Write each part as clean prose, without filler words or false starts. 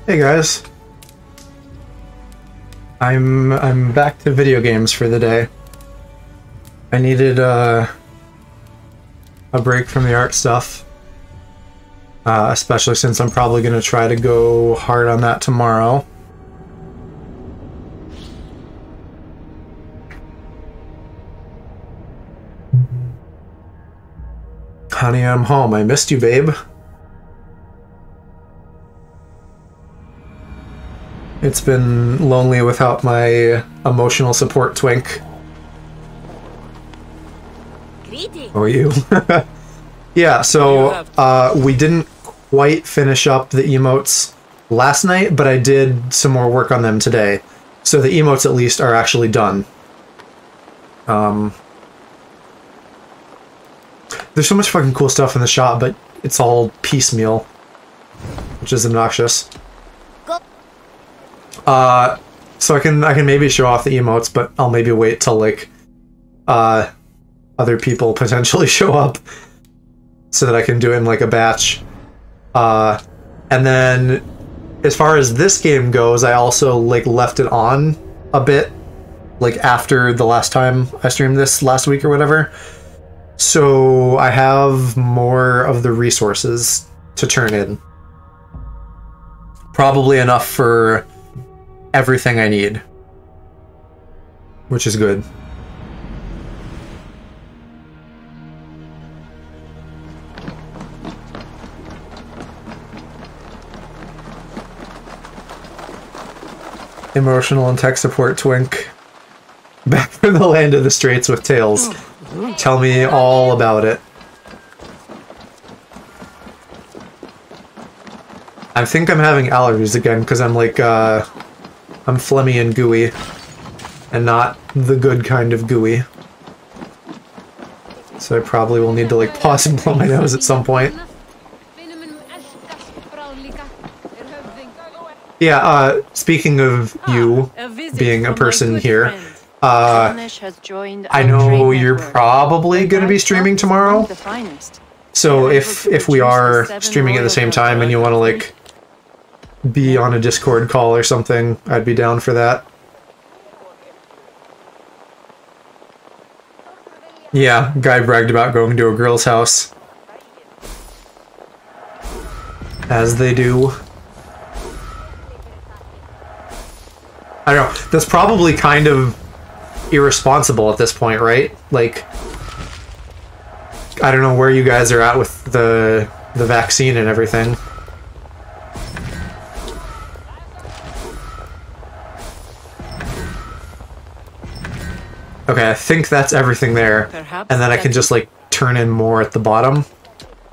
Hey guys. I'm back to video games for the day. I needed a break from the art stuff. Especially since I'm probably gonna try to go hard on that tomorrow. Honey, I'm home. I missed you, babe. It's been lonely without my emotional support twink. Oh, you. Yeah, so we didn't quite finish up the emotes last night, but I did some more work on them today. So the emotes, at least, are actually done. There's so much fucking cool stuff in the shop, but it's all piecemeal, which is obnoxious. So I can maybe show off the emotes, but I'll maybe wait till like other people potentially show up so that I can do it in like a batch. And then as far as this game goes, I also like left it on a bit like after the last time I streamed this last week or whatever. So I have more of the resources to turn in. Probably enough for everything I need, which is good. Emotional and tech support twink. Back from the land of the Straits with Tails. Tell me all about it. I think I'm having allergies again because I'm like, I'm phlegmy and gooey, and not the good kind of gooey. So I probably will need to like pause and blow my nose at some point. Yeah, speaking of you being a person here, I know you're probably going to be streaming tomorrow. So if we are streaming at the same time and you want to like be on a Discord call or something, I'd be down for that. Yeah, guy bragged about going to a girl's house. As they do. I don't know, that's probably kind of irresponsible at this point, right? Like, I don't know where you guys are at with the vaccine and everything. Okay, I think that's everything there. And then I can just, like, turn in more at the bottom.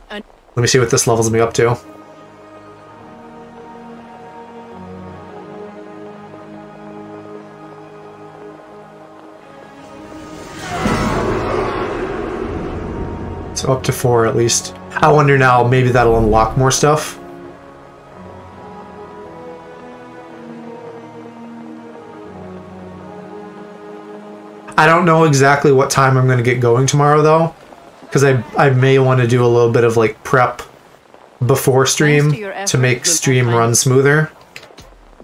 Let me see what this levels me up to. So up to 4 at least. I wonder now, maybe that'll unlock more stuff. I don't know exactly what time I'm going to get going tomorrow, though, because I may want to do a little bit of like prep before stream to make stream run smoother,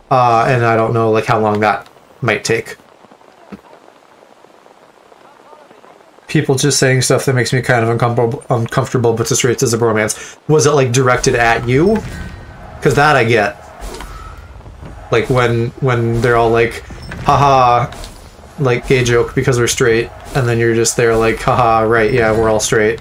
and I don't know like how long that might take. People just saying stuff that makes me kind of uncomfortable, but just rates as a bromance. Was it like directed at you? Because that I get. Like when they're all like, haha, like gay joke because we're straight, and then you're just there like, haha, right, yeah, we're all straight.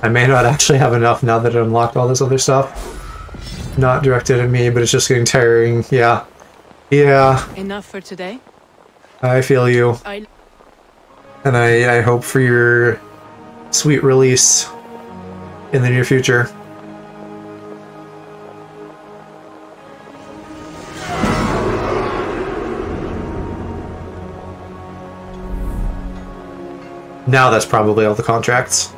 I may not actually have enough now that it unlocked all this other stuff. Not directed at me, but it's just getting tiring. Yeah. Yeah. Enough for today? I feel you. And I hope for your sweet release in the near future. Now that's probably all the contracts.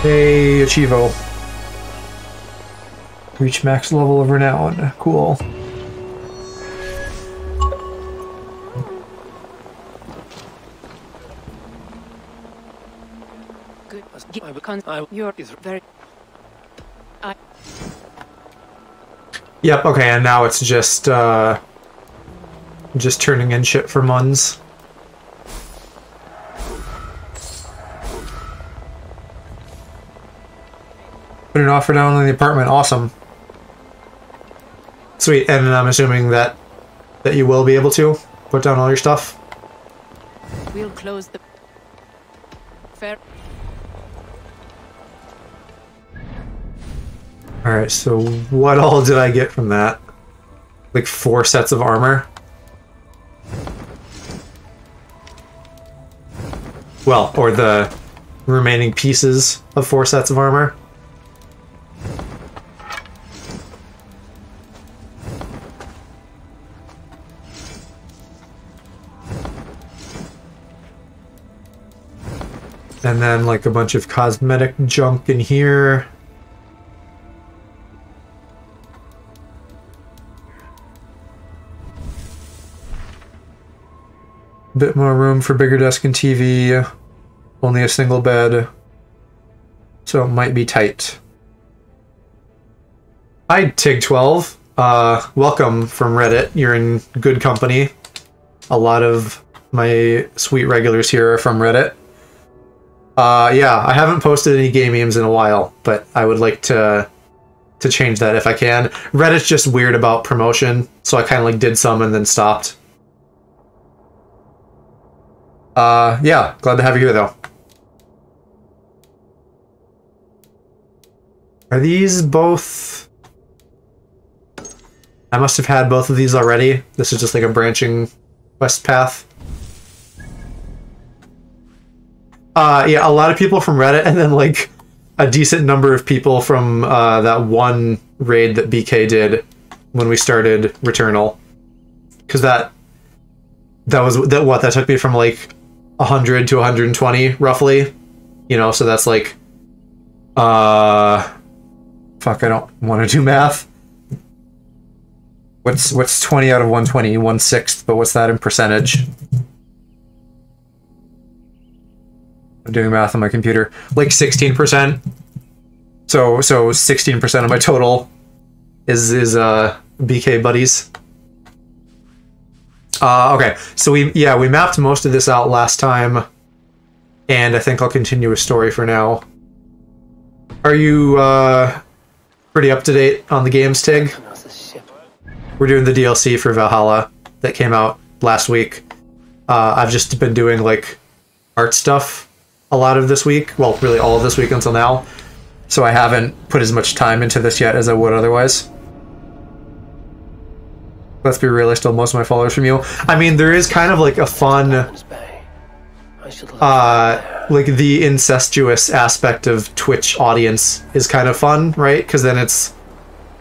Hey, Achievo. Reach max level of renown. Cool. Yep, okay, and now it's just turning in shit for Muns. Put an offer down on the apartment. Awesome. Sweet, and I'm assuming that you will be able to put down all your stuff. We'll close the fair. Alright, so what all did I get from that? Like 4 sets of armor? Well, or the remaining pieces of 4 sets of armor. And then like a bunch of cosmetic junk in here. Bit more room for bigger desk and TV. Only a single bed. So it might be tight. Hi, Tig12. Welcome from Reddit. You're in good company. A lot of my sweet regulars here are from Reddit. Yeah, I haven't posted any game memes in a while, but I would like to change that if I can. Reddit's just weird about promotion, so I kind of like did some and then stopped. Yeah, glad to have you here though. Are these both... I must have had both of these already. This is just like a branching quest path. Yeah, a lot of people from Reddit, and then like a decent number of people from that one raid that BK did when we started Returnal. Because that took me from like 100 to 120 roughly, you know, so that's like fuck, I don't want to do math. What's 20 out of 120? 1/6, but what's that in percentage? I'm doing math on my computer. Like 16%. So 16% of my total is BK buddies. Okay, so we mapped most of this out last time, and I think I'll continue a story for now. Are you pretty up to date on the games, Tig? We're doing the DLC for Valhalla that came out last week. I've just been doing like art stuff a lot of this week. Well, really all of this week until now. So I haven't put as much time into this yet as I would otherwise. Let's be real, I stole most of my followers from you. I mean, there is kind of like a fun, like the incestuous aspect of Twitch audience is kind of fun, right? Because then it's,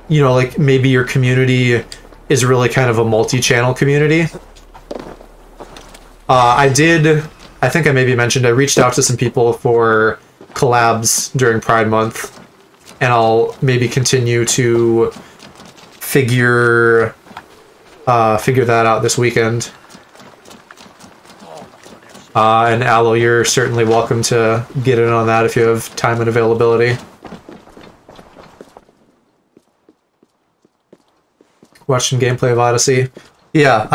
you know, like maybe your community is really kind of a multi-channel community. I think I maybe mentioned I reached out to some people for collabs during Pride Month, and I'll maybe continue to figure that out this weekend. And Aloe, you're certainly welcome to get in on that if you have time and availability. Watching gameplay of Odyssey. Yeah,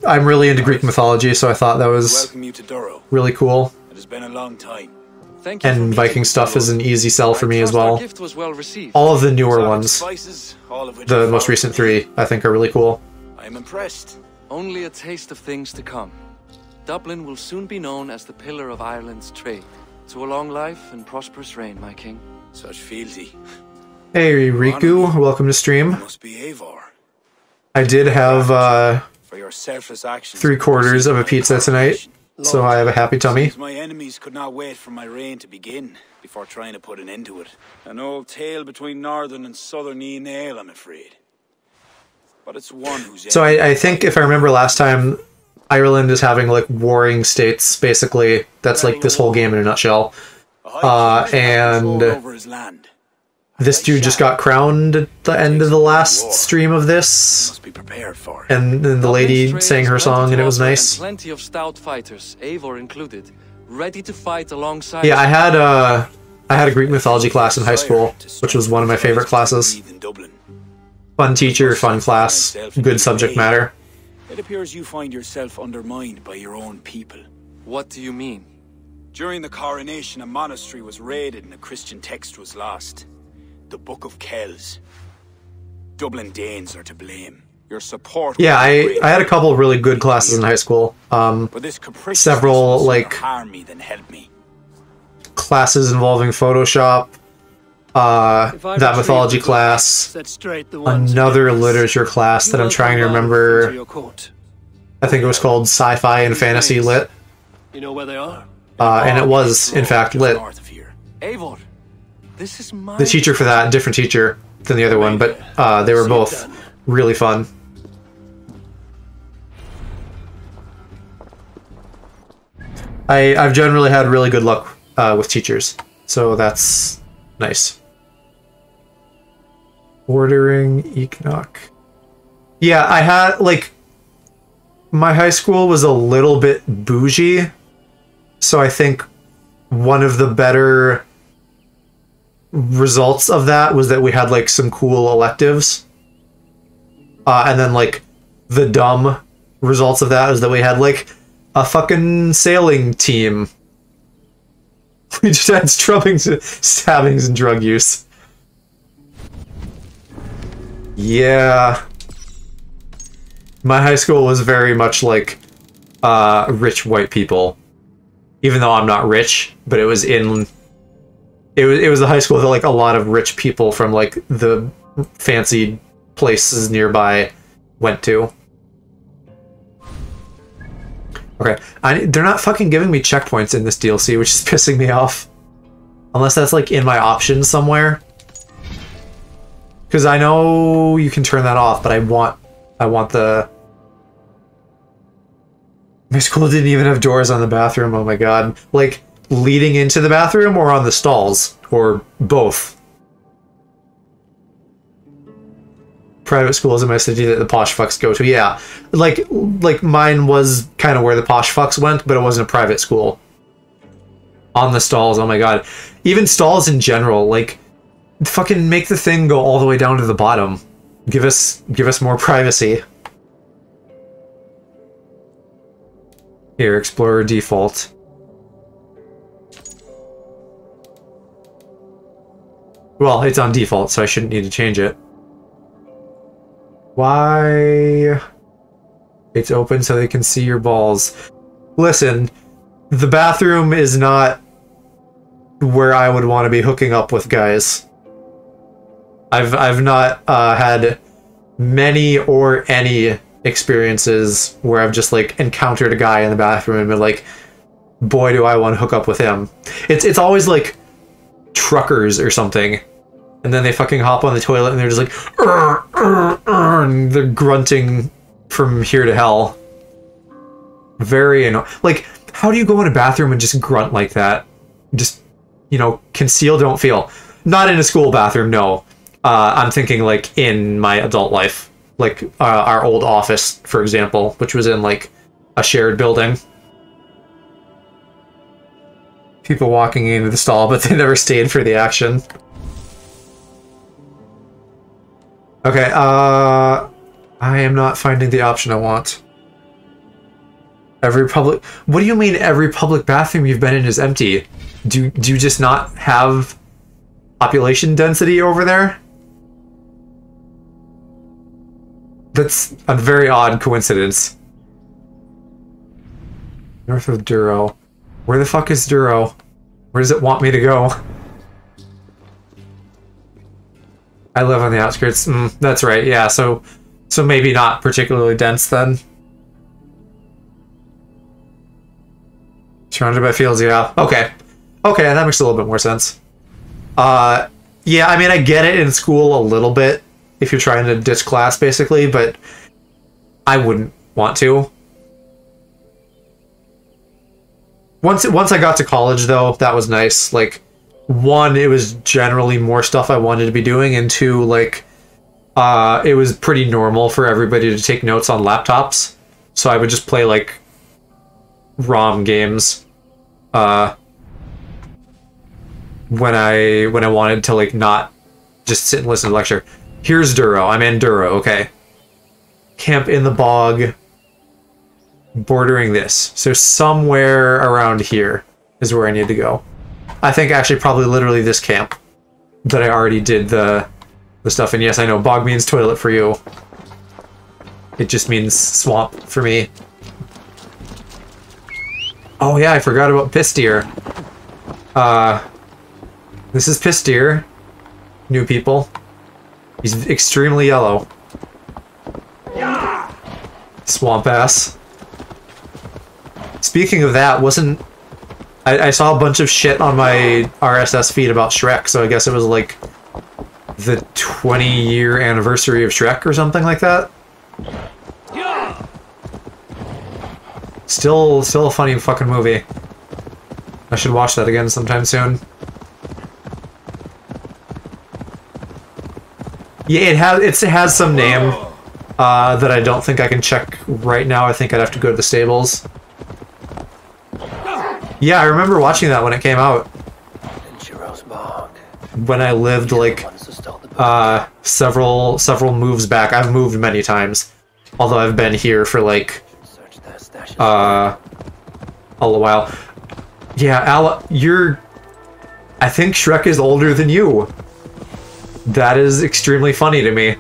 I'm really into Greek mythology, so I thought that was really cool. It has been a long time. And Viking stuff is an easy sell for me as well. All of the newer ones, the most recent 3, I think are really cool. I'm impressed. Only a taste of things to come. Dublin will soon be known as the pillar of Ireland's trade. To a long life and prosperous reign, my king. Such fealty. Hey Riku, welcome to stream. Must be Eivor. I did have For your selfless actions. 3/4 of a pizza tonight, so I have a happy tummy. My enemies could not wait for my reign to begin before trying to put an end to it. An old tale between northern and southern Nail, I'm afraid. But it's one who's... So I think if I remember last time, Ireland is having like warring states, basically. That's like this whole game in a nutshell. And over his land. this dude just got crowned at the end of the last stream of this. Must be prepared for it. And then the lady sang her song, and it was nice. Plenty of stout fighters, Eivor included, ready to fight alongside. Yeah, I had a Greek mythology class in high school, which was one of my favorite classes. Fun teacher, fun class, good subject matter. It appears you find yourself undermined by your own people. What do you mean? During the coronation, a monastery was raided and a Christian text was lost. The Book of Kells. Dublin Danes are to blame. Your support. Yeah, I had a couple of really good classes in high school. But this Several like harm me than help me. classes involving Photoshop. That mythology class. Another literature class that I'm trying to remember. I think it was called Sci-Fi and Fantasy Lit. You know where they are? And it was, in fact, lit. Eivor, this is my... The teacher for that, different teacher than the other one, but they were both really fun. I've generally had really good luck with teachers, so that's nice. Ordering Enoch. Yeah, I had, like, my high school was a little bit bougie, so I think one of the better results of that was that we had, like, some cool electives. And then, like, the dumb results of that is that we had, like, a fucking sailing team. We just had stabbings and drug use. Yeah. My high school was very much like rich white people. Even though I'm not rich, but it was in it was a high school that like a lot of rich people from like the fancy places nearby went to. Okay, they're not fucking giving me checkpoints in this DLC, which is pissing me off. Unless that's like in my options somewhere. Because I know you can turn that off, but I want the... My school didn't even have doors on the bathroom, oh my god. Like, leading into the bathroom or on the stalls? Or both? Private schools in my city that the posh fucks go to, yeah. Like mine was kind of where the posh fucks went, but it wasn't a private school. On the stalls, oh my god. Even stalls in general, like... Fucking make the thing go all the way down to the bottom. Give us more privacy. Here, Explorer default. Well, it's on default, so I shouldn't need to change it. Why? It's open so they can see your balls. Listen, the bathroom is not where I would want to be hooking up with guys. I've not had many or any experiences where I've just like encountered a guy in the bathroom and been like, boy, do I want to hook up with him. It's always like truckers or something, and then they fucking hop on the toilet and they're just like, and they're grunting from here to hell. Very annoying. Like, how do you go in a bathroom and just grunt like that? Just, you know, conceal, don't feel. Not in a school bathroom, no. I'm thinking like in my adult life, like our old office, for example, which was in like a shared building. People walking into the stall, but they never stayed for the action. Okay, I am not finding the option I want. Every public... What do you mean every public bathroom you've been in is empty? Do you just not have population density over there? That's a very odd coincidence. North of Duro. Where the fuck is Duro? Where does it want me to go? I live on the outskirts. That's right, yeah, so maybe not particularly dense then. Surrounded by fields, yeah. Okay. Okay, that makes a little bit more sense. Yeah, I mean, I get it in school a little bit, if you're trying to ditch class, basically, but I wouldn't want to. Once I got to college, though, that was nice. Like, one, it was generally more stuff I wanted to be doing, and two, like, it was pretty normal for everybody to take notes on laptops. So I would just play, like, ROM games, when I wanted to, like, not just sit and listen to lecture. Here's Duro. I'm in Duro, okay. Camp in the bog, bordering this. So somewhere around here is where I need to go. I think actually probably literally this camp that I already did the stuff. And yes, I know bog means toilet for you. It just means swamp for me. Oh yeah, I forgot about Pisteer. This is Pisteer. New people. He's extremely yellow. Swamp ass. Speaking of that, I saw a bunch of shit on my RSS feed about Shrek, so I guess it was like the 20-year anniversary of Shrek or something like that. Still a funny fucking movie. I should watch that again sometime soon. Yeah, it has some name that I don't think I can check right now. I think I'd have to go to the stables. Yeah, I remember watching that when it came out. When I lived like several moves back. I've moved many times, although I've been here for like a while. Yeah, I think Shrek is older than you. That is extremely funny to me.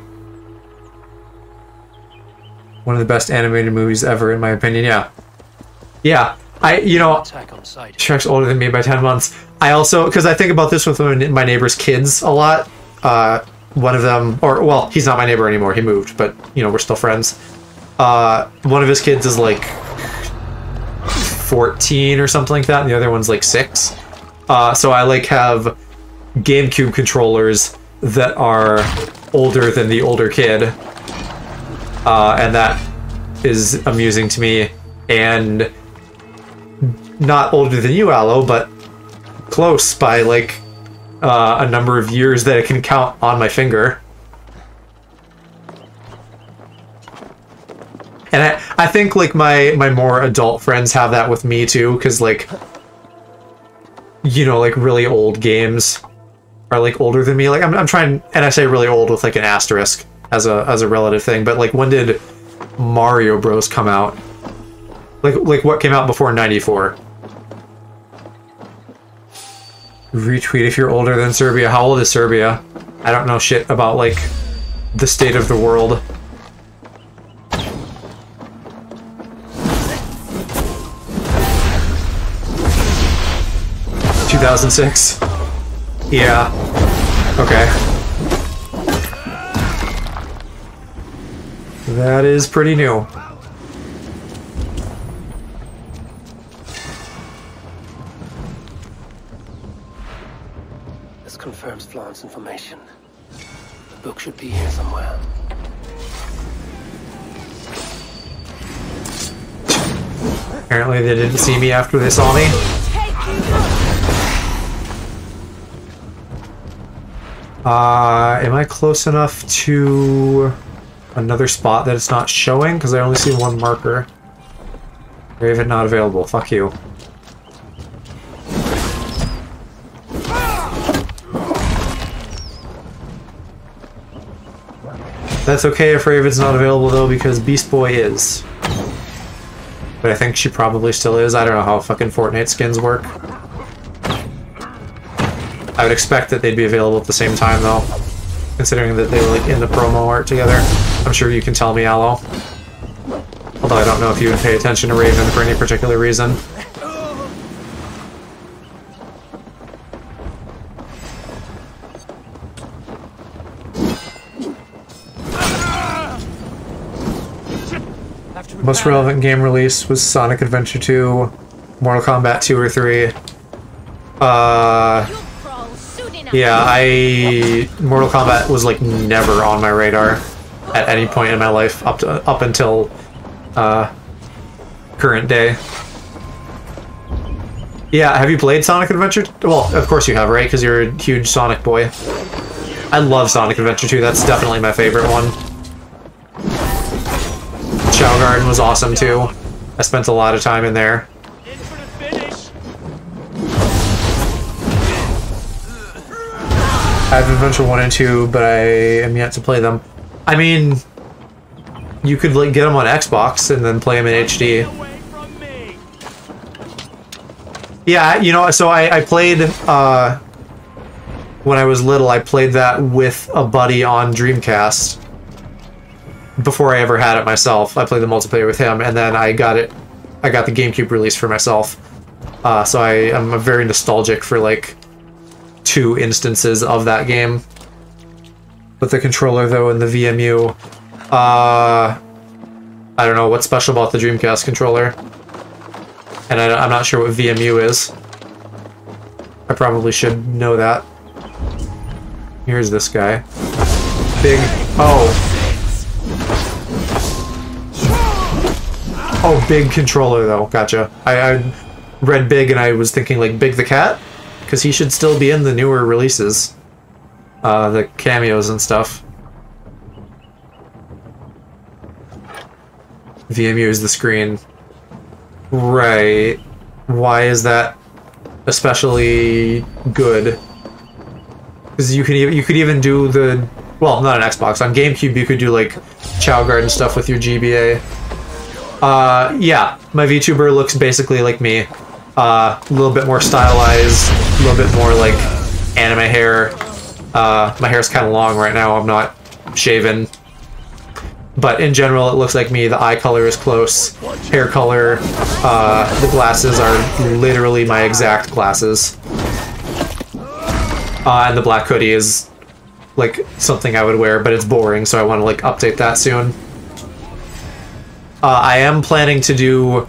One of the best animated movies ever, in my opinion. Yeah. Yeah. Shrek's older than me by 10 months. I also, because I think about this with my neighbor's kids a lot. One of them, well, he's not my neighbor anymore. He moved, but, we're still friends. One of his kids is like 14 or something like that, and the other one's like 6. So I like have GameCube controllers that are older than the older kid. And that is amusing to me. And not older than you, Aloe, but close by like a number of years that I can count on my finger. And I think like my more adult friends have that with me too, because like like really old games are like older than me. Like I'm trying, and I say really old with like an asterisk as a relative thing, but like when did Mario Bros come out? Like what came out before 94? Retweet if you're older than Serbia. How old is Serbia? I don't know shit about like the state of the world. 2006. Yeah. Okay. That is pretty new. This confirms Florence information. The book should be here somewhere. Apparently they didn't see me after they saw me. Am I close enough to another spot that it's not showing? Because I only see one marker. Raven not available. Fuck you. That's okay if Raven's not available though, because Beast Boy is. But I think she probably still is. I don't know how fucking Fortnite skins work. I would expect that they'd be available at the same time though, considering that they were like in the promo art together. I'm sure you can tell me, Aloe. Although I don't know if you would pay attention to Raven for any particular reason. Most relevant game release was Sonic Adventure 2, Mortal Kombat 2 or 3. Yeah, Mortal Kombat was like never on my radar at any point in my life up until current day. Yeah, have you played Sonic Adventure? Well, of course you have, right? Because you're a huge Sonic boy. I love Sonic Adventure 2. That's definitely my favorite one. Chao Garden was awesome too. I spent a lot of time in there. I have Adventure 1 and 2, but I am yet to play them. I mean, you could like get them on Xbox and then play them in HD. Yeah, you know, so I played, when I was little, I played that with a buddy on Dreamcast. Before I ever had it myself. I played the multiplayer with him, and then I got the GameCube release for myself. So I'm very nostalgic for, like, 2 instances of that game. With the controller, though, and the VMU, I don't know what's special about the Dreamcast controller. And I'm not sure what VMU is. I probably should know that. Here's this guy. Big... Oh! Oh, big controller, though. Gotcha. I read big and I was thinking, like, Big the Cat? Because he should still be in the newer releases. The cameos and stuff. VMU is the screen. Right. Why is that especially good? Because you could even do the... Well, not on Xbox. On GameCube, you could do, like, Chao Garden stuff with your GBA. Yeah, my VTuber looks basically like me. A little bit more stylized, a little bit more like anime hair. My hair's kind of long right now, I'm not shaven. But in general, it looks like me. The eye color is close. Hair color, the glasses are literally my exact glasses. And the black hoodie is like something I would wear, but it's boring, so I want to like update that soon. I am planning to do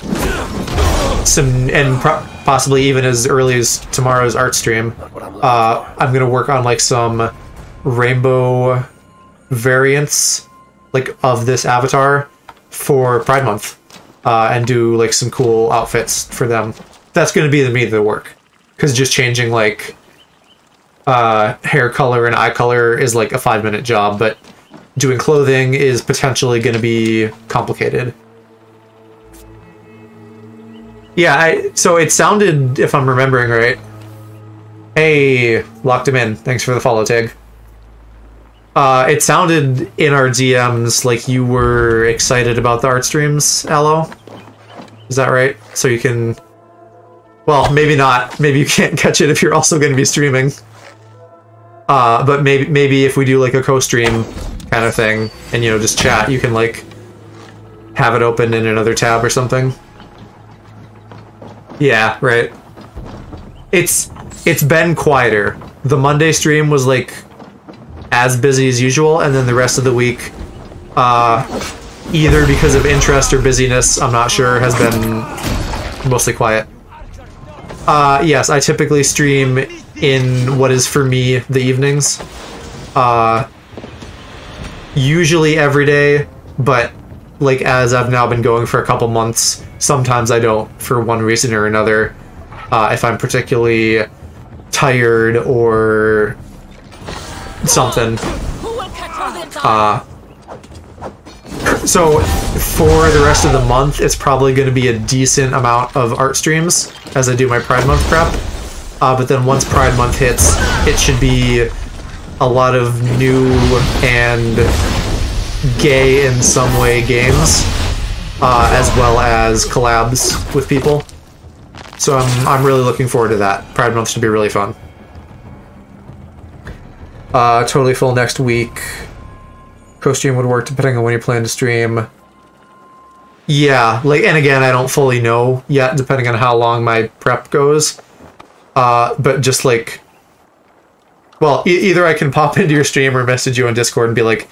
some, and possibly even as early as tomorrow's art stream, I'm gonna work on like some rainbow variants, like of this avatar for Pride Month, and do like some cool outfits for them. That's gonna be the meat of the work, because just changing like hair color and eye color is like a 5-minute job, but doing clothing is potentially gonna be complicated. Yeah, so it sounded, if I'm remembering right... Hey, locked him in. Thanks for the follow tag. It sounded in our DMs like you were excited about the art streams, Aloe. Is that right? So you can... Well, maybe not. Maybe you can't catch it if you're also going to be streaming. But maybe if we do like a co-stream kind of thing, and you know, just chat, you can like have it open in another tab or something. Yeah, right. It's been quieter. The Monday stream was like as busy as usual, and then the rest of the week, either because of interest or busyness, I'm not sure, has been mostly quiet. Yes, I typically stream in what is for me the evenings. Usually every day, but like as I've now been going for a couple months, sometimes I don't for one reason or another. If I'm particularly tired or something. So for the rest of the month, it's probably going to be a decent amount of art streams as I do my Pride Month prep. But then once Pride Month hits, it should be a lot of new and gay in some way games, as well as collabs with people. So I'm really looking forward to that. Pride Month should be really fun. Totally full next week. Co-stream would work depending on when you plan to stream. Yeah, like, and again, I don't fully know yet, depending on how long my prep goes. But just like, well, either I can pop into your stream or message you on Discord and be like,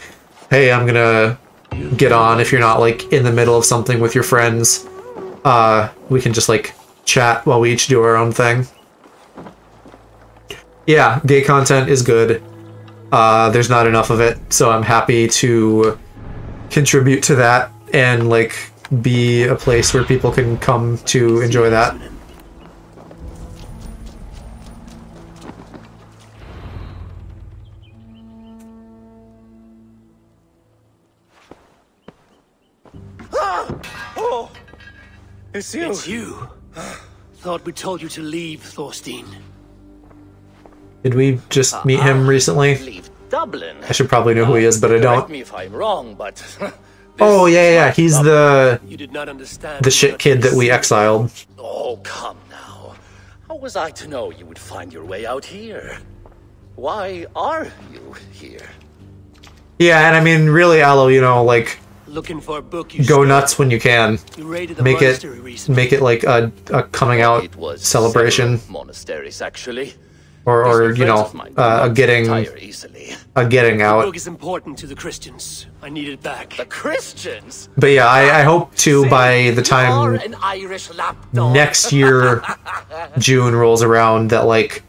hey, I'm gonna get on if you're not like in the middle of something with your friends. We can just like chat while we each do our own thing. Yeah, gay content is good. There's not enough of it, so I'm happy to contribute to that and like be a place where people can come to enjoy that. Oh! It's you! It's you. Thought we told you to leave, Thorstein. Did we just meet him recently? Leave Dublin. I should probably know who he is, but I Correct don't. me if I'm wrong, but Oh, yeah. He's the You did not understand. shit kid that we exiled. oh, come now. How was I to know you would find your way out here? Why are you here? Yeah, and I mean, really, Aloe, you know, like, Looking for a book you go stole. nuts when you can. You raided the Make monastery recently. Make it like a coming out It was celebration, several monasteries, actually. or These you know, friends of mine do a not getting retire easily. The out. book is important to the Christians. I need it back. The Christians? But yeah, I hope to See, by the you are time an Irish lapdog. next year June rolls around that like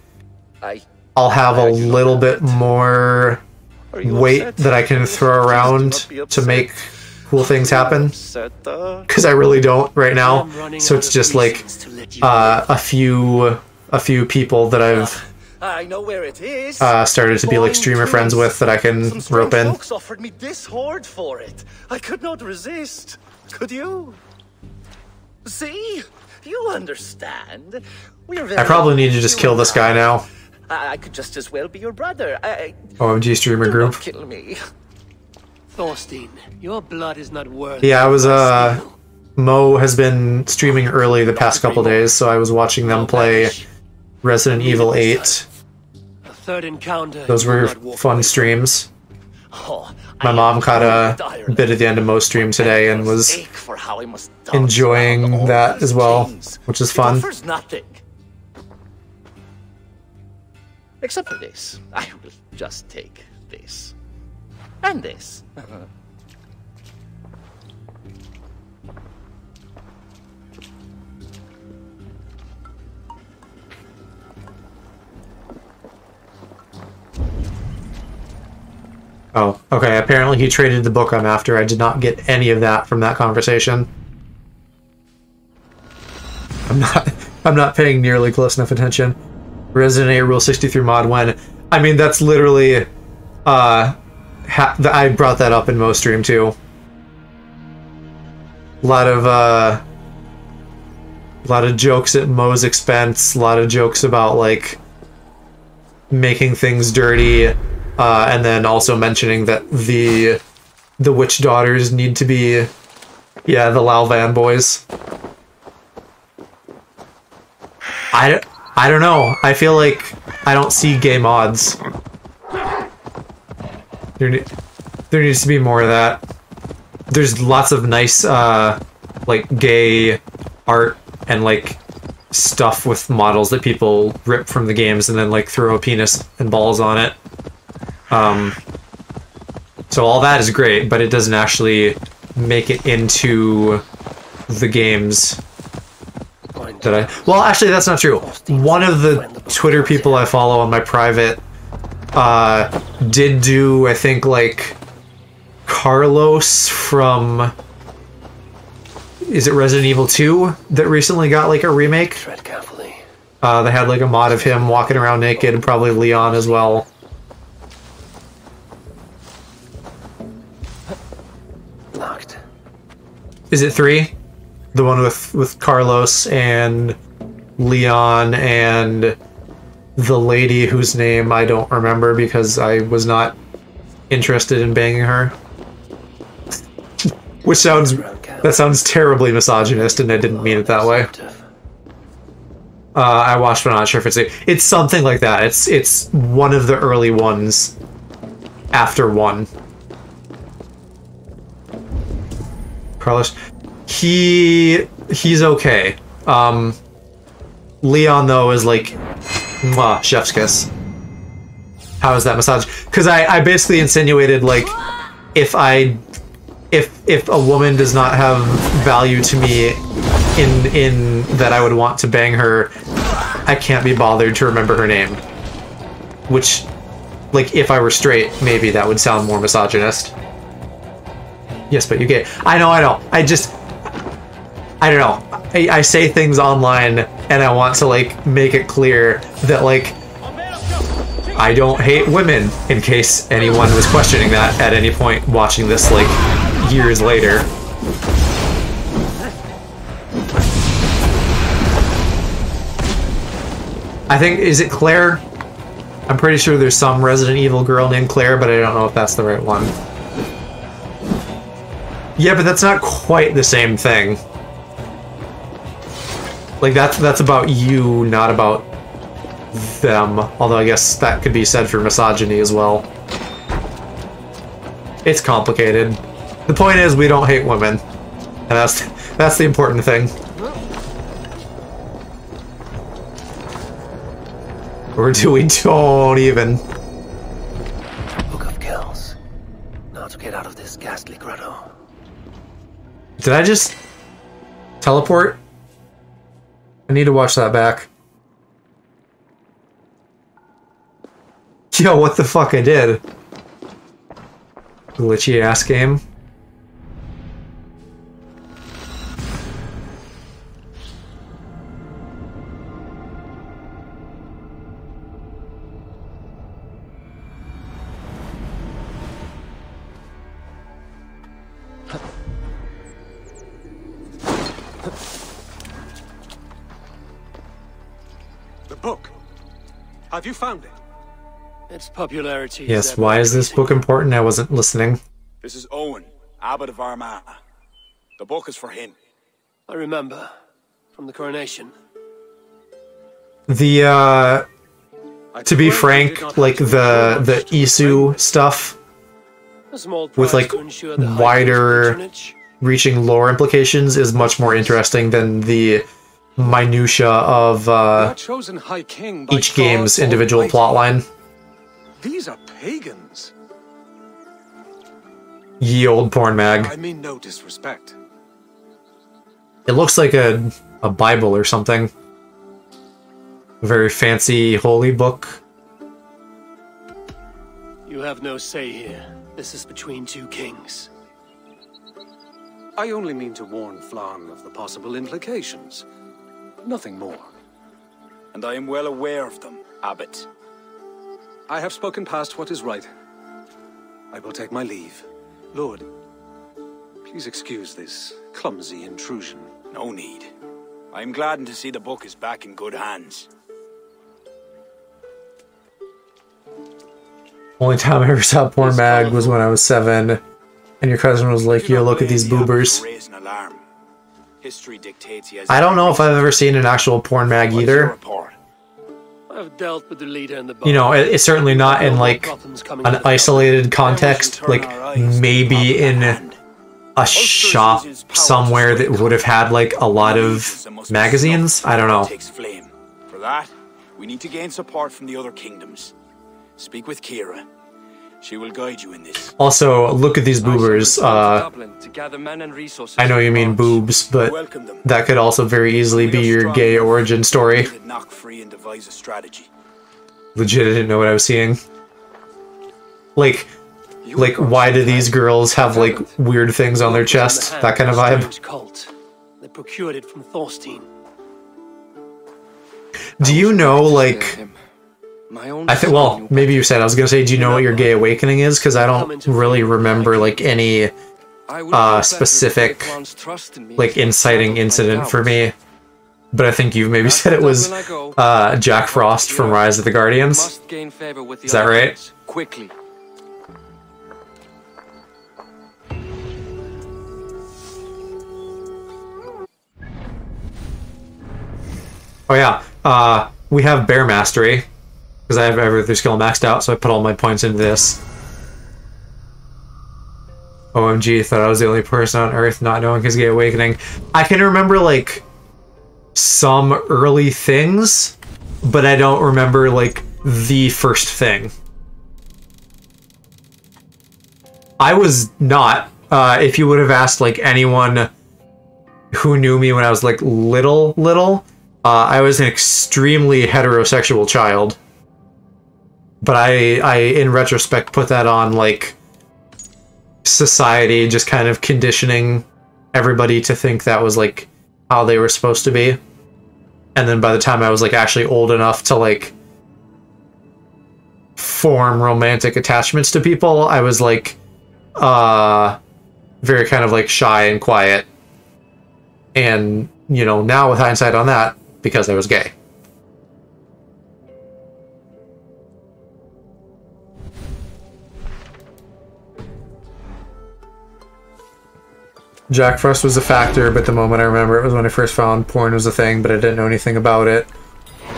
I'll have a little bit more Are you weight upset? that I can throw Please do around not be to upset. make cool things happen, Upset, because I really don't right now. I'm running So out it's of just like reasons to let you a few people that I've I know where it is. started to be like streamer friends with that I can Some strong rope in. folks offered me this hoard for it. I could not resist. Could you? See? You understand. We are very I probably need to just kill this guy now. I could just as well be your brother. OMG streamer Do group. not kill me. Thorstein, your blood is not worth. Yeah, I was my steel. Mo has been streaming early the past couple days, so I was watching them play Resident Evil 8. A third encounter. Those you will were not walk fun away. streams. Oh, My I mom am caught tired, a Ireland. bit at the end of Mo's stream today and was Ache for how I must dance around enjoying all that these as well, kings. which is It fun. offers nothing. Except for this. I will just take this. And this. Oh, okay. Apparently he traded the book I'm after. I did not get any of that from that conversation. I'm not paying nearly close enough attention. Resident Evil Rule 63 mod when? I mean, that's literally I brought that up in Mo's stream too. A lot of jokes at Mo's expense, a lot of jokes about like making things dirty, and then also mentioning that the witch daughters need to be, yeah, the Lalvan boys. I don't know. I feel like I don't see gay mods. There needs to be more of that. There's lots of nice like gay art and like stuff with models that people rip from the games and then like throw a penis and balls on it. So all that is great, but it doesn't actually make it into the games. Did I? Well, actually, that's not true. One of the Twitter people I follow on my private did do, I think, like Carlos from, is it Resident Evil 2 that recently got like a remake? Tread carefully. They had like a mod of him walking around naked, and probably Leon as well. Locked. Is it 3? The one with Carlos and Leon and the lady whose name I don't remember because I was not interested in banging her. Which sounds terribly misogynist, and I didn't mean it that way. I watched, but I'm not sure if it's something like that. It's one of the early ones after 1. Carlos, he's okay. Leon though is like, mwah, chef's kiss. How is that massage? Because I basically insinuated like, if a woman does not have value to me in that I would want to bang her, I can't be bothered to remember her name. Which, like, if I were straight, maybe that would sound more misogynist. Yes, but you're gay. I know. I don't know. I say things online, and I want to, like, make it clear that, like, I don't hate women, in case anyone was questioning that at any point watching this, like, years later. I think, is it Claire? I'm pretty sure there's some Resident Evil girl named Claire, but I don't know if that's the right one. Yeah, but that's not quite the same thing. Like, that's about you, not about them. Although I guess that could be said for misogyny as well. It's complicated. The point is, we don't hate women. And that's the important thing. Or do we don't even? Book of Kells. Now to get out of this ghastly grotto. Did I just teleport? I need to watch that back. Yo, what the fuck I did? Glitchy ass game. The book. Have you found it? Its popularity. Yes, why is this book important? I wasn't listening. This is Owen, Abbot of Armagh. The book is for him. I remember from the coronation. The to be frank, like the Isu stuff A small with price like to ensure the high wider patronage. reaching lore implications is much more interesting than the minutia of Our chosen High King by each game's God individual Almighty. plotline. These are pagans. Ye old porn I mag. mean no disrespect. It looks like a Bible or something. A very fancy holy book. You have no say here. This is between two kings. I only mean to warn Flann of the possible implications. Nothing more. And I am well aware of them, Abbot. I have spoken past what is right. I will take my leave. Lord, please excuse this clumsy intrusion. No need. I am gladdened to see the book is back in good hands. Only time I ever saw porn mag was when I was 7, and your cousin was like, "Yo, look at these boobers." Raise an alarm. History dictates he has. I don't know if I've ever seen an actual porn mag What's your either. report? I've dealt with the leader in the You know, it's certainly not in like an isolated context, like maybe in a shop somewhere that would have had like a lot of magazines. I don't know. Takes flame. For that, we need to gain support from the other kingdoms. Speak with Kira. She will guide you in this. Also, look at these boobers. I know you mean boobs, but Welcome them. that could also very easily be your gay origin story. To knock free and devise a strategy. Legit, I didn't know what I was seeing. Like, why do these girls have like weird things on their chest? That kind of vibe. Strange cult. They procured it from Thorstein. Do you know, like, I think, well, maybe you said, I was gonna say, do you know what your gay awakening is? Because I don't really remember, like, any specific, like, inciting incident for me. But I think you maybe said it was Jack Frost from Rise of the Guardians. Is that right? Quickly. Oh yeah, we have Bear Mastery. Because I have every other skill maxed out, so I put all my points into this. OMG, thought I was the only person on Earth not knowing his gay awakening. I can remember, like, some early things, but I don't remember, like, the first thing. I was not. If you would have asked, like, anyone who knew me when I was, like, little, I was an extremely heterosexual child. But I, in retrospect, put that on, like, society just kind of conditioning everybody to think that was, like, how they were supposed to be. And then by the time I was, like, actually old enough to, like, form romantic attachments to people, I was, like, very kind of, like, shy and quiet. And, you know, now with hindsight on that, because I was gay. Jack Frost was a factor, but the moment I remember it was when I first found porn was a thing, but I didn't know anything about it.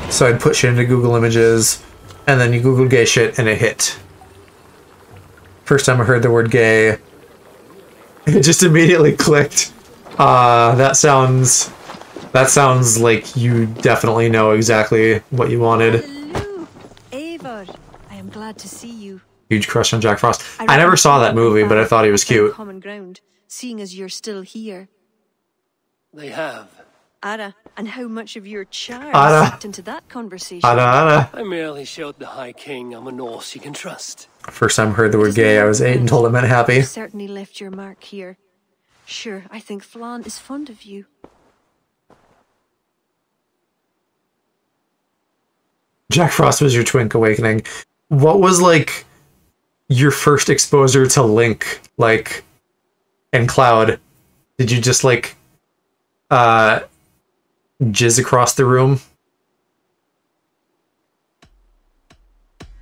So I'd put shit into Google Images, and then you Google gay shit, and it hit. First time I heard the word gay, it just immediately clicked. That sounds like you definitely know exactly what you wanted. Hello, Eivor. I am glad to see you. Huge crush on Jack Frost. I never saw that movie, but I thought he was cute. Common ground, seeing as you're still here. They have. Ara, and how much of your charm Ara. seeped into that conversation? Ada. I merely showed the High King I'm a Norse you can trust. First time I heard the word gay, I was 8 and told it meant happy. You certainly left your mark here. Sure, I think Flan is fond of you. Jack Frost was your twink awakening. What was, like, your first exposure to Link, like, and Cloud? Did you just, like, jizz across the room?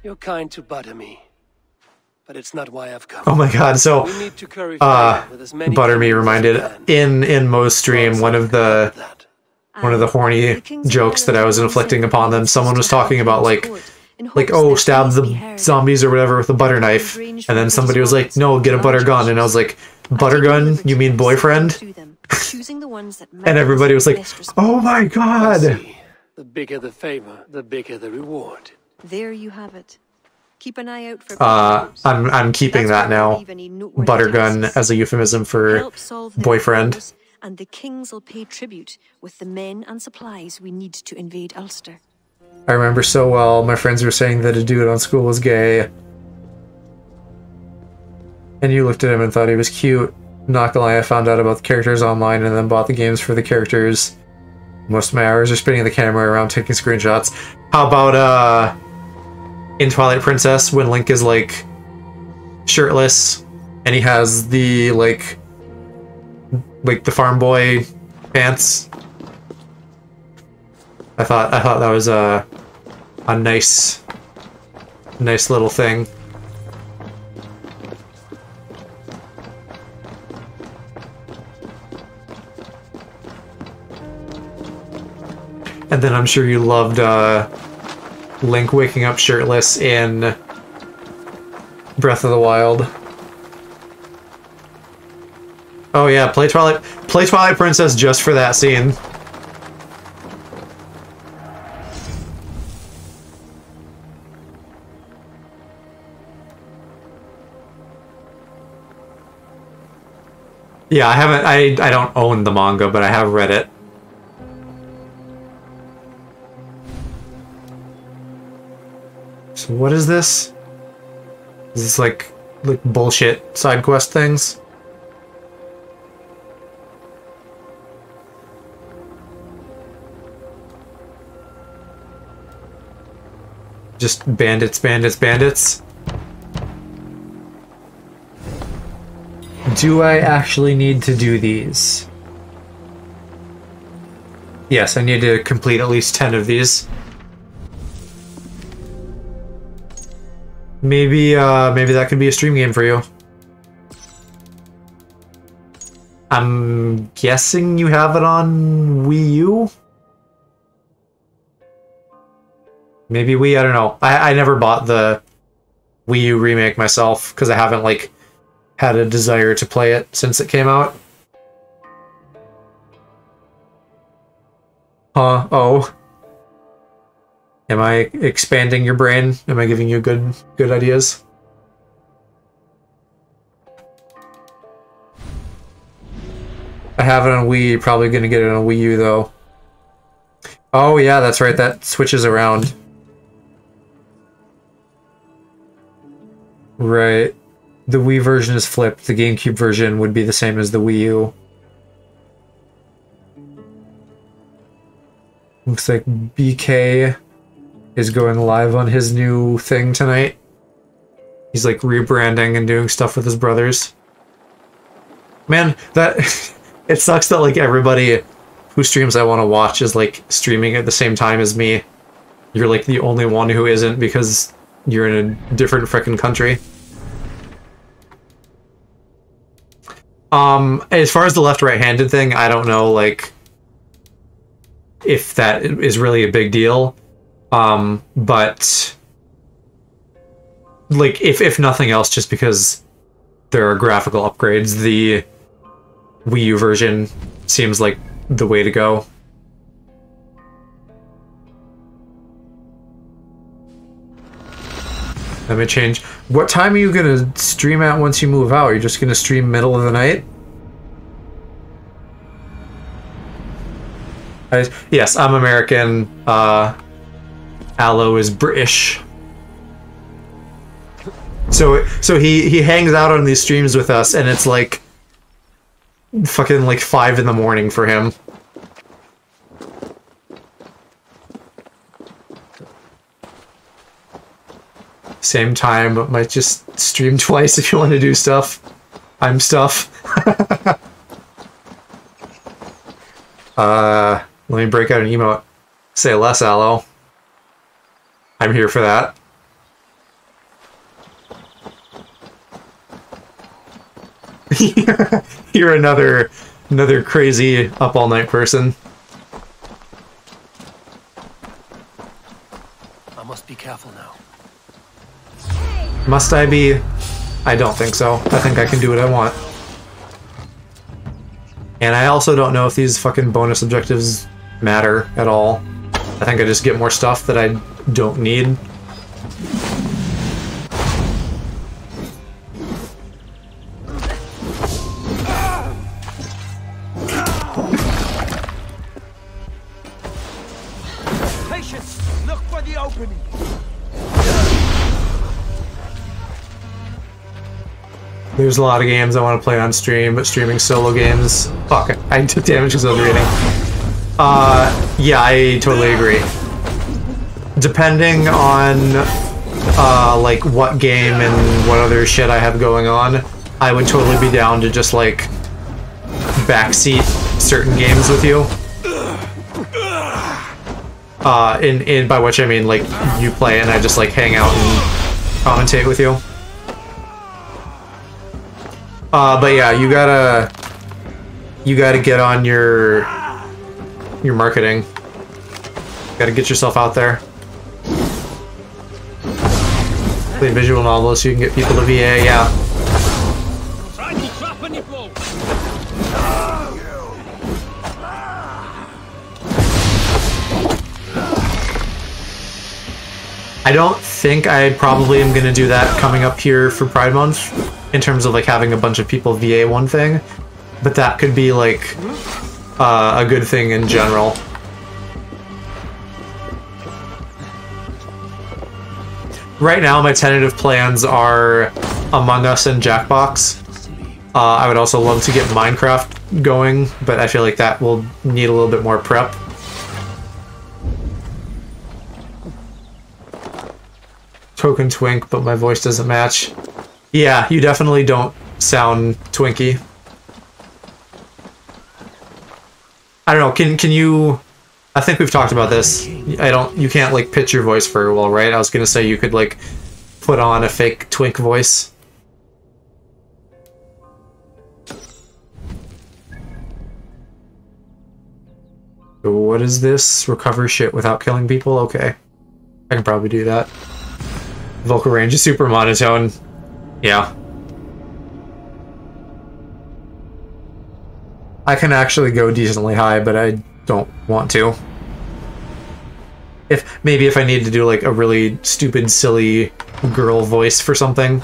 You're kind to butter me, but it's not why I've come. Oh my god, so, We need to curry favor with as many Butter Me kingdoms as reminded, we can. in Mo's stream, one of the horny jokes that I was inflicting upon them, someone was talking about, like, oh, stab the zombies or whatever with a butter knife, and then somebody was like, no, get a butter gun, and I was like, butter gun? You mean boyfriend? And everybody was like, oh my god! See, the bigger the favor, the bigger the reward. There you have it. Keep an eye out for I'm keeping that now. Butter gun as a euphemism for boyfriend. And the kings will pay tribute with the men and supplies we need to invade Ulster. I remember so well, my friends were saying that a dude on school was gay. And you looked at him and thought he was cute. Not gonna lie, I found out about the characters online and then bought the games for the characters. Most of my hours are spinning the camera around taking screenshots. How about, in Twilight Princess, when Link is, like, shirtless, and he has the, like the farm boy pants? I thought that was a nice little thing. And then I'm sure you loved Link waking up shirtless in Breath of the Wild. Oh yeah, play Twilight Princess just for that scene. Yeah, I don't own the manga, but I have read it. So what is this? Is this like bullshit side quest things? Just bandits. Do I actually need to do these? Yes, I need to complete at least 10 of these. Maybe that could be a stream game for you. I'm guessing you have it on Wii U? Maybe Wii, I don't know. I never bought the Wii U remake myself, because I haven't, like, had a desire to play it since it came out. Oh. Am I expanding your brain? Am I giving you good ideas? I have it on Wii, probably gonna get it on Wii U though. Oh yeah, that's right, that switches around. Right. The Wii version is flipped, the GameCube version would be the same as the Wii U. Looks like BK is going live on his new thing tonight. He's like rebranding and doing stuff with his brothers. Man, that it sucks that like everybody who streams I want to watch is like streaming at the same time as me. You're like the only one who isn't because you're in a different frickin' country. As far as the left-right-handed thing, I don't know, like, if that is really a big deal. But, like, if nothing else, just because there are graphical upgrades, the Wii U version seems like the way to go. Let me change. What time are you gonna stream at once you move out? Are you just gonna stream middle of the night? Yes, I'm American. Aloe is British. So he hangs out on these streams with us, and it's like fucking like 5 in the morning for him. Same time, but might just stream twice if you want to do stuff. I'm stuff. Let me break out an emote. Say less, Aloe. I'm here for that. You're another crazy up all night person. I must be careful now. Must I be? I don't think so. I think I can do what I want. And I also don't know if these fucking bonus objectives matter at all. I think I just get more stuff that I don't need. Patience! Look for the opening! There's a lot of games I want to play on stream, but streaming solo games... Fuck, I took damage because I was reading. Yeah, I totally agree. Depending on, like, what game and what other shit I have going on, I would totally be down to just, like, backseat certain games with you. By which I mean, like, you play and I just, like, hang out and commentate with you. But yeah, you gotta get on your marketing. Gotta get yourself out there. Play visual novels so you can get people to VA, yeah. I don't think I probably am gonna do that coming up here for Pride Month, in terms of like having a bunch of people VA one thing, but that could be like a good thing in general. Right now my tentative plans are Among Us and Jackbox. I would also love to get Minecraft going, but I feel like that will need a little bit more prep. Token Twink, but my voice doesn't match. Yeah, you definitely don't sound Twinky. I don't know, can you... I think we've talked about this. You can't, like, pitch your voice very well, right? I was gonna say you could, like, put on a fake Twink voice. What is this? Recover shit without killing people? Okay. I can probably do that. Vocal range is super monotone. Yeah. I can actually go decently high, but I don't want to. Maybe if I need to do like a really stupid, silly girl voice for something.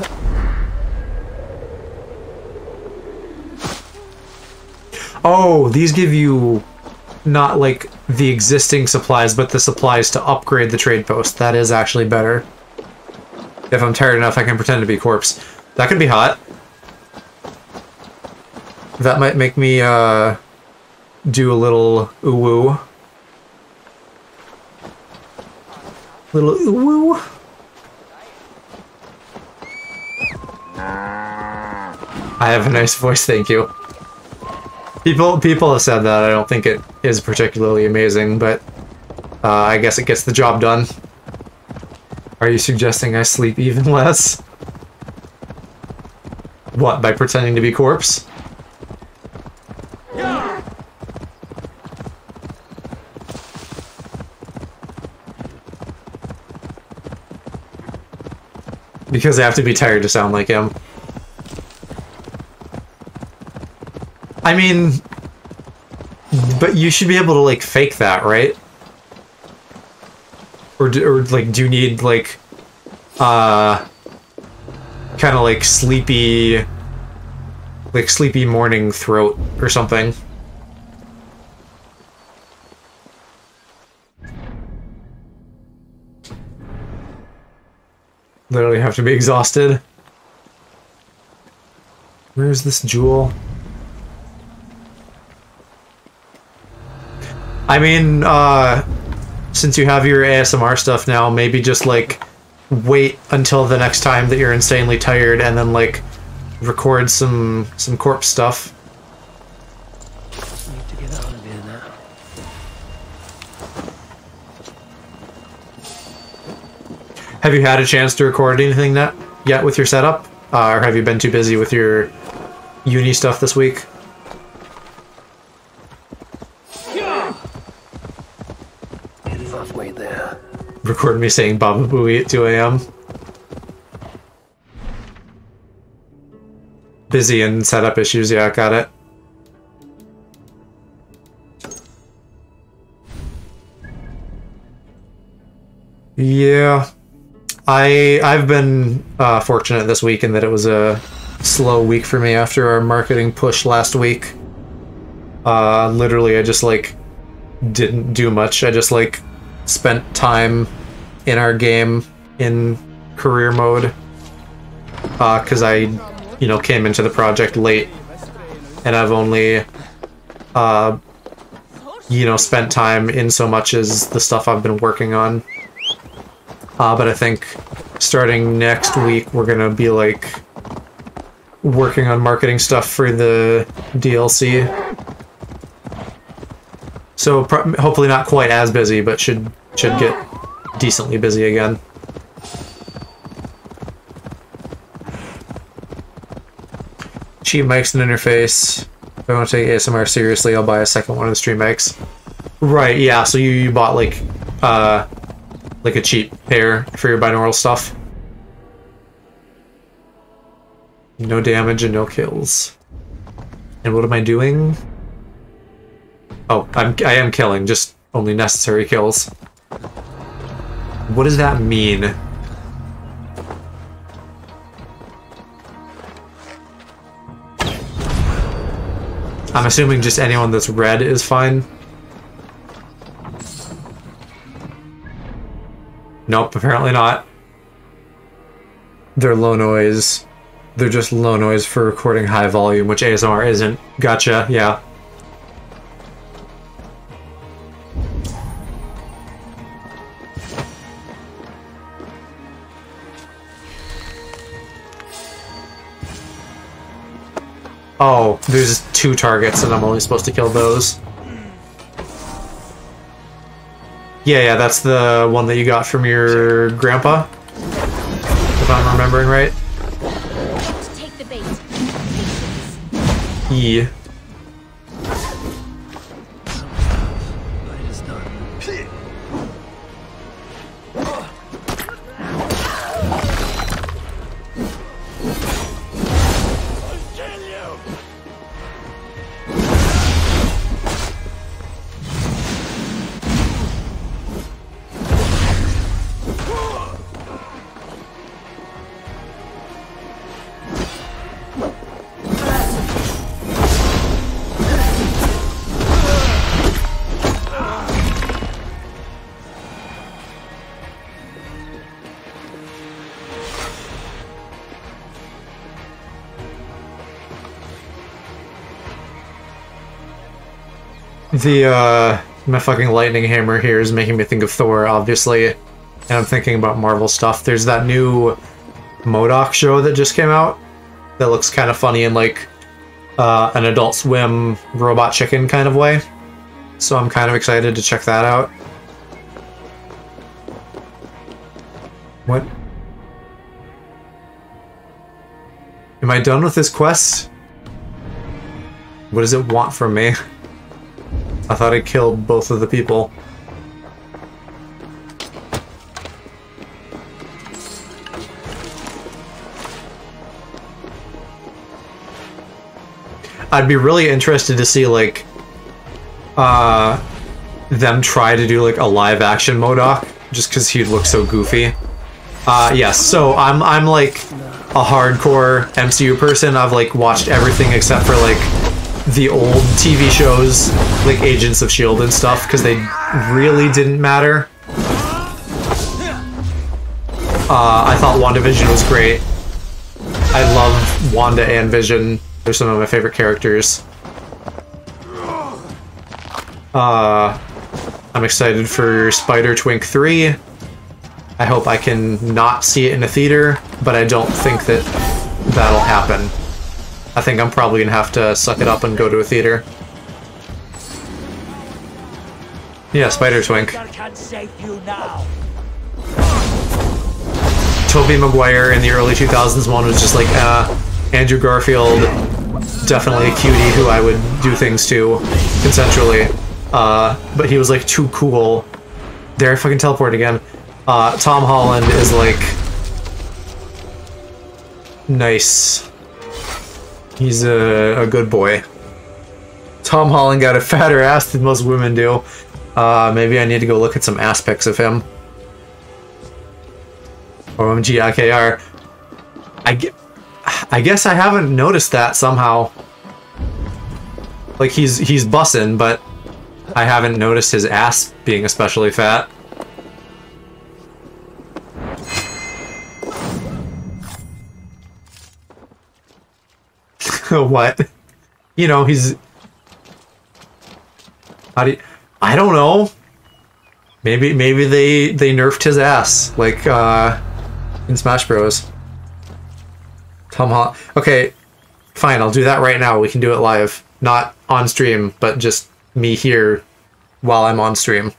Oh, these give you not like the existing supplies, but the supplies to upgrade the trade post. That is actually better. If I'm tired enough, I can pretend to be a corpse. That could be hot. That might make me, do a little ooh-woo. Little ooh-woo. I have a nice voice, thank you. People have said that. I don't think it is particularly amazing, but, I guess it gets the job done. Are you suggesting I sleep even less? What, by pretending to be corpse? Because I have to be tired to sound like him. I mean... But you should be able to, like, fake that, right? Or like, do you need, like... kind of like sleepy... Like, sleepy morning throat or something? Literally have to be exhausted. Where's this jewel? I mean, since you have your ASMR stuff now, maybe just, like, wait until the next time that you're insanely tired and then, like, record some corpse stuff. Need to get out of here now. Have you had a chance to record anything yet with your setup? Or have you been too busy with your uni stuff this week? Halfway there. Record me saying Baba Booey at 2 a.m. Busy and setup issues, yeah, got it. Yeah. I've been fortunate this week in that it was a slow week for me after our marketing push last week. Literally, I just, like, didn't do much. I just, like, spent time in our game in career mode. Because I, you know, came into the project late. And I've only, you know, spent time in so much as the stuff I've been working on. But I think starting next week, we're gonna be, like, working on marketing stuff for the DLC. So hopefully not quite as busy, but should get decently busy again. Cheap mics and interface. If I want to take ASMR seriously, I'll buy a second one of the stream mics. Right, yeah, so you bought, like a cheap pair for your binaural stuff. No damage and no kills. And what am I doing? Oh, I am killing, just only necessary kills. What does that mean? I'm assuming just anyone that's red is fine. Nope, apparently not. They're low noise. They're just low noise for recording high volume, which ASMR isn't. Gotcha, yeah. Oh, there's 2 targets and I'm only supposed to kill those. Yeah, that's the one that you got from your grandpa, if I'm remembering right. Take the bait. Yeah. My fucking lightning hammer here is making me think of Thor, obviously. And I'm thinking about Marvel stuff. There's that new MODOK show that just came out that looks kind of funny in, like, an Adult Swim Robot Chicken kind of way. So I'm kind of excited to check that out. What? Am I done with this quest? What does it want from me? I thought I killed both of the people. I'd be really interested to see like them try to do like a live action MODOK, just because he'd look so goofy. Yes, so I'm like a hardcore MCU person. I've like watched everything except for like the old TV shows, like Agents of S.H.I.E.L.D. and stuff, because they really didn't matter. I thought WandaVision was great. I love Wanda and Vision. They're some of my favorite characters. I'm excited for Spider-Twink 3. I hope I can not see it in a theater, but I don't think that that'll happen. I think I'm probably gonna have to suck it up and go to a theater. Yeah, Spider-Twink. Tobey Maguire in the early 2000s one was just like, Andrew Garfield, definitely a cutie who I would do things to consensually. But he was like too cool. There, I fucking teleport again. Tom Holland is like nice. He's a good boy. Tom Holland got a fatter ass than most women do. Maybe I need to go look at some aspects of him. OMG IKR. I guess I haven't noticed that somehow. Like he's bussin', but I haven't noticed his ass being especially fat. What? You know, he's... How do you... I don't know. Maybe they nerfed his ass, like, in Smash Bros. Tom Holland... Okay, fine, I'll do that right now. We can do it live. Not on stream, but just me here while I'm on stream.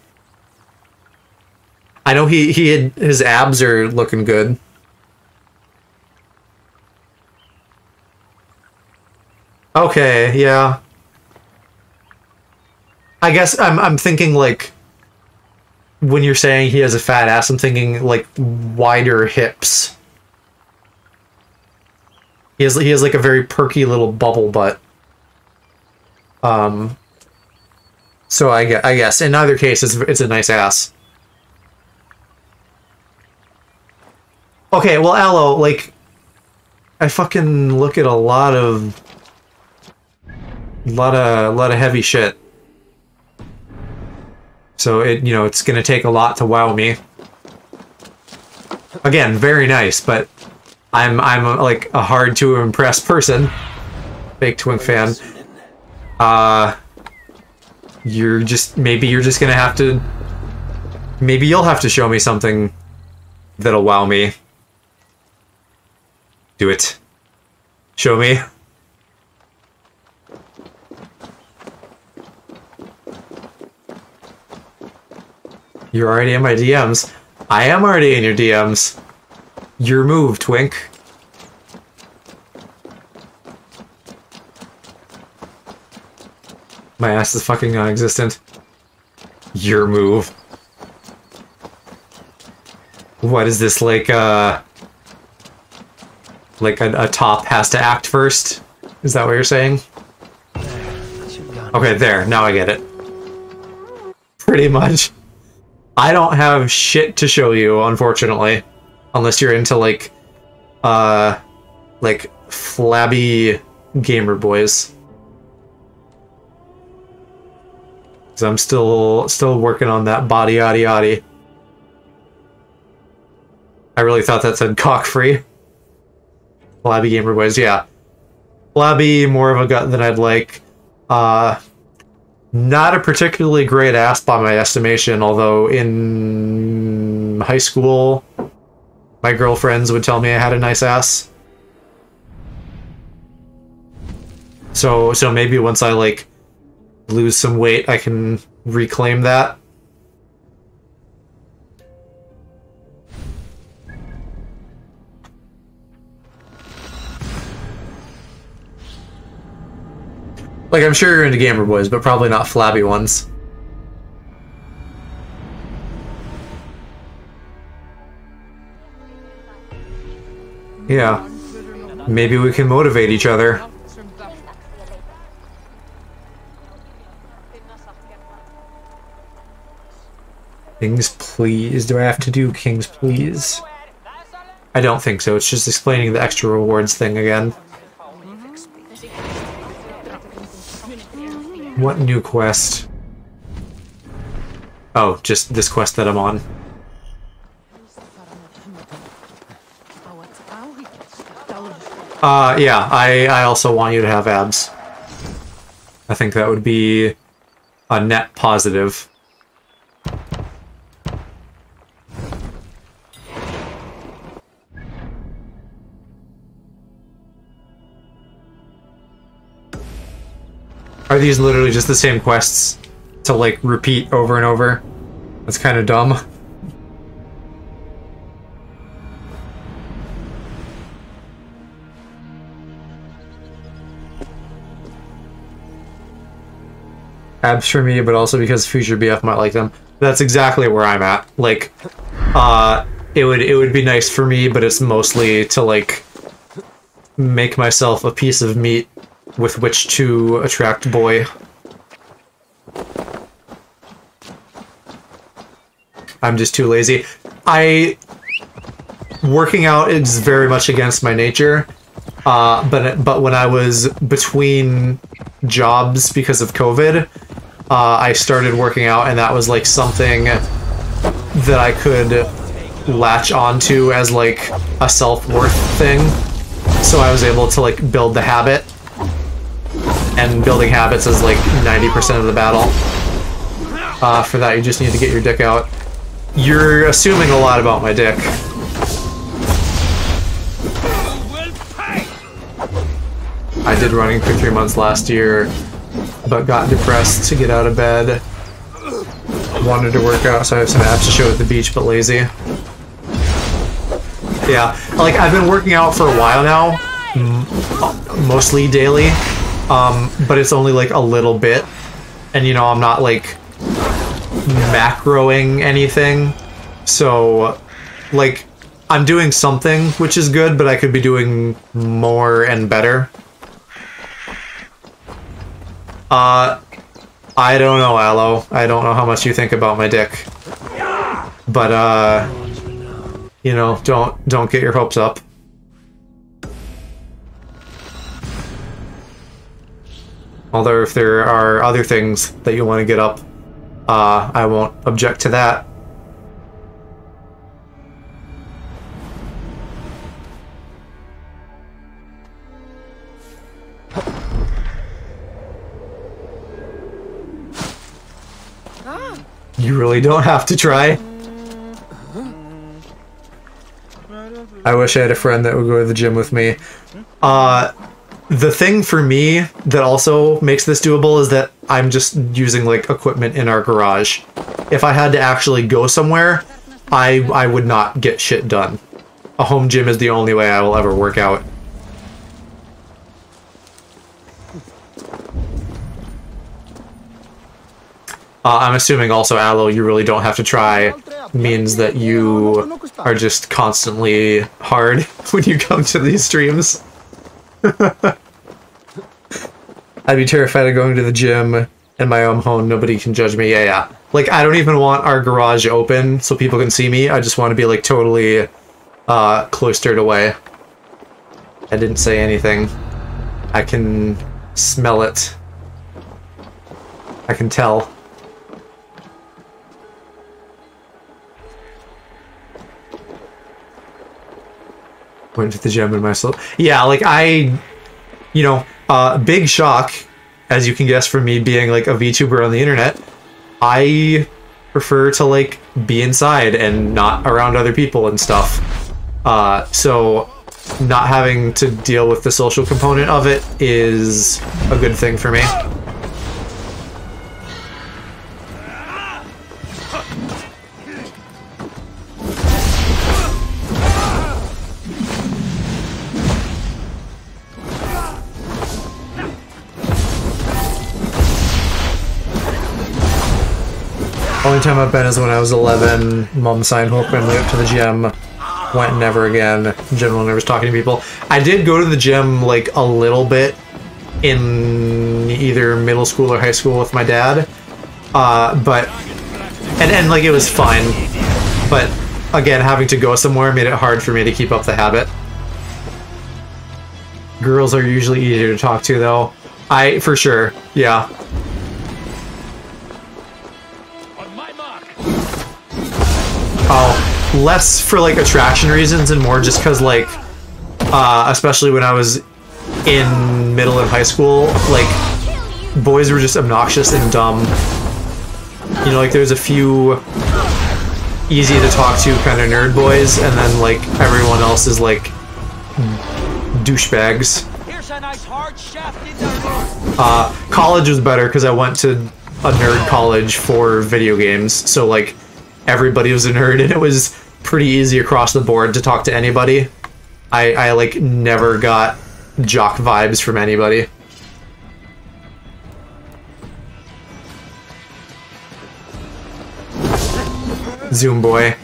I know his abs are looking good. Okay, yeah. I guess I'm thinking like when you're saying he has a fat ass, I'm thinking like wider hips. He has like a very perky little bubble butt. So I guess in either case it's a nice ass. Okay, well, Aloe, like I fucking look at a lot of heavy shit. So it's gonna take a lot to wow me. Again, very nice, but I'm like a hard to impress person. Fake Twink fan. Maybe you're just gonna have to. Maybe you'll have to show me something that'll wow me. Do it. Show me. You're already in my DMs. I am already in your DMs. Your move, Twink. My ass is fucking non-existent. Your move. What is this, like a top has to act first? Is that what you're saying? Okay, there. Now I get it. Pretty much. I don't have shit to show you, unfortunately. Unless you're into, like flabby gamer boys. Because I'm still working on that body yaddy yaddy. I really thought that said cock-free. Flabby gamer boys, yeah. Flabby, more of a gut than I'd like. Not a particularly great ass by my estimation, although in high school, my girlfriends would tell me I had a nice ass. So maybe once I, like, lose some weight, I can reclaim that. Like, I'm sure you're into gamer boys, but probably not flabby ones. Yeah. Maybe we can motivate each other. Kings please. Do I have to do Kings please? I don't think so. It's just explaining the extra rewards thing again. What new quest? Oh, just this quest that I'm on. Yeah, I also want you to have abs. I think that would be a net positive. Are these literally just the same quests to, like, repeat over and over? That's kind of dumb. Abs for me, but also because future BF might like them. That's exactly where I'm at. Like, it would be nice for me, but it's mostly to, like, make myself a piece of meat with which to attract boy. I'm just too lazy. Working out is very much against my nature, but when I was between jobs because of COVID, I started working out, and that was like something that I could latch onto as like a self-worth thing. So I was able to like build the habit, and building habits is like 90% of the battle. For that, you just need to get your dick out. You're assuming a lot about my dick. I did running for 3 months last year, but got depressed to get out of bed. Wanted to work out, so I have some abs to show at the beach, but lazy. Yeah, like I've been working out for a while now, mostly daily, but it's only like a little bit, and you know, I'm not like macroing anything, so like I'm doing something which is good, but I could be doing more and better. I don't know, Aloe. I don't know how much you think about my dick, but you know, don't get your hopes up. Although if there are other things that you want to get up, I won't object to that. You really don't have to try. I wish I had a friend that would go to the gym with me. The thing for me that also makes this doable is that I'm just using like equipment in our garage. If I had to actually go somewhere, I would not get shit done. A home gym is the only way I will ever work out. I'm assuming also, Aloe, you really don't have to try means that you are just constantly hard when you come to these streams. I'd be terrified of going to the gym in my own home. Nobody can judge me. Yeah. Like, I don't even want our garage open so people can see me. I just want to be, like, totally cloistered away. I didn't say anything. I can smell it. I can tell. Went to the gym in myself. Yeah, like you know, big shock, as you can guess from me being like a VTuber on the internet. I prefer to like be inside and not around other people and stuff. So not having to deal with the social component of it is a good thing for me. Only time I've been is when I was 11. Mom signed Hope and went up to the gym. Went never again. Gym will never talking to people. I did go to the gym like a little bit in either middle school or high school with my dad, but And like it was fine, but again, having to go somewhere made it hard for me to keep up the habit. Girls are usually easier to talk to, though. For sure, yeah. Oh, less for like attraction reasons and more just because like, especially when I was in middle and high school, like boys were just obnoxious and dumb. You know, like there's a few easy to talk to kind of nerd boys, and then like everyone else is like douchebags. College was better because I went to a nerd college for video games, so like everybody was a nerd and it was pretty easy across the board to talk to anybody. I like never got jock vibes from anybody. Zoom boy.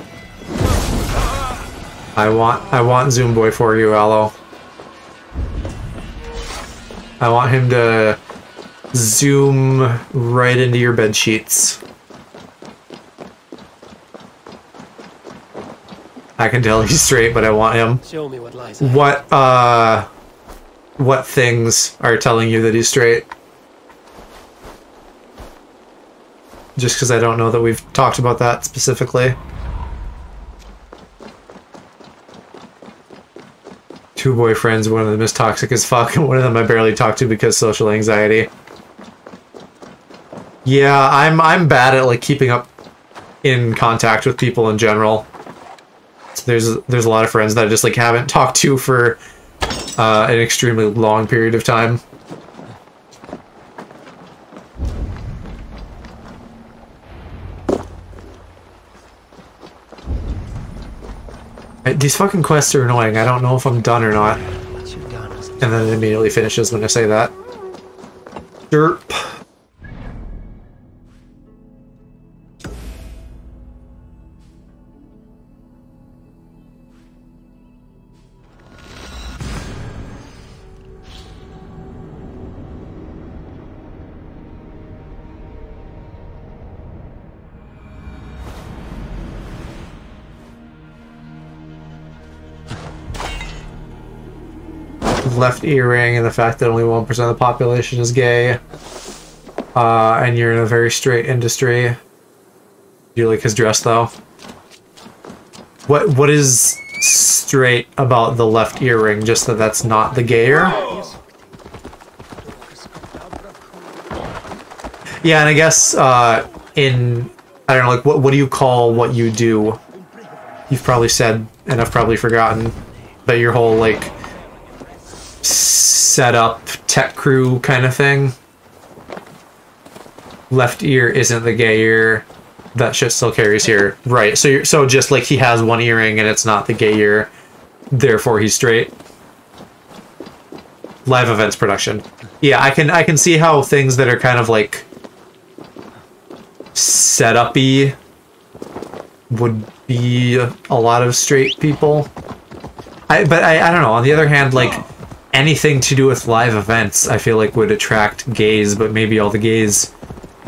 I want Zoom boy for you, Aloe. I want him to zoom right into your bed sheets. I can tell he's straight, but I want him. Show me what lies ahead. What things are telling you that he's straight? Just because I don't know that we've talked about that specifically. Two boyfriends, one of them is toxic as fuck, and one of them I barely talk to because social anxiety. Yeah, I'm bad at like keeping up in contact with people in general. So there's a lot of friends that I just like haven't talked to for an extremely long period of time. These fucking quests are annoying. I don't know if I'm done or not. And then it immediately finishes when I say that. Derp. Left earring and the fact that only 1% of the population is gay, and you're in a very straight industry. Do you like his dress though? What is straight about the left earring? Just that that's not the gayer? Yeah, and I guess I don't know, like what do you call what you do? You've probably said, and I've probably forgotten, but your whole like set up tech crew kind of thing. Left ear isn't the gay ear. That shit still carries here, right? So just like he has one earring and it's not the gay ear, therefore he's straight. Live events production. Yeah, I can see how things that are kind of like set-up-y would be a lot of straight people. But I don't know. On the other hand, like anything to do with live events, I feel like would attract gays, but maybe all the gays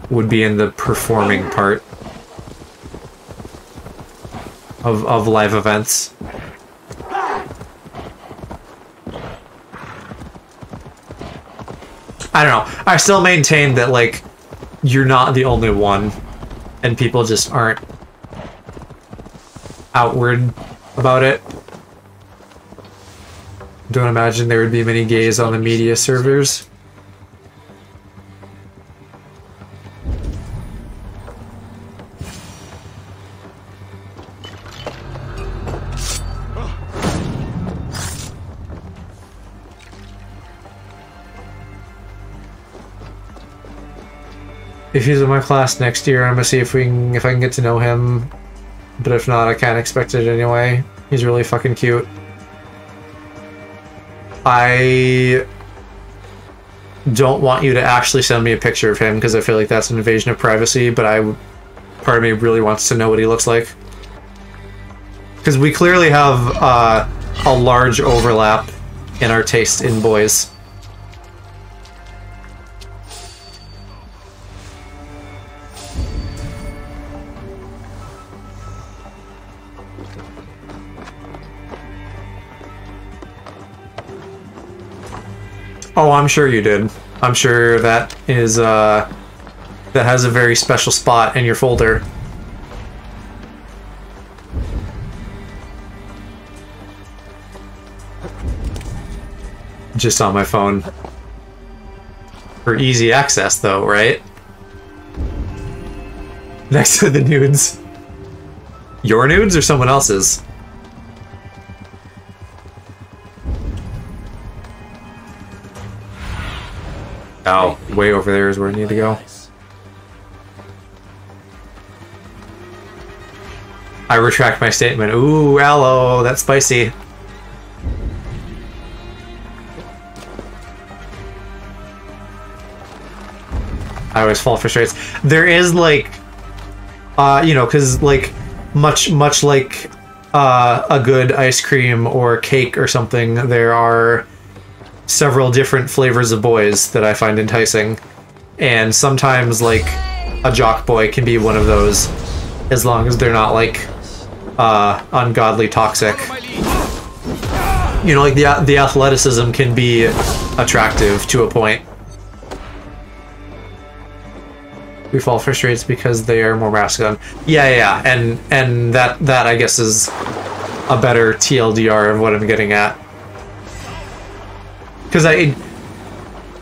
would be in the performing part of live events. I don't know. I still maintain that, like, you're not the only one, and people just aren't outward about it. Don't imagine there would be many gays on the media servers. If he's in my class next year, I'm gonna see if I can get to know him. But if not, I can't expect it anyway. He's really fucking cute. I don't want you to actually send me a picture of him because I feel like that's an invasion of privacy, but part of me really wants to know what he looks like. Because we clearly have a large overlap in our taste in boys. Oh, I'm sure you did. I'm sure that is, that has a very special spot in your folder. Just on my phone. For easy access, though, right? Next to the nudes. Your nudes or someone else's? Oh, way over there is where I need to go. I retract my statement. Ooh, aloe, that's spicy. I always fall for straights. There is like, you know, because like much like a good ice cream or cake or something, there are several different flavors of boys that I find enticing, and sometimes like a jock boy can be one of those, as long as they're not like ungodly toxic. You know, like the athleticism can be attractive to a point. We fall for straights because they are more masculine. Yeah, and that I guess is a better TLDR of what I'm getting at. Because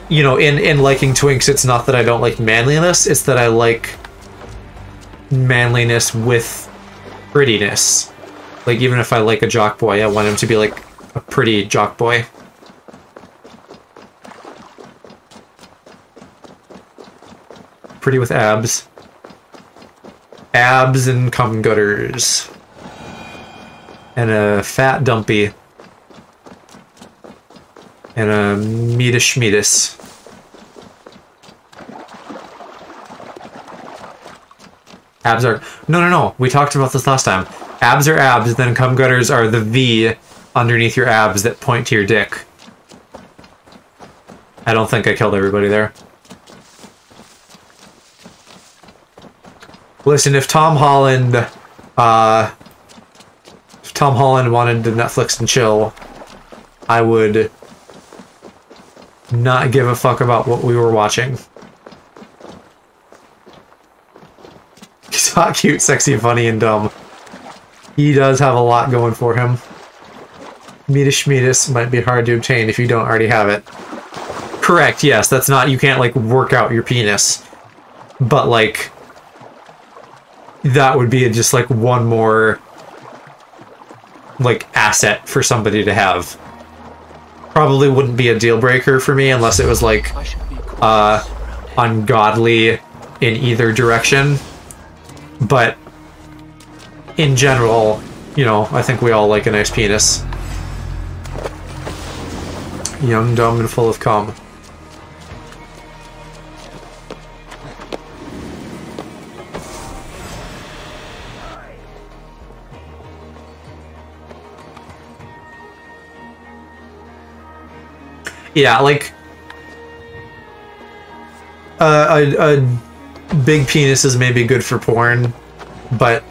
you know, in liking twinks, it's not that I don't like manliness, it's that I like manliness with prettiness. Like, even if I like a jock boy, I want him to be like a pretty jock boy. Pretty with abs. Abs and cum gutters. And a fat dumpy. And a meatus meatus. Abs are... No. We talked about this last time. Abs are abs, then cum gutters are the V underneath your abs that point to your dick. I don't think I killed everybody there. Listen, if Tom Holland wanted to Netflix and chill, I would not give a fuck about what we were watching. He's hot, cute, sexy, funny, and dumb. He does have a lot going for him. Meatus Schmeatus might be hard to obtain if you don't already have it. Correct, yes, that's not, you can't like work out your penis. But like, that would be just like one more like asset for somebody to have. Probably wouldn't be a deal breaker for me unless it was like ungodly in either direction. But in general, you know, I think we all like a nice penis. Young, dumb, and full of cum. Yeah, like a big penis is maybe good for porn, but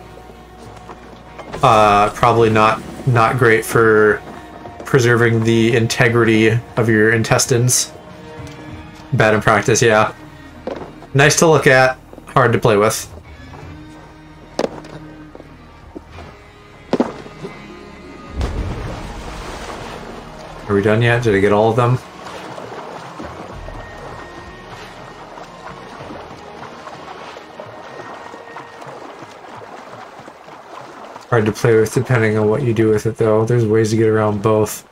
probably not great for preserving the integrity of your intestines. Bad in practice, yeah. Nice to look at, hard to play with. Are we done yet? Did I get all of them? Hard to play with depending on what you do with it, though. There's ways to get around both.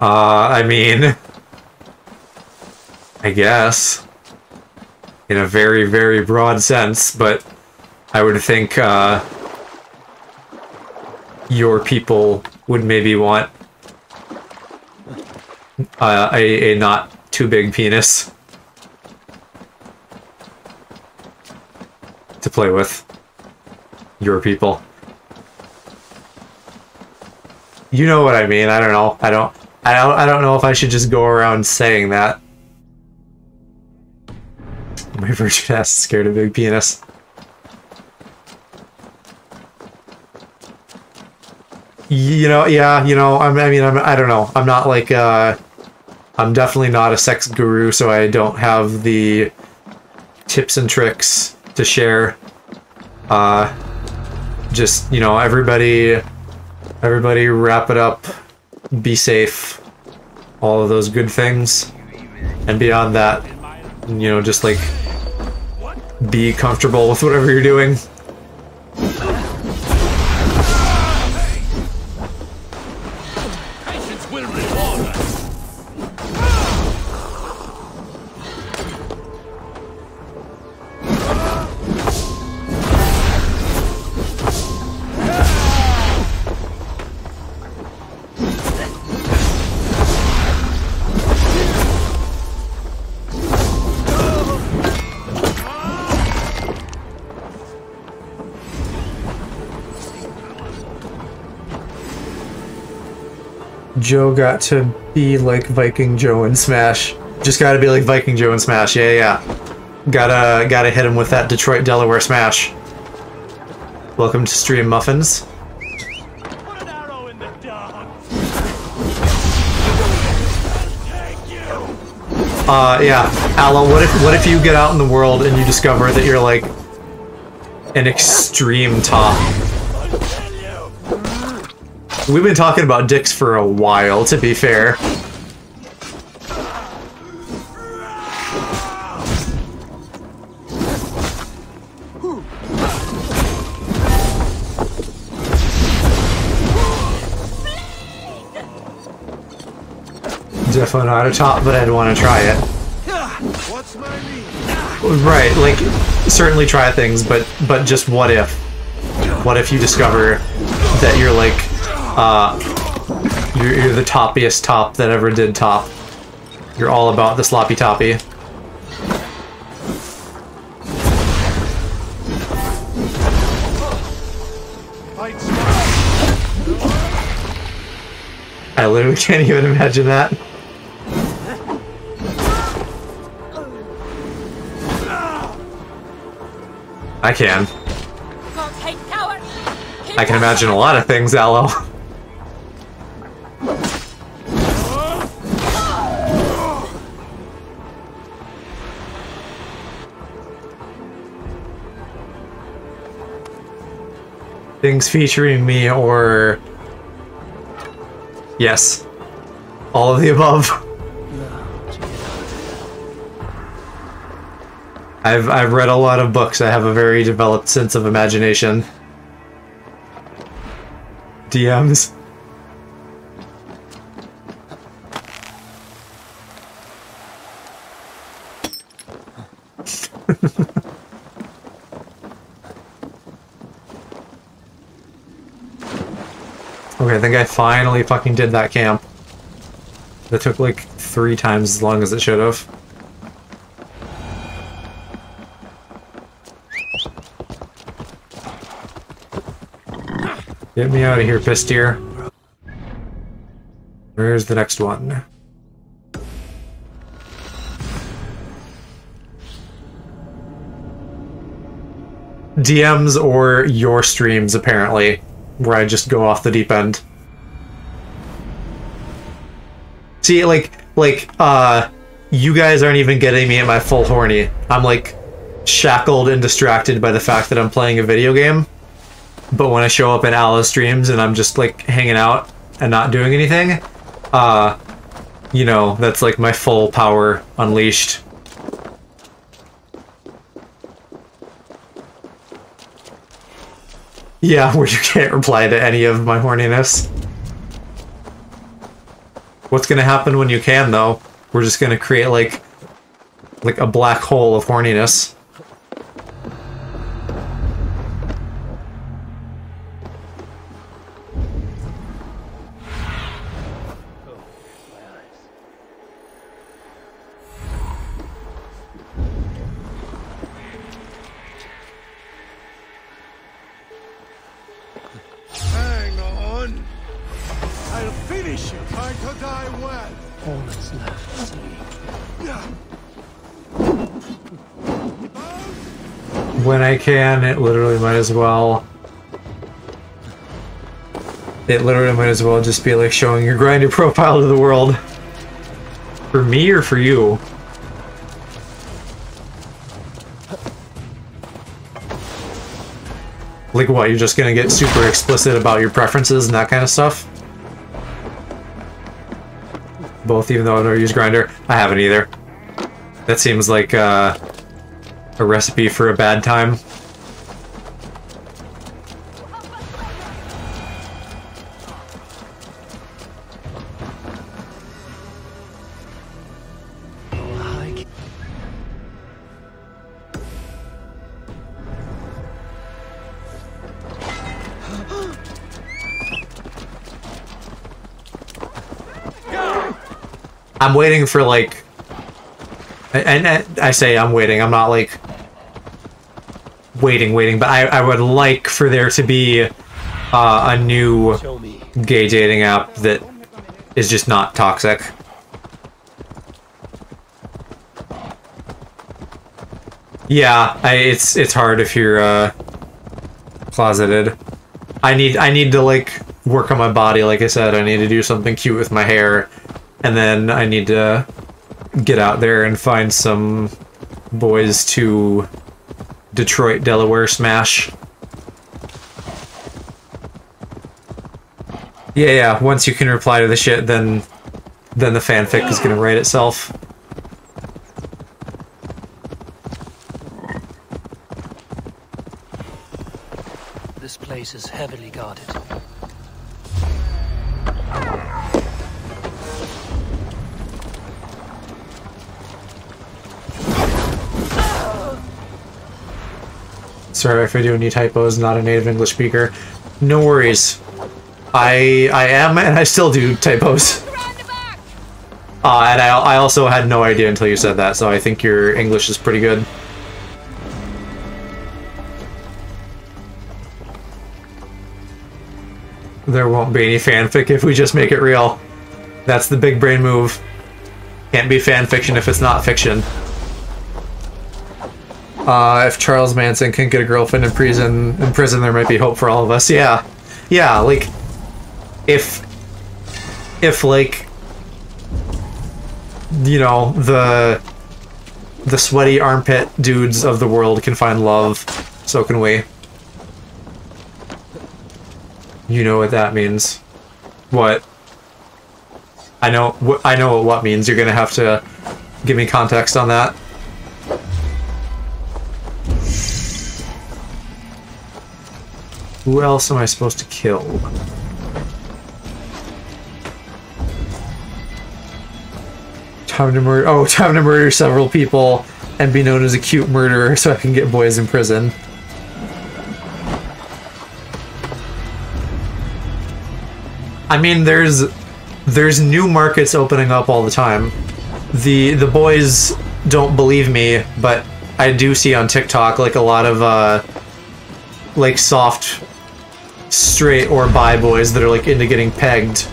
I mean... I guess. In a very, very broad sense, but I would think, your people would maybe want a not too big penis to play with. Your people. You know what I mean. I don't know. I don't know if I should just go around saying that. My virgin ass is scared of big penis. You know, yeah, you know, I don't know. I'm not like, I'm definitely not a sex guru, so I don't have the tips and tricks to share. Just, you know, everybody wrap it up, be safe, all of those good things. And beyond that, you know, just like, be comfortable with whatever you're doing. Joe got to be like Viking Joe in Smash. Just gotta be like Viking Joe in Smash. Yeah, yeah. Gotta hit him with that Detroit, Delaware Smash. Welcome to Stream Muffins. Put an arrow in the dog. Yeah. Aloe, what if you get out in the world and you discover that you're like an extreme top? We've been talking about dicks for a while, to be fair. Definitely not a top, but I'd want to try it. What's my name? Right, like, certainly try things, but just what if? What if you discover that you're like, you're the toppiest top that ever did top. You're all about the sloppy toppy. I literally can't even imagine that. I can. I can imagine a lot of things, Aloe. Things featuring me or... Yes. All of the above. I've read a lot of books. I have a very developed sense of imagination. DMs. Okay, I think I finally fucking did that camp. That took like 3 times as long as it should have. Get me out of here, Pisteer. Where's the next one? DMs or your streams, apparently, where I just go off the deep end. See, you guys aren't even getting me at my full horny. I'm, like, shackled and distracted by the fact that I'm playing a video game. But when I show up in Aloe's streams and I'm just, like, hanging out and not doing anything, you know, that's, like, my full power unleashed. Yeah, where you can't reply to any of my horniness. What's gonna happen when you can, though? We're just gonna create, like a black hole of horniness. Hang on. I'll finish you. Time to die well. All that's left, see. When I can, it literally might as well. It literally might as well just be like showing your grinder profile to the world. For me or for you? Like what, you're just gonna get super explicit about your preferences and that kind of stuff? Both, even though I've never used Grindr. I haven't either. That seems like a recipe for a bad time. I'm waiting for, like... And I say I'm waiting, I'm not, like... waiting, but I would like for there to be a new gay dating app that is just not toxic. Yeah, it's hard if you're closeted. I need to, like, work on my body, like I said. I need to do something cute with my hair. And then I need to get out there and find some boys to Detroit, Delaware smash. Yeah, once you can reply to the shit, then the fanfic is gonna write itself. This place is heavily guarded. Sorry if I do any typos, not a native English speaker. No worries. I am, and I still do typos. And I also had no idea until you said that, so I think your English is pretty good. There won't be any fanfic if we just make it real. That's the big brain move. Can't be fanfiction if it's not fiction. If Charles Manson can get a girlfriend in prison, there might be hope for all of us. Yeah. Yeah, like, if like, you know, the sweaty armpit dudes of the world can find love, so can we. You know what that means. What? I know what what means. You're gonna have to give me context on that. Who else am I supposed to kill? Time to murder. Oh, time to murder several people and be known as a cute murderer so I can get boys in prison. I mean, there's new markets opening up all the time. The boys don't believe me, but I do see on TikTok like a lot of like soft straight or bi boys that are like into getting pegged,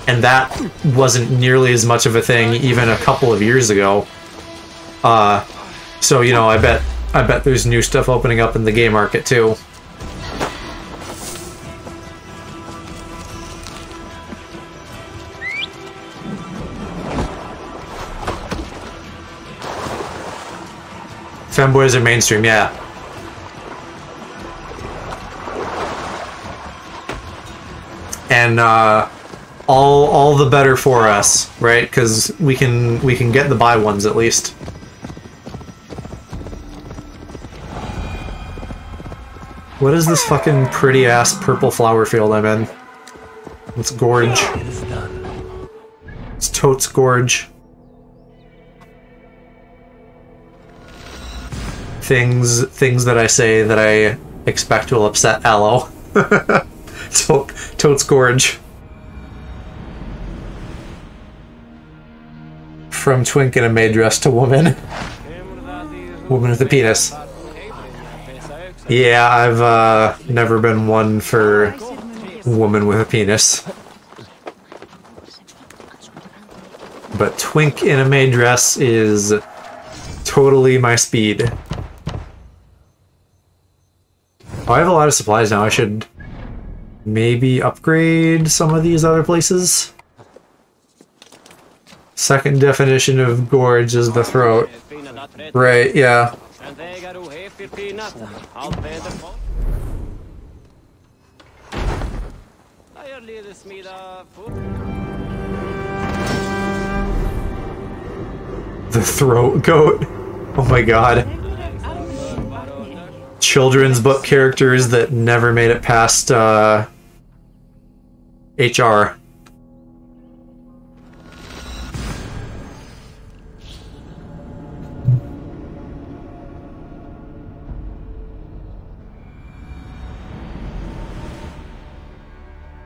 and that wasn't nearly as much of a thing even a couple of years ago. So you know, I bet there's new stuff opening up in the gay market too. Femboys are mainstream, yeah. And all the better for us, right? Because we can get the bi ones at least. What is this fucking pretty ass purple flower field I'm in? It's Gorge. It's totes Gorge. Things that I say that I expect will upset Aloe. Totes Gorge. From twink in a maid dress to woman. Woman with a penis. Yeah, I've never been one for woman with a penis. But twink in a maid dress is totally my speed. Oh, I have a lot of supplies now. I should maybe upgrade some of these other places. Second definition of gorge is the throat. Right, yeah. The throat goat. Oh my god. Children's book characters that never made it past HR.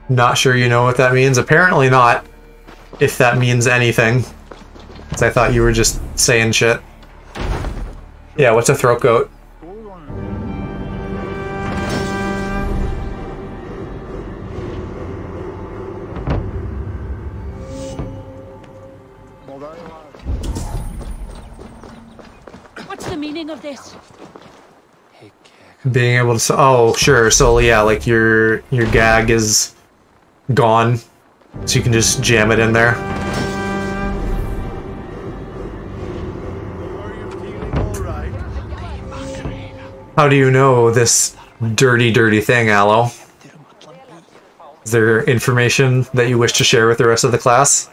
Not sure you know what that means. Apparently not. If that means anything. 'Cause I thought you were just saying shit. Yeah, what's a throat goat? What's the meaning of this? Being able to... Oh, sure. So, yeah, like your gag is gone. So you can just jam it in there. How do you know this dirty, dirty thing, Aloe? Is there information that you wish to share with the rest of the class?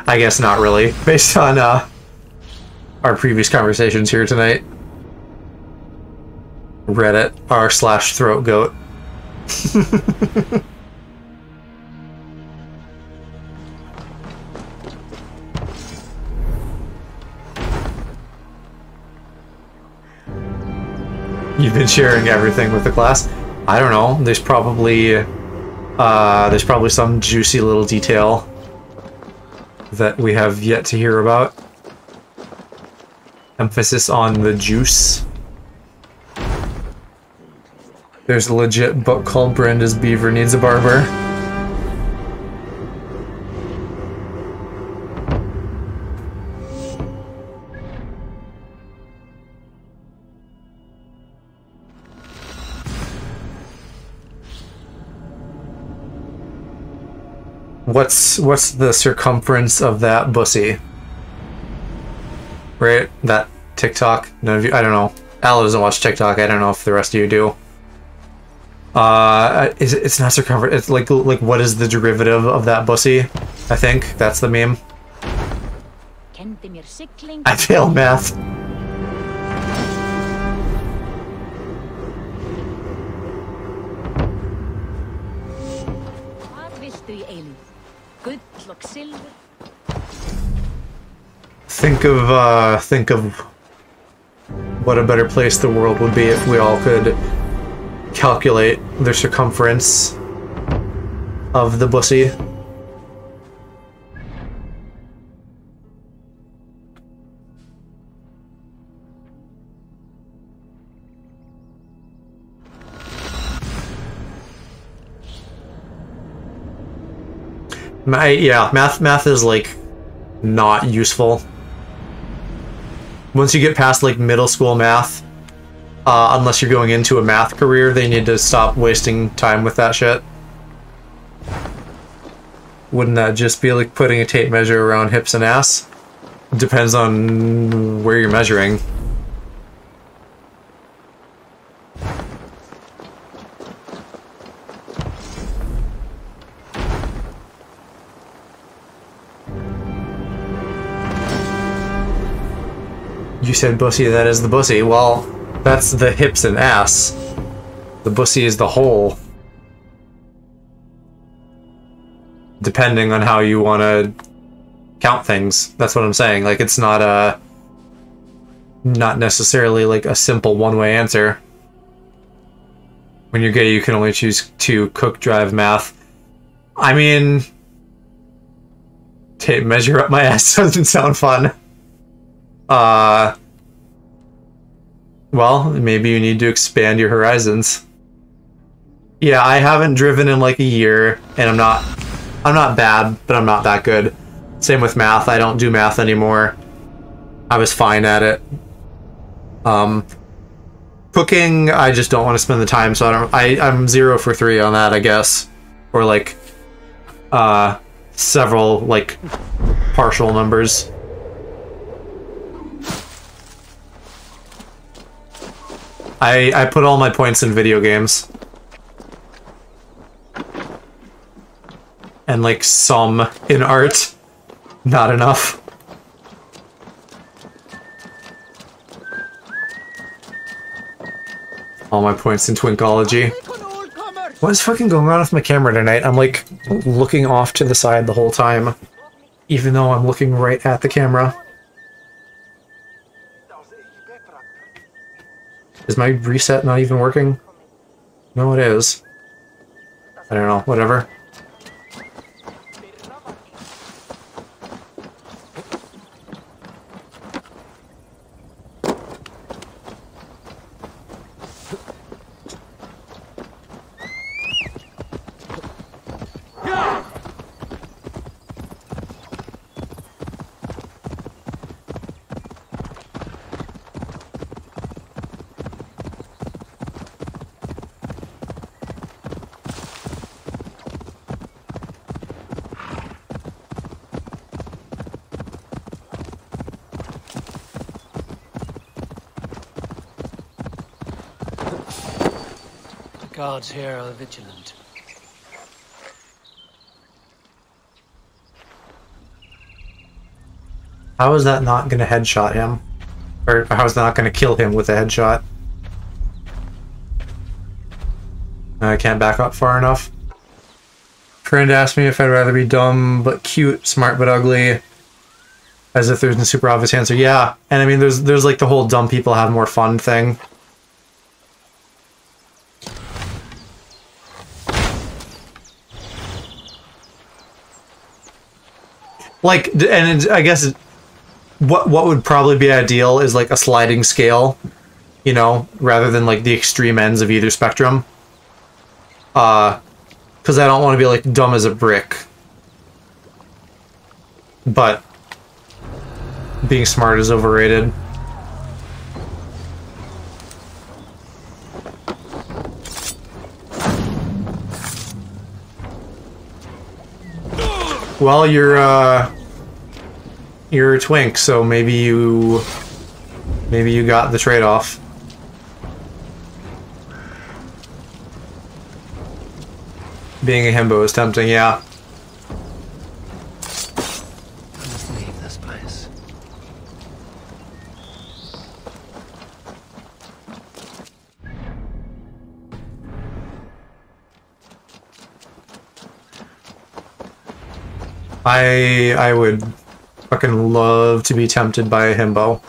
I guess not really, based on our previous conversations here tonight. Reddit r/throat goat. You've been sharing everything with the class? I don't know. There's probably some juicy little detail that we have yet to hear about. Emphasis on the juice. There's a legit book called Brenda's Beaver Needs a Barber. What's the circumference of that bussy? Right? That TikTok? None of you, I don't know. Aloe doesn't watch TikTok. I don't know if the rest of you do. It's not circumference. It's like what is the derivative of that bussy? I think that's the meme. I failed math. Think of what a better place the world would be if we all could calculate the circumference of the bussy. Yeah, math is like not useful. Once you get past like middle school math, unless you're going into a math career, they need to stop wasting time with that shit. Wouldn't that just be like putting a tape measure around hips and ass? Depends on where you're measuring. You said bussy, that is the bussy. Well, that's the hips and ass. The bussy is the whole. Depending on how you want to count things. That's what I'm saying. Like, it's not necessarily like a simple one-way answer. When you're gay, you can only choose to cook, drive, math. I mean, tape measure up my ass doesn't sound fun. Well, maybe you need to expand your horizons. Yeah, I haven't driven in like a year, and I'm not bad, but I'm not that good. Same with math, I don't do math anymore. I was fine at it. Cooking, I just don't want to spend the time, so I'm 0 for 3 on that, I guess. Or like, several, like, partial numbers. I put all my points in video games. And like some in art. Not enough. All my points in Twinkology. What is fucking going on with my camera tonight? I'm like looking off to the side the whole time. Even though I'm looking right at the camera. Is my reset not even working? No, it is. I don't know, whatever. Guards here are vigilant. How is that not going to headshot him? Or how is that not going to kill him with a headshot? I can't back up far enough. Friend asked me if I'd rather be dumb but cute, smart but ugly. As if there's a super obvious answer. Yeah, and I mean there's like the whole dumb people have more fun thing. Like, and I guess what would probably be ideal is like a sliding scale, you know, rather than like the extreme ends of either spectrum. Because I don't want to be like dumb as a brick. But being smart is overrated. Well, you're a twink, so maybe you got the trade-off. Being a himbo is tempting, yeah. I must leave this place. I would fucking love to be tempted by a himbo.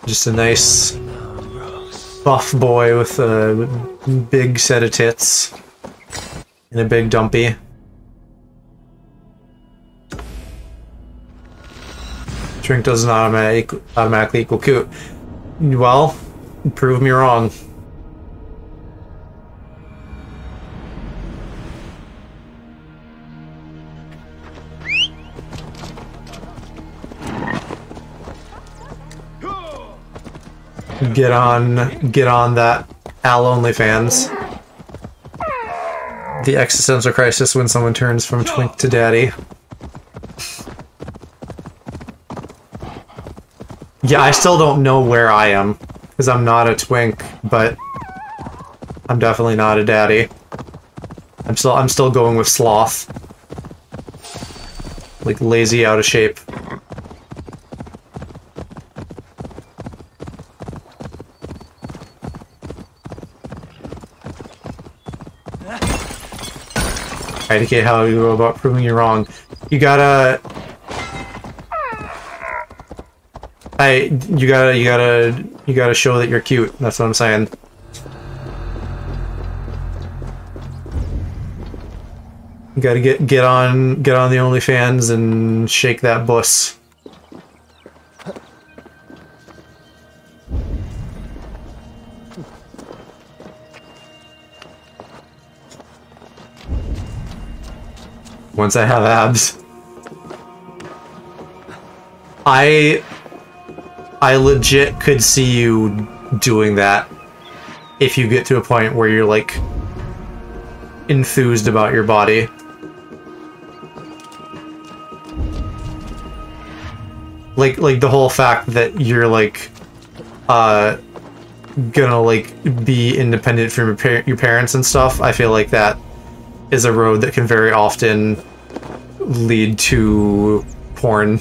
Just a nice buff boy with a big set of tits and a big dumpy. Drink doesn't automatically equal cute. Well, prove me wrong. Get on that Al OnlyFans. The existential crisis when someone turns from twink to daddy. Yeah, I still don't know where I am, because I'm not a twink, but I'm definitely not a daddy. I'm still going with sloth. Like lazy, out of shape. I indicate how you go about proving you're wrong. You gotta... You gotta show that you're cute. That's what I'm saying. You gotta get on the OnlyFans and shake that bus. Once I have abs. I legit could see you doing that if you get to a point where you're like enthused about your body. Like the whole fact that you're like gonna like be independent from your parents and stuff. I feel like that is a road that can very often lead to porn.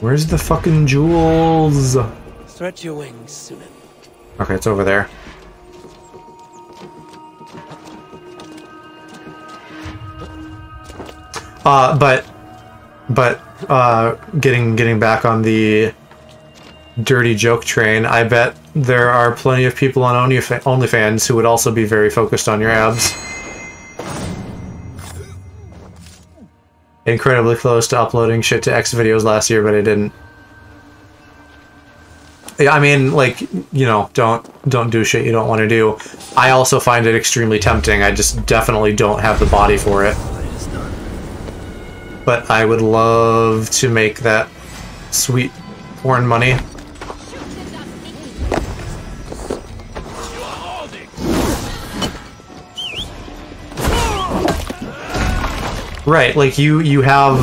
Where's the fucking jewels? Stretch your wings, Sunan. Okay, it's over there. Getting back on the dirty joke train, I bet there are plenty of people on OnlyFans who would also be very focused on your abs. Incredibly close to uploading shit to X videos last year, but I didn't. I mean, like, you know, don't do shit you don't want to do. I also find it extremely tempting. I just definitely don't have the body for it. But I would love to make that sweet porn money. Right, like you have,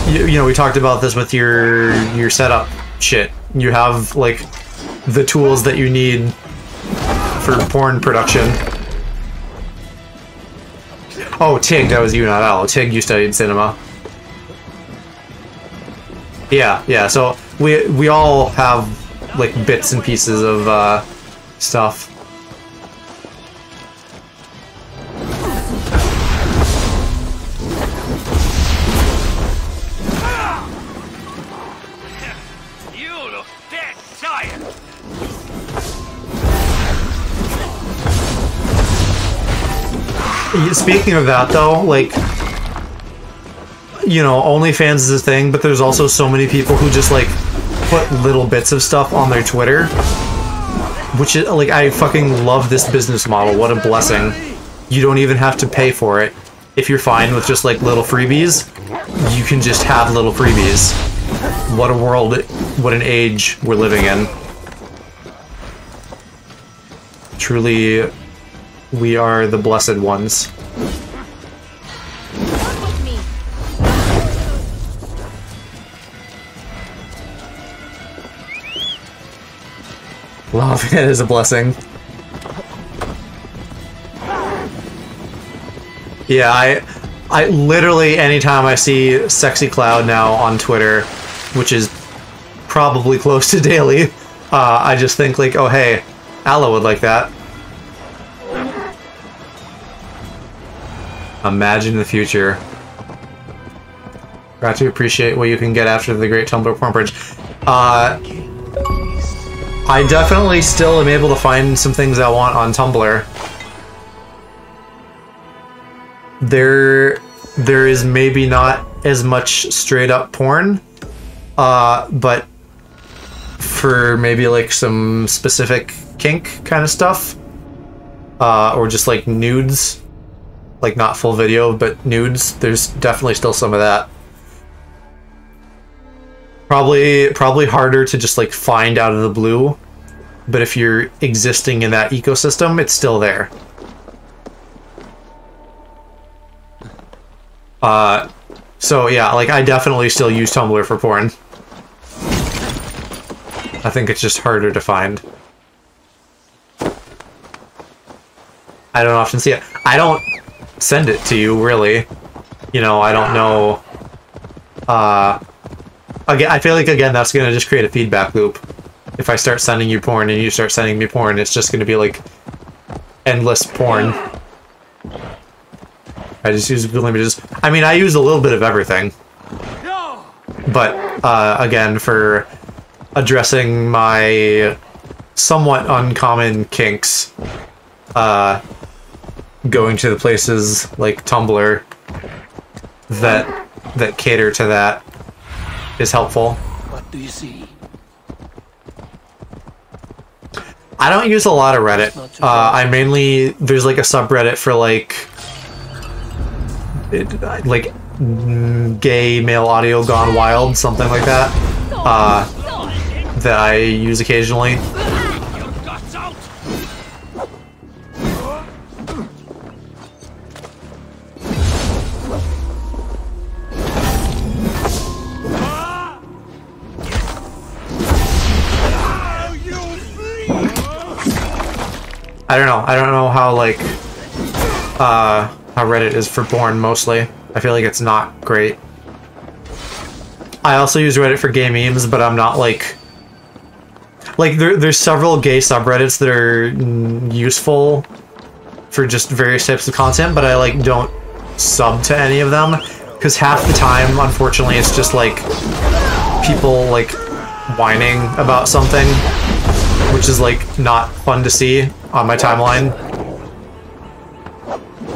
you know, we talked about this with your setup shit. You have like the tools that you need for porn production. Oh, Tig, that was you, not Al. Tig, you studied cinema. Yeah, so we all have like bits and pieces of stuff. You look dead tired. Speaking of that, though, like, you know, OnlyFans is a thing, but there's also so many people who just, like, put little bits of stuff on their Twitter. Which is, like, I fucking love this business model. What a blessing. You don't even have to pay for it. If you're fine with just, like, little freebies, you can just have little freebies. What a world, what an age we're living in. Truly, we are the blessed ones. Love, it is a blessing. Yeah, I literally, anytime I see Sexy Cloud now on Twitter, which is probably close to daily, I just think like, oh hey, Alla would like that. Imagine the future. Got to appreciate what you can get after the Great Tumblr Porn Bridge. I definitely still am able to find some things I want on Tumblr. There is maybe not as much straight up porn, but for maybe like some specific kink kind of stuff, or just like nudes. Like, not full video, but nudes. There's definitely still some of that. Probably harder to just, like, find out of the blue. But if you're existing in that ecosystem, it's still there. So, yeah, like, I definitely still use Tumblr for porn. I think it's just harder to find. I don't often see it. I don't send it to you, really. You know, I don't know. Again, I feel like, again, that's gonna just create a feedback loop. If I start sending you porn and you start sending me porn, it's just gonna be like endless porn. I just use Google Images. I mean, I use a little bit of everything. But, again, for addressing my somewhat uncommon kinks, going to the places like Tumblr that cater to that is helpful. What do you see? I don't use a lot of Reddit. I mainly there's like a subreddit for like gay male audio gone wild, something like that. That I use occasionally. I don't know how like how Reddit is for porn mostly. I feel like it's not great. I also use Reddit for gay memes, but I'm not like there's several gay subreddits that are useful for just various types of content, but I like don't sub to any of them because half the time, unfortunately, it's just like people like whining about something, which is like not fun to see on my timeline.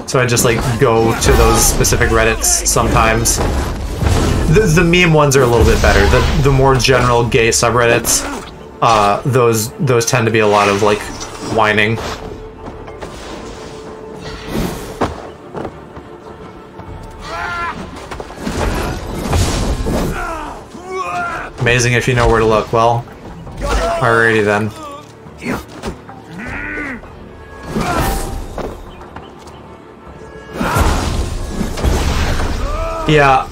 So I just like go to those specific Reddits sometimes. The meme ones are a little bit better. The more general gay subreddits, those tend to be a lot of like whining. Amazing if you know where to look. Well, alrighty then. Yeah.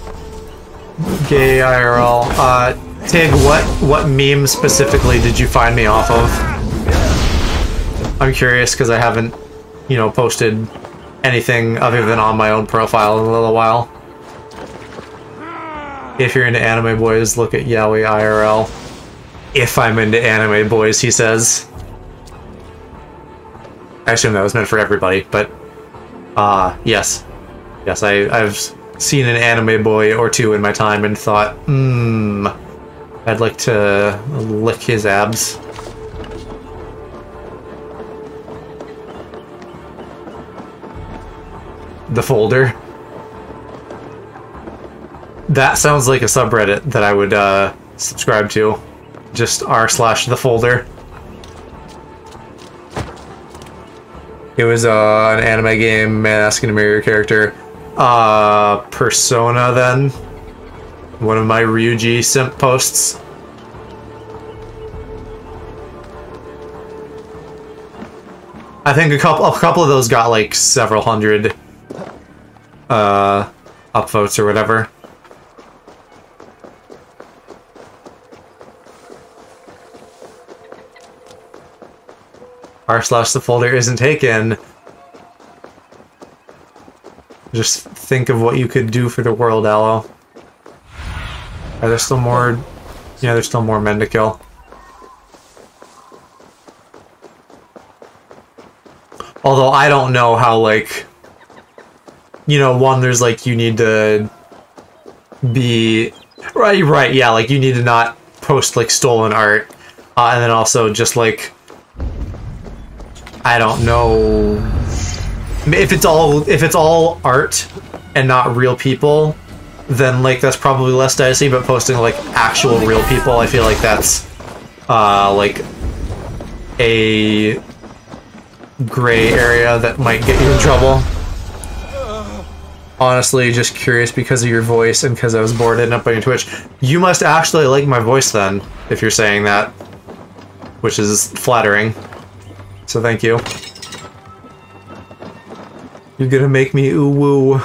Gay IRL. Tig, what meme specifically did you find me off of? I'm curious because I haven't, you know, posted anything other than on my own profile in a little while. If you're into anime boys, look at Yaoi IRL. If I'm into anime boys, he says. I assume that was meant for everybody, but yes. Yes, I've seen an anime boy or two in my time and thought, I'd like to lick his abs. The folder. That sounds like a subreddit that I would subscribe to. Just r/the folder. It was an anime game, man asking to marry your character. Persona then. One of my Ryuji simp posts. I think a couple of those got like several hundred upvotes or whatever. r/the folder isn't taken. Just think of what you could do for the world, Aloe. Are there still more? Yeah, there's still more men to kill. Although I don't know how, like, you know, one, there's like you need to be right, yeah, like you need to not post like stolen art, and then also just like I don't know. If it's all art and not real people, then like that's probably less dicey, but posting like actual real people, I feel like that's like a gray area that might get you in trouble. Honestly, just curious because of your voice and because I was bored ending up on your Twitch. You must actually like my voice then, if you're saying that, which is flattering. So thank you. You're gonna make me ooh woo.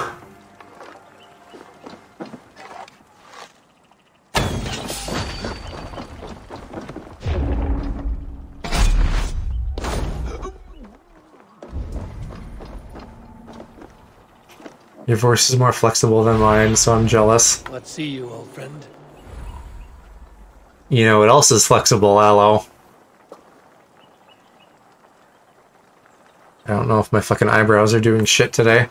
Your voice is more flexible than mine, so I'm jealous. Let's see you, old friend. You know what else is flexible, Aloe? I don't know if my fucking eyebrows are doing shit today.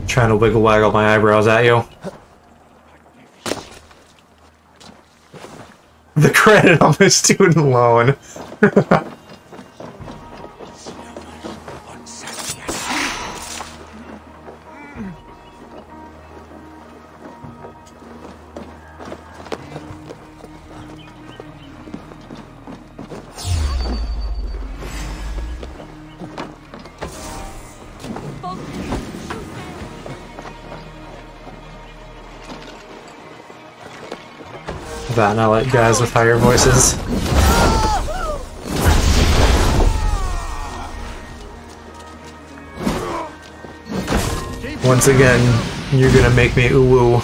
Trying to wiggle waggle my eyebrows at you. The credit on my student loan. That, and I like guys with higher voices. Once again, you're gonna make me ooh-woo.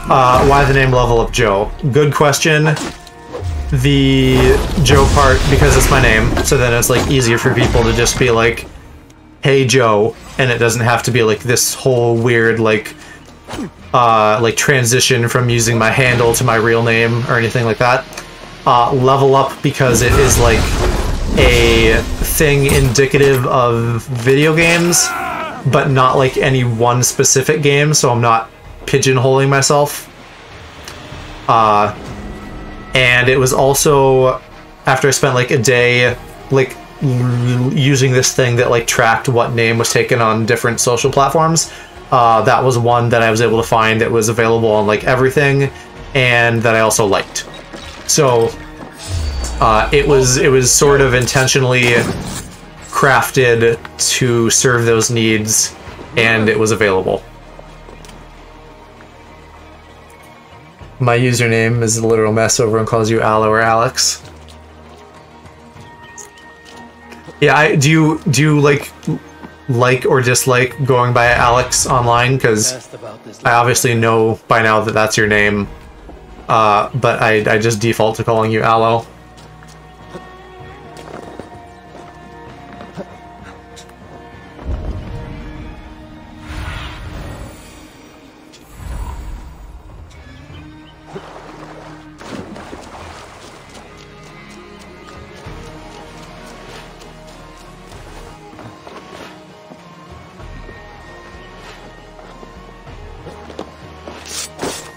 Why the name Level Up Joe? Good question. The Joe part, because it's my name, so then it's like easier for people to just be like, hey Joe, and it doesn't have to be like this whole weird like transition from using my handle to my real name or anything like that. Level Up because it is like a thing indicative of video games, but not like any one specific game, so I'm not pigeonholing myself. And it was also after I spent like a day like using this thing that like tracked what name was taken on different social platforms. That was one that I was able to find that was available on like everything, and that I also liked. So it was sort of intentionally crafted to serve those needs, and it was available. My username is a literal mess over and calls you Aloe or Alex. Yeah, do you like or dislike going by Alex online? Because I obviously know by now that that's your name, but I just default to calling you Aloe.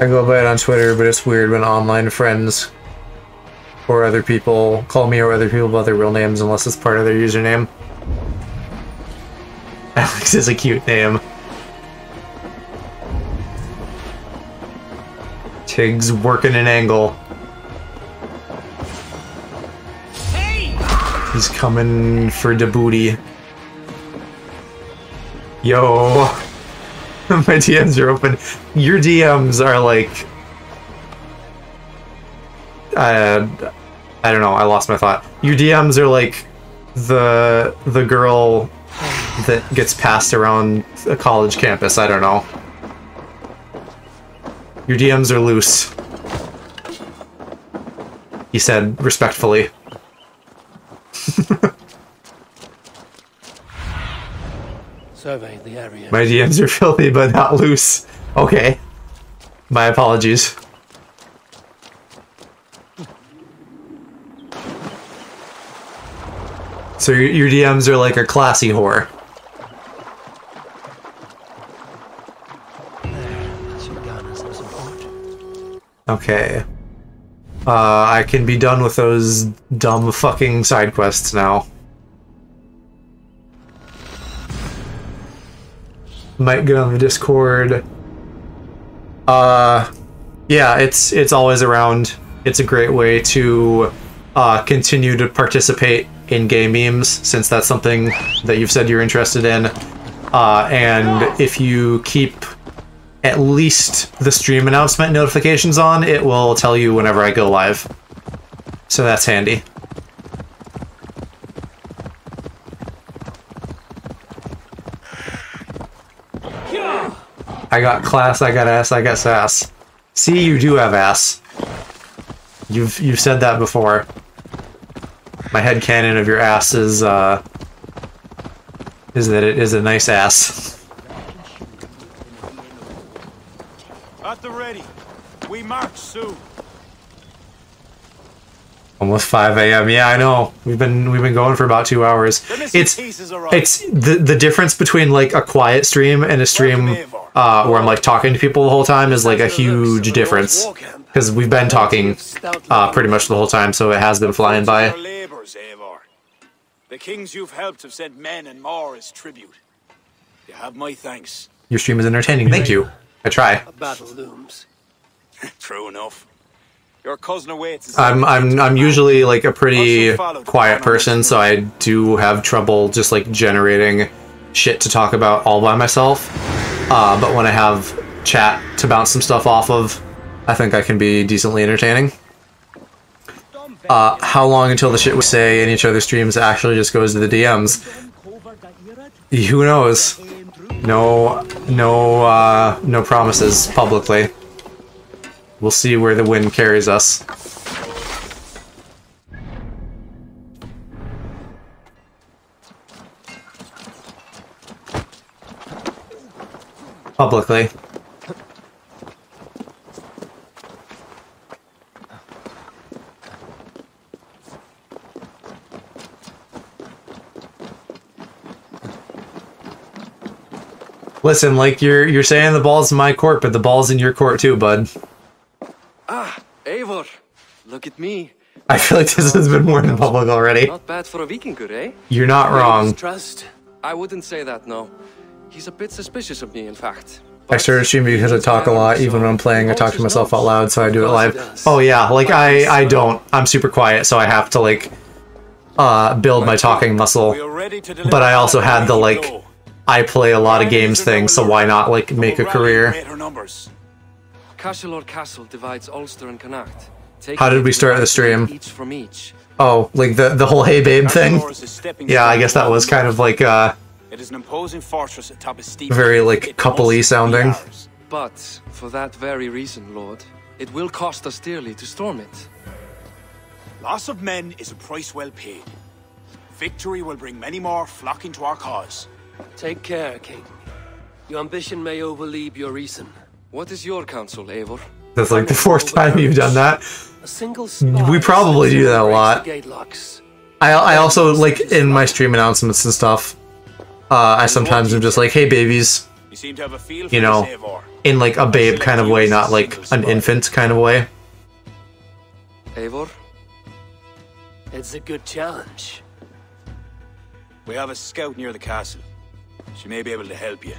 I go by it on Twitter, but it's weird when online friends or other people call me or other people by their real names unless it's part of their username. Alex is a cute name. Tig's working an angle. He's coming for the booty. Yo. My DMs are open. Your DMs are like... I don't know, I lost my thought. Your DMs are like the girl that gets passed around a college campus, I don't know. Your DMs are loose. He said respectfully. Survey the area. My DMs are filthy but not loose. Okay. My apologies. So your DMs are like a classy whore. That's your gun as a support. Okay. I can be done with those dumb fucking side quests now. Might get on the Discord. Yeah, it's always around. It's a great way to continue to participate in game memes, since that's something that you've said you're interested in. And if you keep at least the stream announcement notifications on, it will tell you whenever I go live. So that's handy. I got class, I got ass, I got sass. See, you do have ass. You've said that before. My headcanon of your ass is that it is a nice ass. At the ready. We march soon. Almost 5 a.m. Yeah, I know. We've been going for about 2 hours. It's the difference between like a quiet stream and a stream where I'm like talking to people the whole time is like a huge difference, because we've been talking pretty much the whole time, so it has been flying by. The kings you've helped have sent men and more as tribute. You have my thanks. Your stream is entertaining. Thank you. I try. A battle looms. True enough. Your cousin awaits. I'm usually like a pretty quiet person, so I do have trouble just like generating shit to talk about all by myself. but when I have chat to bounce some stuff off of, I think I can be decently entertaining. How long until the shit we say in each other's streams actually just goes to the DMs? Who knows? No promises publicly. We'll see where the wind carries us. Publicly. Listen, like you're saying the ball's in my court, but the ball's in your court too, bud. Ah, Eivor, look at me. I feel like this has been more than public already. Not bad for a Vikingur, eh? You're not wrong. Trust. I wouldn't say that, no. He's a bit suspicious of me, in fact. I started streaming because I talk a lot, even when I'm playing I talk to myself out loud, so I do it live. Oh yeah, like I don't. I'm super quiet, so I have to like build my talking muscle. But I also had the like I play a lot of games thing, so why not like make a career? Cashelor Castle divides Ulster and Connacht. How did we start the stream? Each from each. Oh, like the whole hey babe thing? Yeah, I guess that was kind of like It is an imposing fortress atop a steep very like couple-y sounding. But for that very reason, Lord, it will cost us dearly to storm it. Loss of men is a price well paid. Victory will bring many more flocking to our cause. Take care, King. Your ambition may overleap your reason. What is your counsel, Eivor? That's like the fourth time you've done that. A single We probably do that a lot. gate locks. I also, like, in my stream announcements and stuff, I sometimes am just like, hey babies, You seem to have a feel for you know, this, Eivor. in like a babe kind of way, not like an infant kind of way. Eivor? It's a good challenge. We have a scout near the castle. She may be able to help you.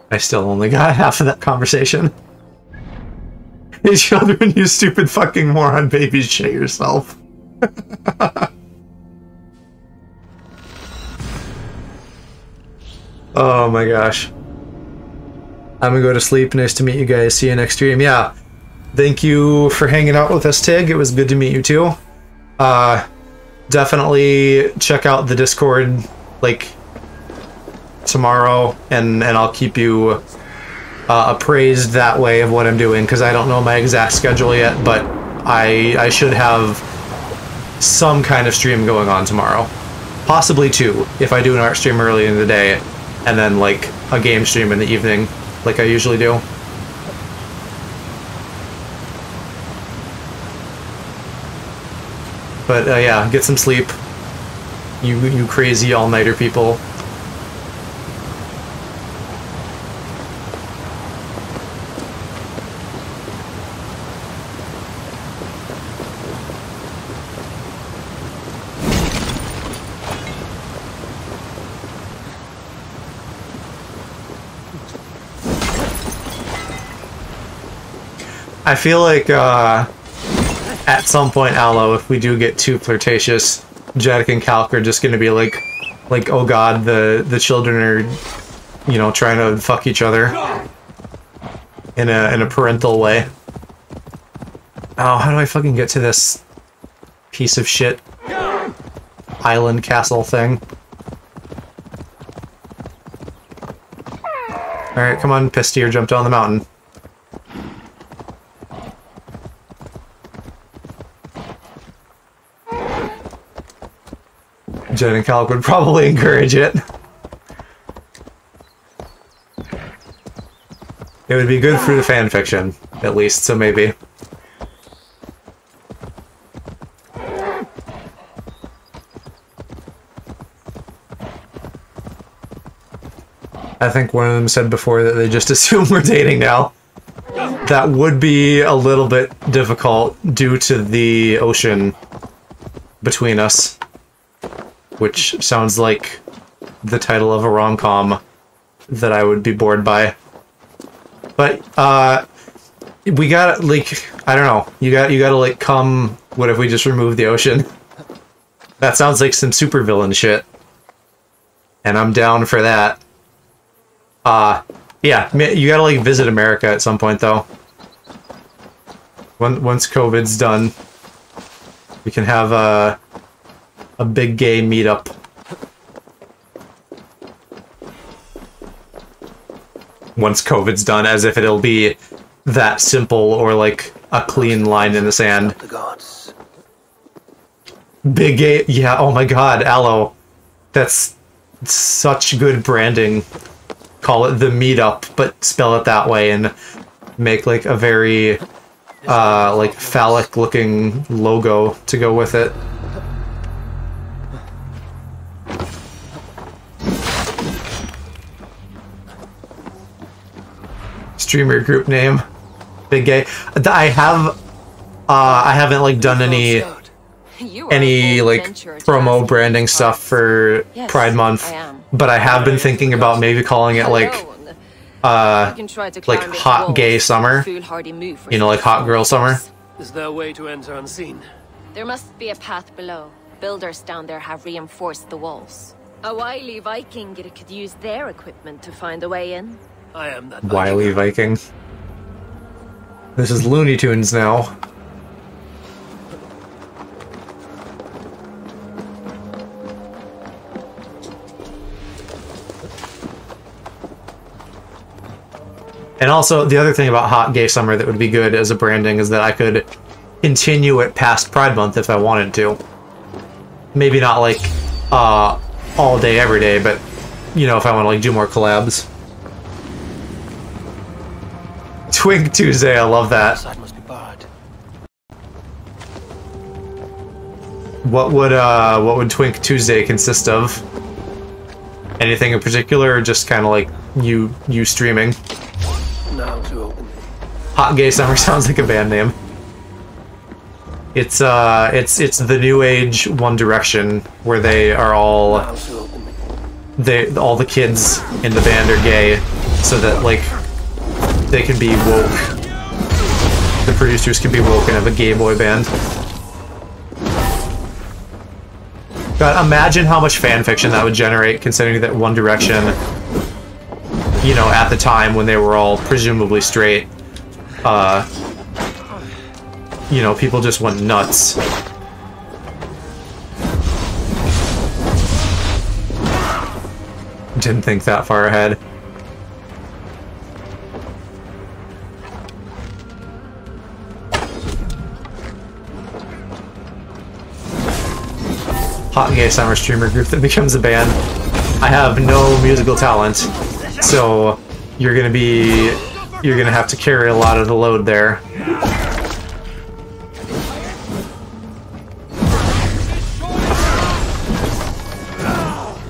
I still only got half of that conversation. Hey children, you stupid fucking moron babies, shit yourself. Oh my gosh. I'm gonna go to sleep. Nice to meet you guys. See you next stream. Yeah. Thank you for hanging out with us, Tig. It was good to meet you too. Definitely check out the Discord like tomorrow, and I'll keep you appraised that way of what I'm doing, because I don't know my exact schedule yet, but I should have some kind of stream going on tomorrow. Possibly two, if I do an art stream early in the day, and then like a game stream in the evening, like I usually do. But yeah, get some sleep. You crazy all-nighter people. I feel like at some point, Aloe, if we do get too flirtatious, Jeddick and Calc are just gonna be like, oh god, the children are, you know, trying to fuck each other in a parental way. Oh, how do I fucking get to this piece of shit island castle thing? All right, come on, Pisteer, jump down the mountain. Jen and Calc would probably encourage it. It would be good for the fan fiction, at least, so maybe. I think one of them said before that they just assume we're dating now. That would be a little bit difficult due to the ocean between us. Which sounds like the title of a rom-com that I would be bored by. But, We gotta, like, I don't know. You gotta, like, come... What if we just remove the ocean? That sounds like some supervillain shit. And I'm down for that. Yeah, you gotta, like, visit America at some point, though. Once COVID's done, we can have a big gay meetup. Once COVID's done, as if it'll be that simple or like a clean line in the sand. The gods. Big gay, yeah. Oh my God, Aloe, that's such good branding. Call it the meetup, but spell it that way and make like a very like phallic looking logo to go with it. Streamer group name, Big Gay. I haven't like done any like promo branding stuff for Pride Month, but I have been thinking about maybe calling it like hot gay summer, you know, like hot girl summer. Is there a way to enter unseen? There must be a path below. Builders down there have reinforced the walls. A wily Viking could use their equipment to find a way in. I am that Wily Viking. This is Looney Tunes now. And also, the other thing about Hot Gay Summer that would be good as a branding is that I could continue it past Pride Month if I wanted to. Maybe not like all day, every day, but you know, if I want to like do more collabs. Twink Tuesday, I love that. What would Twink Tuesday consist of? Anything in particular, or just kind of like you streaming? Now to open. Hot Gay Summer sounds like a band name. It's the new age One Direction, where they are all all the kids in the band are gay, so that like they can be woke. The producers can be woke and have a gay boy band. God, imagine how much fan fiction that would generate, considering that One Direction, you know, at the time when they were all presumably straight, you know, people just went nuts. Didn't think that far ahead. Hot Gay Summer streamer group that becomes a band. I have no musical talent, so you're gonna have to carry a lot of the load there.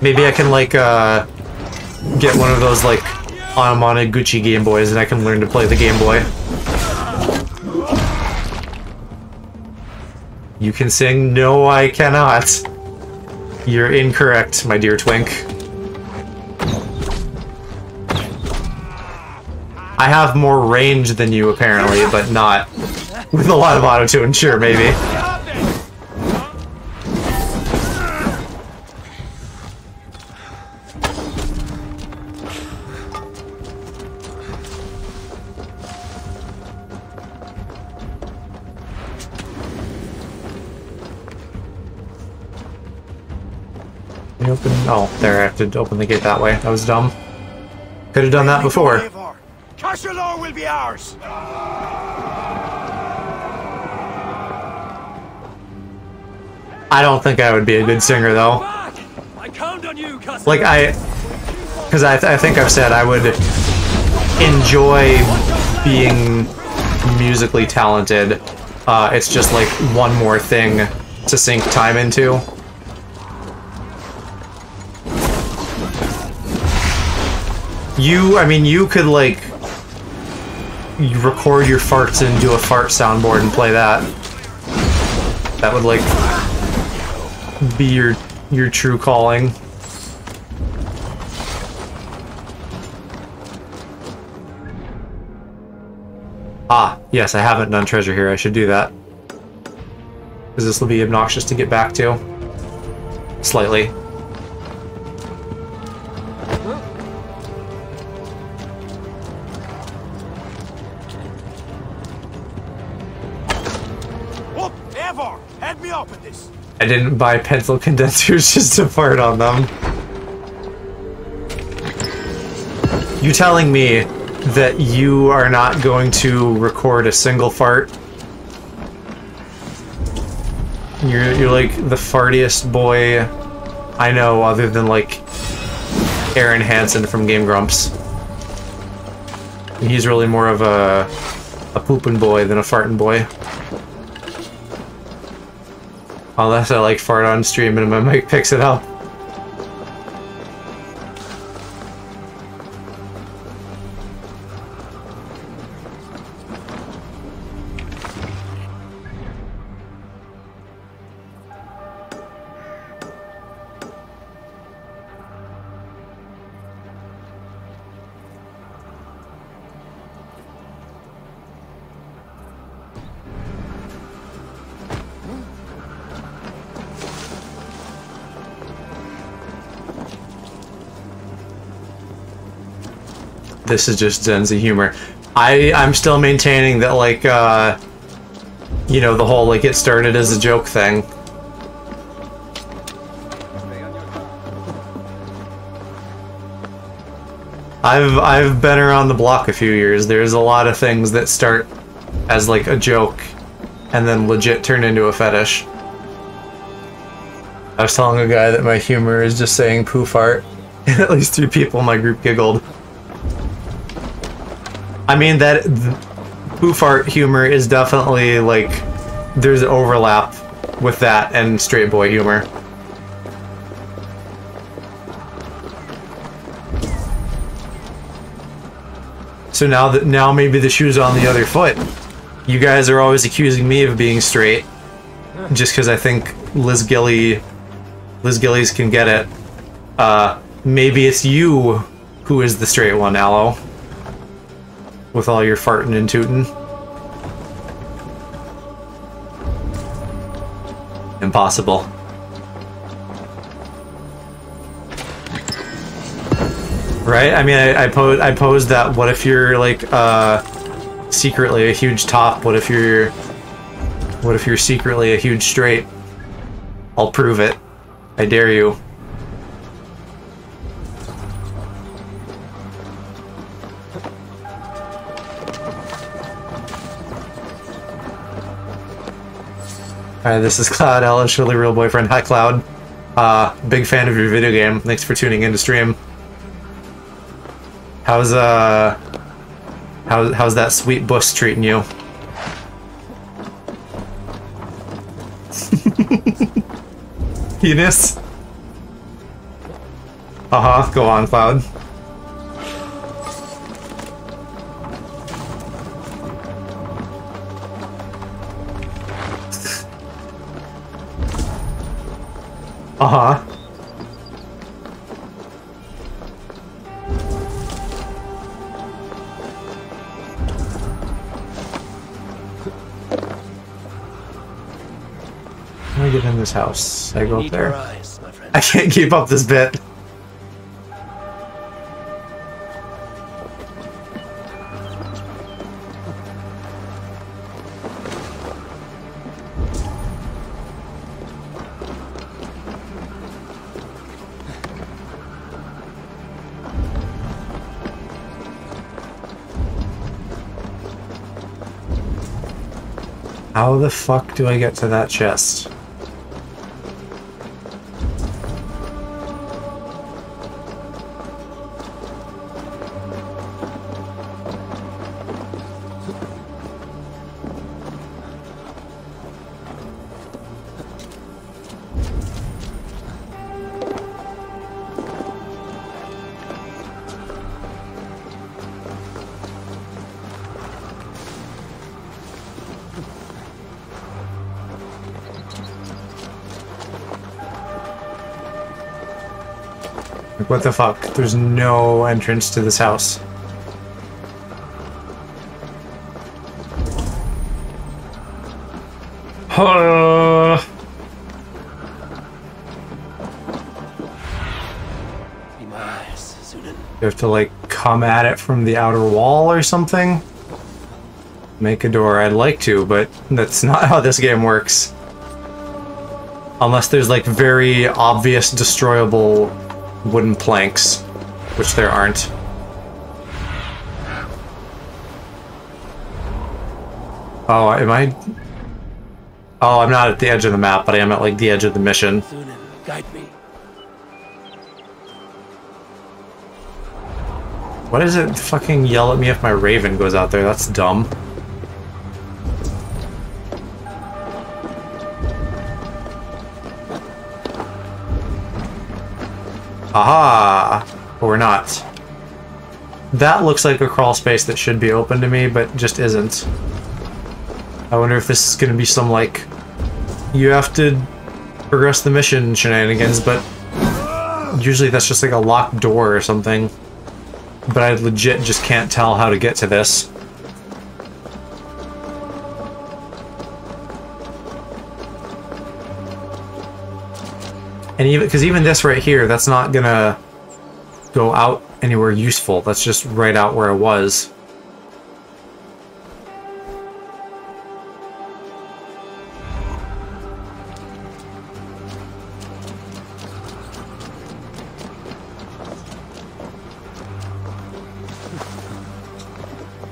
Maybe I can like get one of those like Anamanaguchi Game Boys and I can learn to play the Game Boy. You can sing? No, I cannot. You're incorrect, my dear Twink. I have more range than you, apparently, but not with a lot of auto-tune. Sure, maybe. Oh, there, I have to open the gate that way. That was dumb. Could have done that before. Cashalor will be ours. I don't think I would be a good singer, though. I count on you, like, because I think I've said I would enjoy being musically talented. It's just like one more thing to sink time into. You could, like, you record your farts and do a fart soundboard and play that. That would, like, be your true calling. Ah, yes, I haven't done treasure here. I should do that. Because this will be obnoxious to get back to. Slightly. What? Eivor! Head me up at this! I didn't buy pencil condensers just to fart on them. You telling me that you are not going to record a single fart? You're like the fartiest boy I know, other than like Aaron Hansen from Game Grumps. He's really more of a poopin' boy than a fartin' boy. Unless I like fart on stream and my mic picks it up. This is just Zenzi humor. I'm still maintaining that, like, you know, the whole, like, it started as a joke thing. I've been around the block a few years. There's a lot of things that start as, like, a joke and then legit turn into a fetish. I was telling a guy that my humor is just saying poo fart, and at least 3 people in my group giggled. I mean, that poo fart humor is definitely, like, there's an overlap with that and straight boy humor. So now maybe the shoe's on the other foot. You guys are always accusing me of being straight, just because I think Liz Gillies can get it. Maybe it's you who is the straight one, Aloe. With all your farting and tooting. Impossible. Right? I mean, I posed that, what if you're, like, secretly a huge top? What if you're secretly a huge straight? I'll prove it. I dare you. Alright, this is Cloud, Alice, really real boyfriend. Hi, Cloud. Big fan of your video game. Thanks for tuning in to stream. How's that sweet bush treating you? Penis? Uh-huh, go on, Cloud. Uh-huh. How do I get in this house? I go up there. Eyes, my friend. I can't keep up this bit. How the fuck do I get to that chest? Like, what the fuck? There's no entrance to this house. You have to, like, come at it from the outer wall or something? Make a door. I'd like to, but that's not how this game works. Unless there's, like, very obvious destroyable wooden planks, which there aren't. Oh, am I... Oh, I'm not at the edge of the map, but I am at, like, the edge of the mission. Guide me. Why does it fucking yell at me if my raven goes out there? That's dumb. Aha! Or not. That looks like a crawl space that should be open to me, but just isn't. I wonder if this is gonna be some, like, you have to progress the mission shenanigans, but usually that's just like a locked door or something. But I legit just can't tell how to get to this. And even, because even this right here, that's not gonna go out anywhere useful. That's just right out where I was.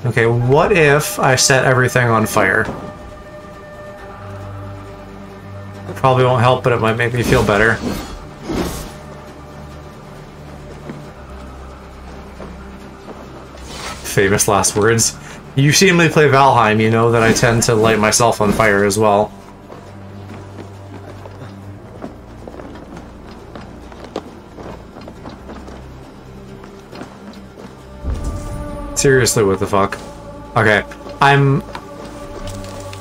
Okay, what if I set everything on fire? Probably won't help, but it might make me feel better. Famous last words. You've seen me play Valheim, you know that I tend to light myself on fire as well. Seriously, what the fuck? Okay,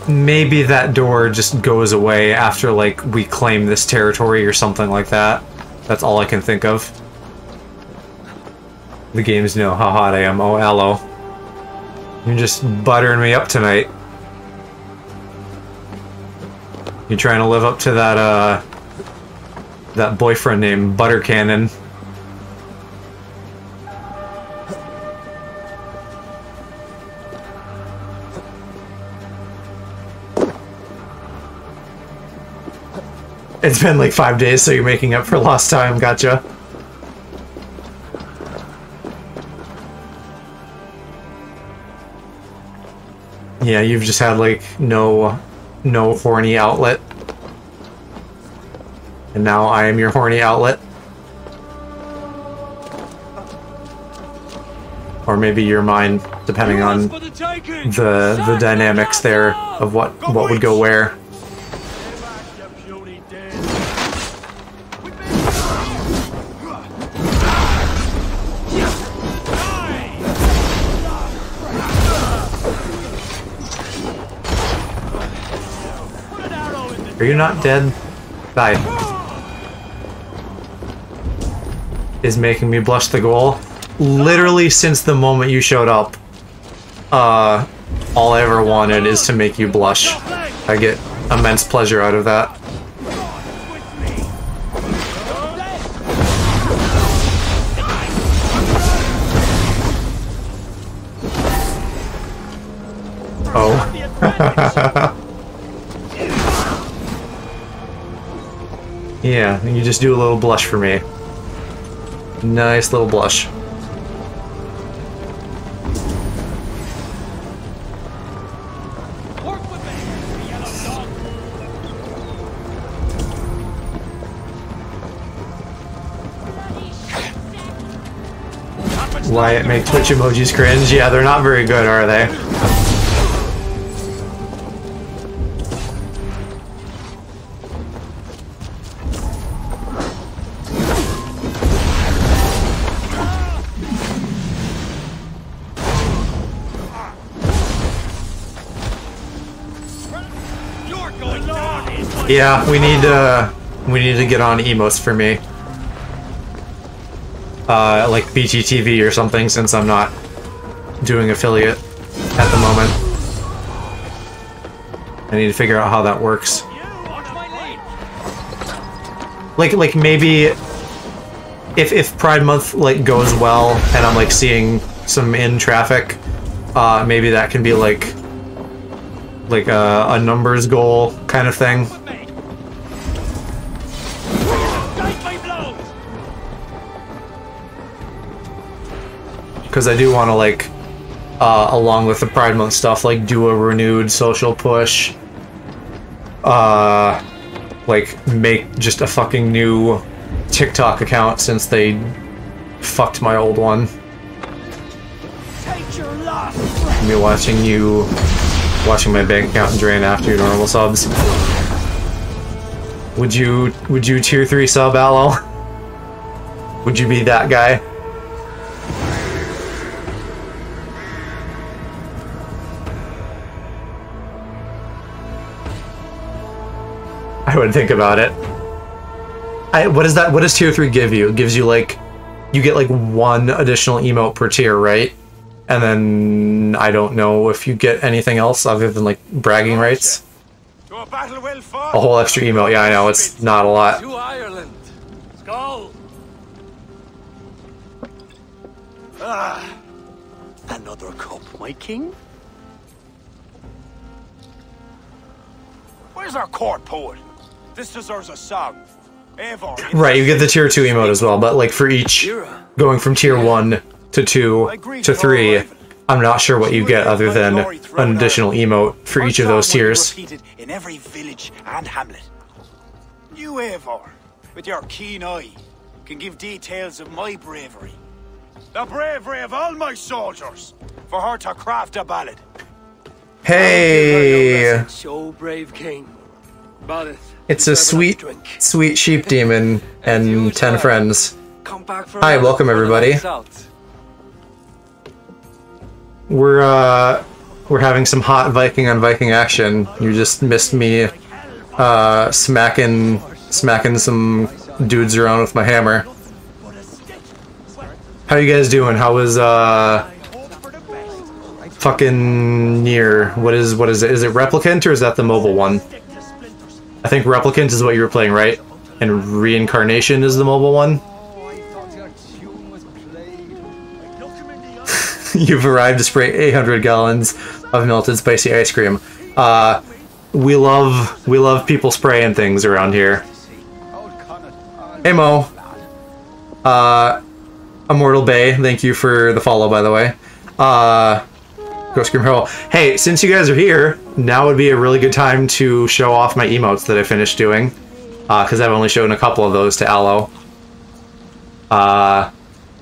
maybe that door just goes away after, like, we claim this territory or something like that. That's all I can think of. The games know how hot I am. Oh, hello. You're just buttering me up tonight. You're trying to live up to that, that boyfriend named Butter Cannon. It's been like 5 days, so you're making up for lost time. Gotcha. Yeah, you've just had like no horny outlet. And now I am your horny outlet. Or maybe you're mine, depending on the dynamics there of what would go where. Are you not dead? Die. Is making me blush the goal. Literally since the moment you showed up, all I ever wanted is to make you blush. I get immense pleasure out of that. Oh. Yeah, you just do a little blush for me. Nice little blush. Wyatt make Twitch emojis cringe? Yeah, they're not very good, are they? Yeah, we need to get on emotes for me. Like BGTV or something, since I'm not doing affiliate at the moment. I need to figure out how that works. Like maybe if Pride Month like goes well and I'm like seeing some in traffic, maybe that can be like a numbers goal kind of thing. Because I do want to like, along with the Pride Month stuff, like do a renewed social push. Like make just a fucking new TikTok account since they fucked my old one. Me watching my bank account drain after your normal subs. Would you tier 3 sub, Aloe? Would you be that guy? I would think about it. What is that? What does tier 3 give you? It gives you like, you get like 1 additional emote per tier, right? And then I don't know if you get anything else other than like bragging rights. A whole extra emote. Yeah, I know, it's not a lot. To Ireland. Skull. Another cup, my king? Where's our court poet? This deserves a song. Eivor, Right, you get the tier 2 emote as well, but like for each, going from tier 1 to 2 to 3, I'm not sure what you get other than an additional emote for each of those tiers. in every village and hamlet. You, Eivor, with your keen eye, can give details of my bravery. The bravery of all my soldiers, for her to craft a ballad. Hey! So brave, king. But It's a sweet sheep demon and 10 friends. Hi, welcome everybody. We're having some hot Viking on Viking action. You just missed me smacking some dudes around with my hammer. How you guys doing? How was fucking Nier? What is it? Is it Replicant or is that the mobile one? I think Replicant is what you were playing, right? And Reincarnation is the mobile one? You've arrived to spray 800 gallons of melted spicy ice cream. We love people spraying things around here. Hey Mo. Immortal Bay, thank you for the follow, by the way. Go Scream Hero. Hey, since you guys are here, now would be a really good time to show off my emotes that I finished doing. Because I've only shown a couple of those to Aloe.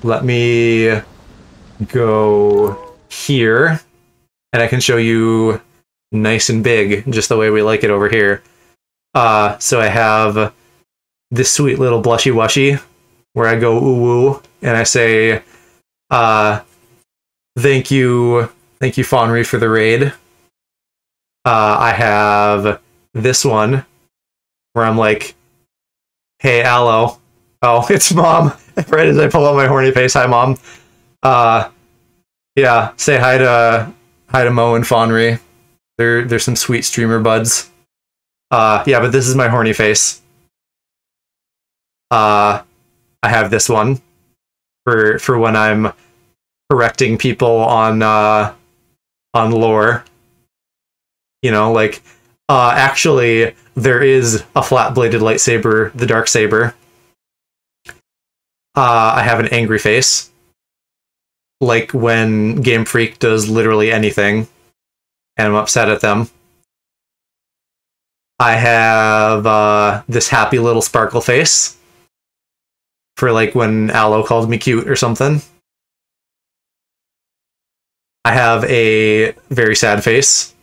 Let me go here, and I can show you nice and big, just the way we like it over here. So I have this sweet little blushy wushy, where I go ooh woo, and I say, thank you Fawnry for the raid. I have this one, where I'm like, hey Aloe. Oh, it's Mom. Right as I pull out my horny face, hi Mom. Yeah, say hi to Mo and Fawnry. They're some sweet streamer buds. Yeah, but this is my horny face. I have this one for when I'm correcting people on lore. You know, like actually there is a flat-bladed lightsaber, the Darksaber. I have an angry face. Like when Game Freak does literally anything, and I'm upset at them. I have this happy little sparkle face, for like when Aloe called me cute or something. I have a very sad face.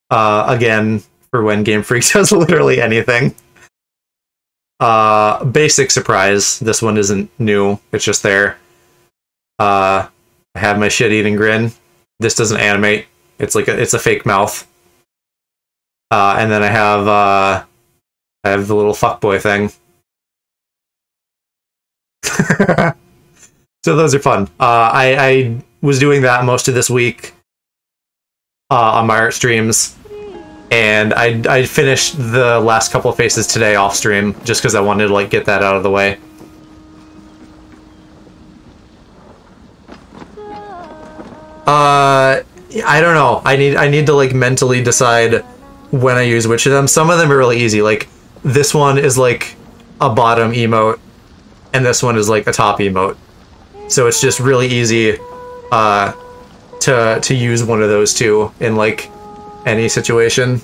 Again, for when Game Freak does literally anything. Basic surprise. This one isn't new. It's just there. I have my shit-eating grin. This doesn't animate. It's like it's a fake mouth. And then I have the little fuckboy thing. So those are fun. I was doing that most of this week. on my art streams. And I finished the last couple of faces today off stream, just because I wanted to like get that out of the way. I don't know. I need to like mentally decide when I use which of them. Some of them are really easy. Like this one is like a bottom emote, and this one is like a top emote. So it's just really easy to use one of those two in like any situation.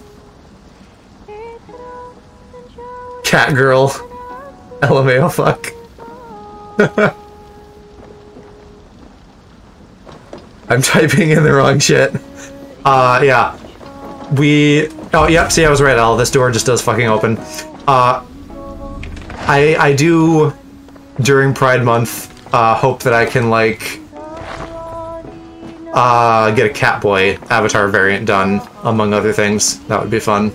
Cat girl. LMAO fuck. I'm typing in the wrong shit. Yeah. Oh, yep, see, I was right, Al. This door just does fucking open. I do, during Pride Month, hope that I can, like, get a Catboy avatar variant done, among other things. That would be fun.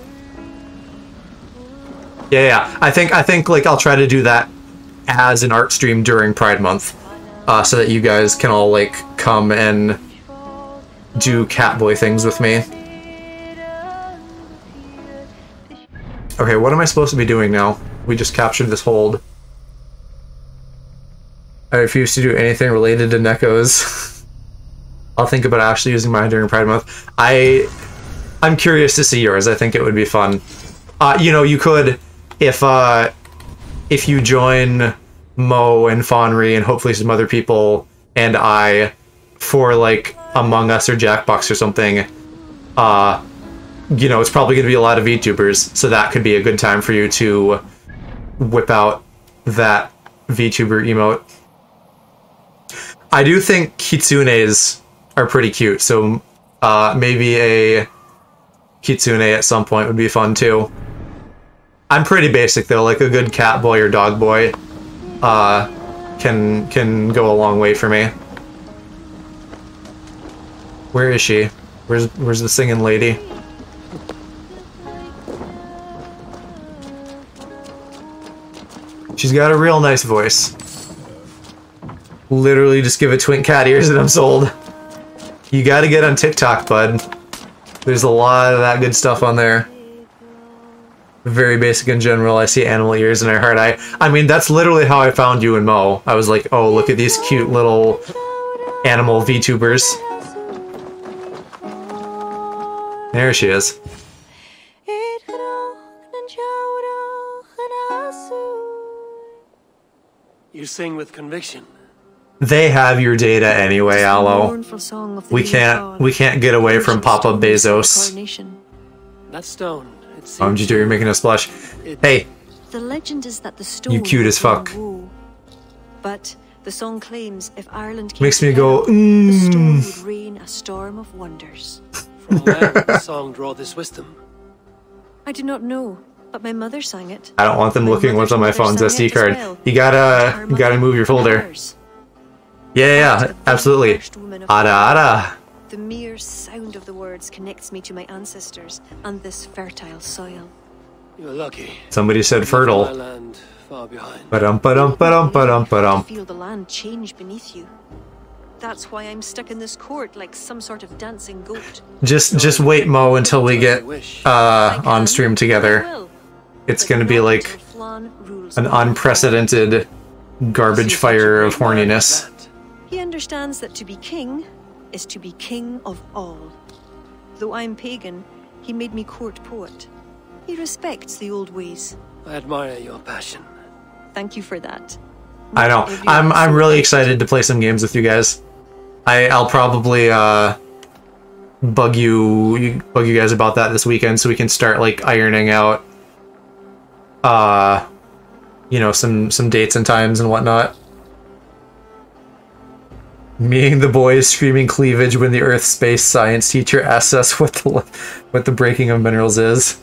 Yeah. I think, like, I'll try to do that as an art stream during Pride Month, so that you guys can all, like, come and do Catboy things with me. Okay, what am I supposed to be doing now? We just captured this hold. I refuse to do anything related to Nekos. I'll think about actually using mine during Pride Month. I'm curious to see yours. I think it would be fun. You know, you could, if you join Mo and Fonry and hopefully some other people and I for like Among Us or Jackbox or something, you know, it's probably going to be a lot of VTubers, so that could be a good time for you to whip out that VTuber emote. I do think kitsunes are pretty cute, so maybe a kitsune at some point would be fun too. I'm pretty basic though, like a good cat boy or dog boy can go a long way for me. Where is she? Where's the singing lady? She's got a real nice voice. Literally just give it twink cat ears and I'm sold. You gotta get on TikTok, bud. There's a lot of that good stuff on there. Very basic in general. I see animal ears and I heart eye. I mean, that's literally how I found you and Mo. I was like, oh, look at these cute little animal VTubers. There she is. You sing with conviction. They have your data anyway, Aloe. We can't get away from Papa Bezos. That stone. OMG, you're making us blush. Hey. The legend is that the stone You cute as fuck. But the song claims if Ireland makes me go, the stone would rain a storm of wonders. From where did the song draw this wisdom? I do not know, but my mother sang it. I don't want them looking what's on my phone's SD card. You gotta move your folder. Yeah, absolutely. Ada ada. The mere sound of the words connects me to my ancestors and this fertile soil. You're lucky. Somebody said fertile. Ba-dum, ba-dum, ba-dum, ba-dum, ba-dum. Feel the land change beneath you. That's why I'm stuck in this court like some sort of dancing goat. Just wait, Mo, until we get on stream together. It's gonna be like an unprecedented garbage fire of horniness. He understands that to be king is to be king of all. Though I'm pagan, he made me court poet. He respects the old ways. I admire your passion. Thank you for that. I know. I'm really excited to play some games with you guys. I'll probably bug you guys about that this weekend so we can start like ironing out you know, some dates and times and whatnot. Me and the boys screaming cleavage when the Earth space science teacher asks us what the breaking of minerals is.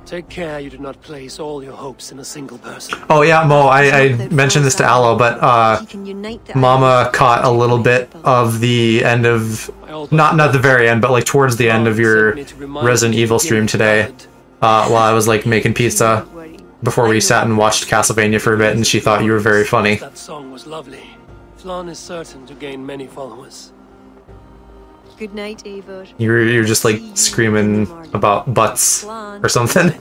Take care you do not place all your hopes in a single person. Oh yeah, Mo, I mentioned this to Aloe, but Mama caught a little bit of the end of, not the very end, but like towards the end of your Resident Evil stream today, while I was like making pizza before we sat and watched Castlevania for a bit, and she thought you were very funny. That song was lovely. Flann is certain to gain many followers. Good night, Eivor. You're just like screaming about butts or something.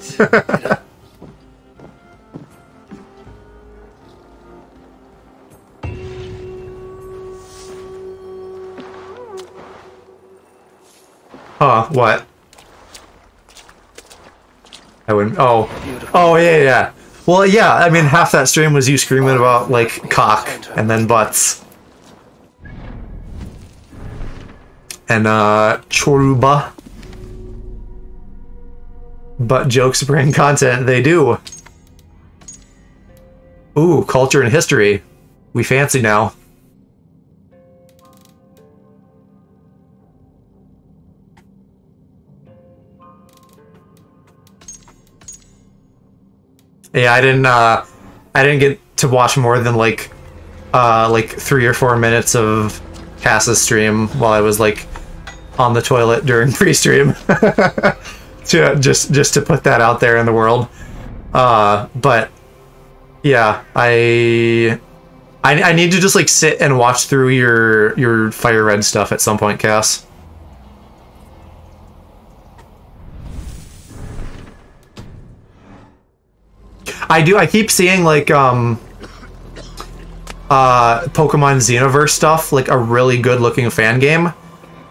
What? I wouldn't. Oh, yeah. Well, yeah. I mean, half that stream was you screaming about like cock and then butts. And choruba. Butt jokes bring content. They do. Ooh, culture and history. We fancy now. Yeah, I didn't get to watch more than like 3 or 4 minutes of Cass's stream while I was like on the toilet during pre-stream. just to put that out there in the world. But yeah, I need to just like sit and watch through your Fire Red stuff at some point, Cass. I keep seeing like Pokemon Xenoverse stuff, like a really good looking fan game.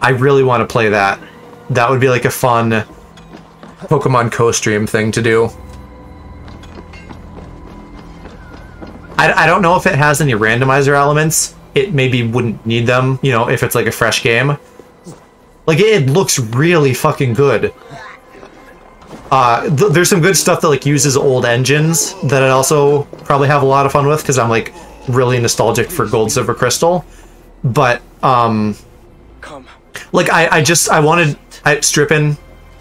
I really want to play that. That would be like a fun Pokemon co-stream thing to do. I don't know if it has any randomizer elements. It maybe wouldn't need them, you know, if it's like a fresh game. Like, it looks really fucking good. There's some good stuff that like uses old engines that I also probably have a lot of fun with because I'm like really nostalgic for Gold, Silver, Crystal. But like I wanted Strippin.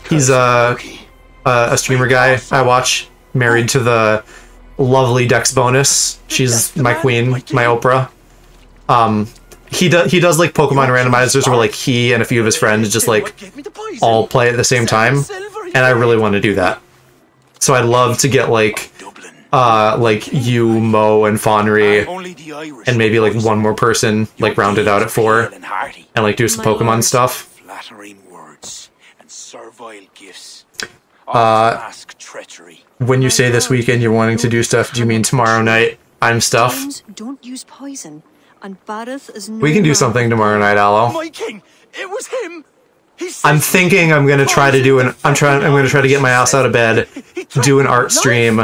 He's a streamer guy I watch, married to the lovely Dex Bonus. She's my queen, my Oprah. He does like Pokemon randomizers where like he and a few of his friends just like all play at the same time. And I really want to do that. So I'd love to get like you, Mo, and Fawnry, and maybe like one more person, like rounded out at 4, and like do some Pokemon stuff. When you say this weekend you're wanting to do stuff, do you mean tomorrow night? I'm stuff. Don't use poison. And Bareth is no we can do something tomorrow night, Aloe. My king, it was him. I'm thinking I'm gonna try to do an. I'm gonna try to get my ass out of bed, do an art stream,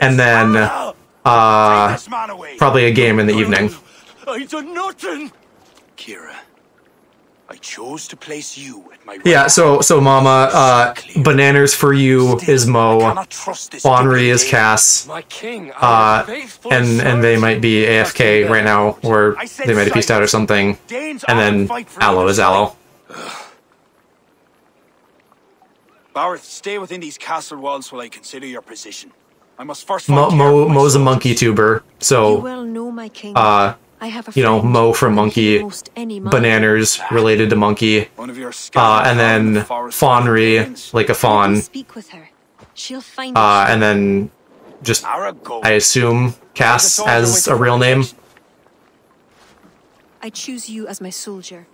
and then probably a game in the evening. I done nothing. Kira, I chose to place you at my yeah. So Mama, bananas for you is Mo, Fawnry is Cass, and they might be AFK right now, or they might have pieced out or something, and then Aloe is Aloe. Bareth, stay within these castle walls while I consider your position. I must first find Mo's a monkey tuber, so you well know, my king. You know, Mo from Monkey, bananas related to Monkey, and then Fawnry, like a fawn, Speak with her. She'll find and then just I assume Cass as a real name. I choose you as my soldier.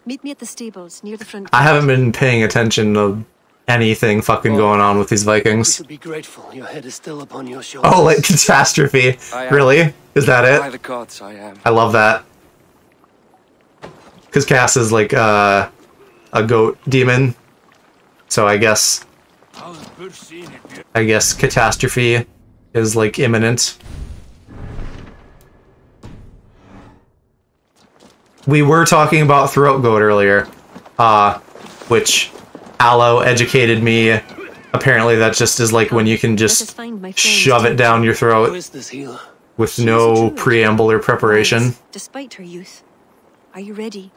Meet me at the stables near the front. I haven't been paying attention to anything fucking going on with these Vikings. You should be grateful. Your head is still upon your shoulders. Oh, like catastrophe. Really? Is that it? By the gods, I am. I love that. Because Cass is like a goat demon. So I guess catastrophe is like imminent. We were talking about throat goat earlier, which Aloe educated me. Apparently that just is like when you can just shove it down your throat with no preamble or preparation. Despite her youth. Are you ready?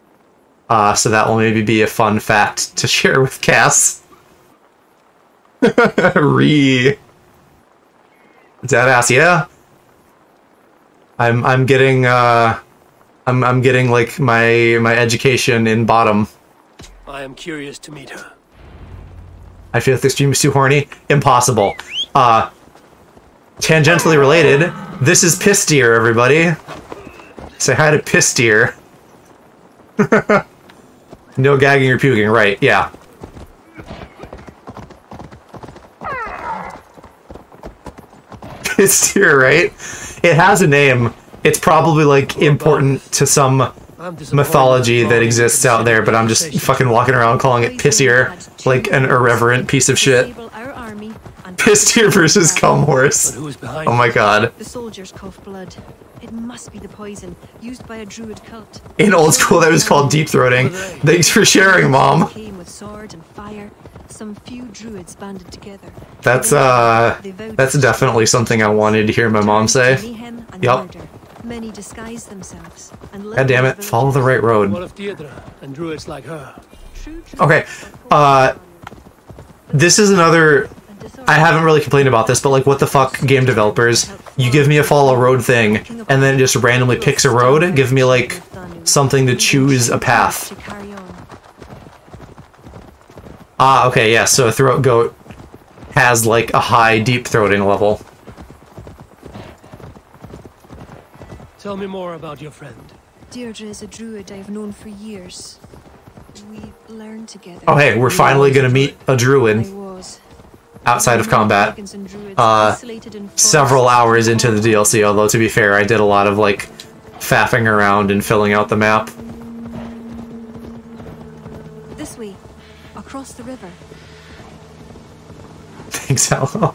So that will maybe be a fun fact to share with Cass. Deadass, yeah. I'm getting I'm getting like my education in bottom. I am curious to meet her. I feel like the stream is too horny. Impossible. Tangentially related, this is Pisteer, everybody. Say hi to Pisteer. No gagging or puking, right, yeah. It's here, right? It has a name. It's probably, like, important to some mythology that exists out there, but I'm just fucking walking around calling it Pissier, like an irreverent piece of shit. Pissier versus Cum Horse. Oh my god. The soldiers cough blood. It must be the poison used by a druid cult. In old school, that was called deep throating. Thanks for sharing, Mom. Came with sword and fire. Some few druids banded together. That's definitely something I wanted to hear my mom say. Yup. Many disguise themselves. God damn it, follow the right road. One of Deirdre and druids like her. Okay, this is another... I haven't really complained about this, but like, what the fuck, game developers? You give me a follow road thing, and then it just randomly picks a road? Give me, like, something to choose a path. Ah, okay, yeah, so a throat goat has, like, a high deep throating level. Tell me more about your friend. Deirdre is a druid I've known for years. We've learned together. Oh hey, we're finally gonna meet a druid. Outside of combat. Several hours into the DLC, although to be fair, I did a lot of, like, faffing around and filling out the map. This way, across the river. Thanks, Hello.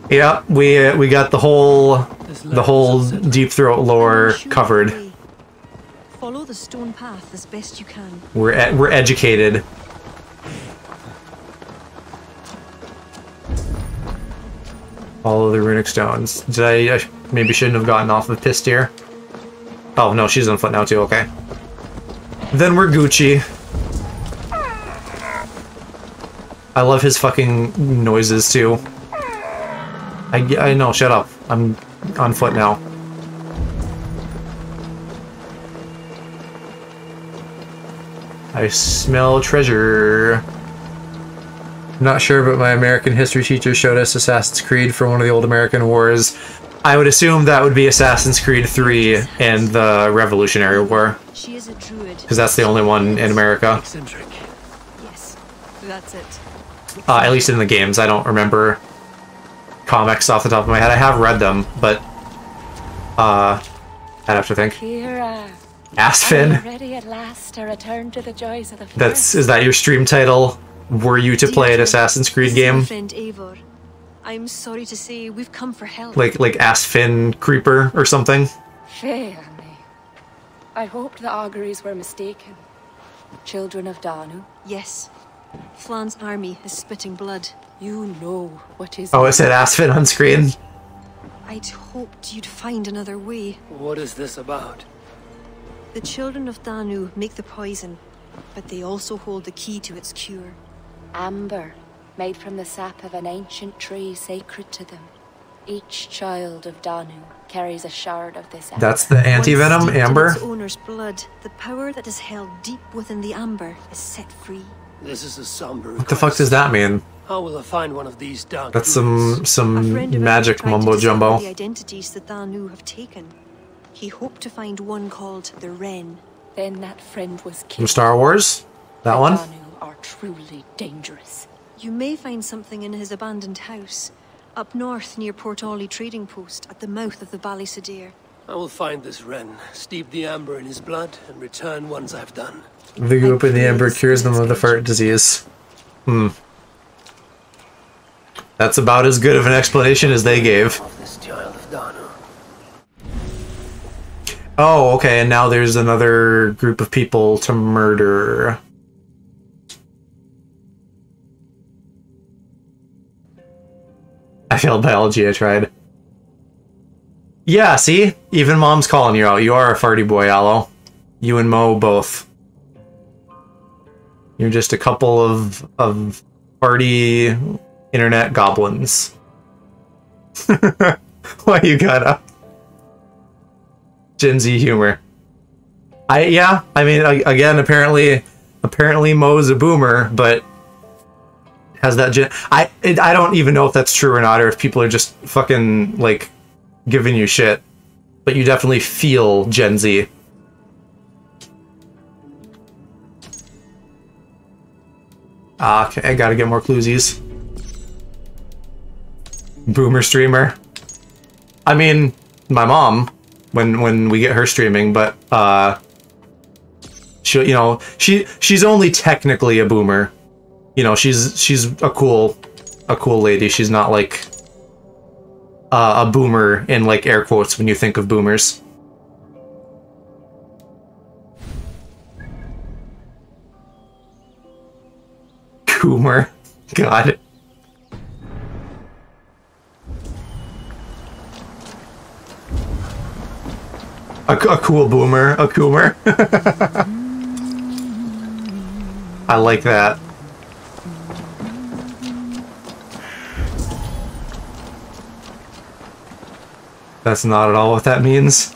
Yeah, we got the whole deep throat lore covered. Follow the stone path as best you can. We're educated. Follow the runic stones. Did I maybe shouldn't have gotten off of Pistier? Oh no, she's on foot now too. Okay. Then we're Gucci. I love his fucking noises too. I know. Shut up. I'm on foot now. I smell treasure. Not sure, but my American history teacher showed us Assassin's Creed from one of the old American wars. I would assume that would be Assassin's Creed 3 and the Revolutionary War. She is a druid. Because that's the only one in America. Eccentric. Yes, that's it. At least in the games. I don't remember comics off the top of my head. I have read them, but I'd have to think. Kira, Asfin. ready at last to return to the joys of the Is that your stream title? Were you to play an Assassin's Creed game? Friend Eivor, I'm sorry to say we've come for help. Like Asfin Creeper or something? Fair me. I hoped the auguries were mistaken. Children of Danu? Yes. Flan's army is spitting blood. You know what is... Oh, it said Asfin on screen. I'd hoped you'd find another way. What is this about? The children of Danu make the poison, but they also hold the key to its cure. Amber, made from the sap of an ancient tree sacred to them. Each child of Danu carries a shard of this amber. That's the anti-venom, Amber? Its owner's blood, the power that is held deep within the amber is set free. This is a somber What the fuck does that mean? How will I find one of these dark That's druids? some magic mumbo jumbo. The identities that Danu have taken. He hoped to find one called the Wren. Then that friend was killed. From Star Wars? That one? Danu are truly dangerous. You may find something in his abandoned house, up north near Port Ollie trading post at the mouth of the Ballysadare. I will find this Wren, steep the amber in his blood, and return once I've done. The goop in the amber cures them of the fart disease. That's about as good of an explanation as they gave. This child of Danu. Oh, okay, and now there's another group of people to murder. I failed biology, I tried. Yeah, see? Even Mom's calling you out. You are a farty boy, Aloe. You and Mo both. You're just a couple of farty internet goblins. Why you gotta? Gen Z humor. I mean, again, apparently Mo's a boomer, but has that I don't even know if that's true or not, or if people are just fucking, like, giving you shit. But you definitely feel Gen Z. Ah, okay, I gotta get more cluesies. Boomer streamer. I mean, my mom, when we get her streaming, but she, you know, she's only technically a boomer. You know, she's a cool lady. She's not like a boomer in like air quotes when you think of boomers. Coomer. God. A cool boomer. A coomer. I like that. That's not at all what that means.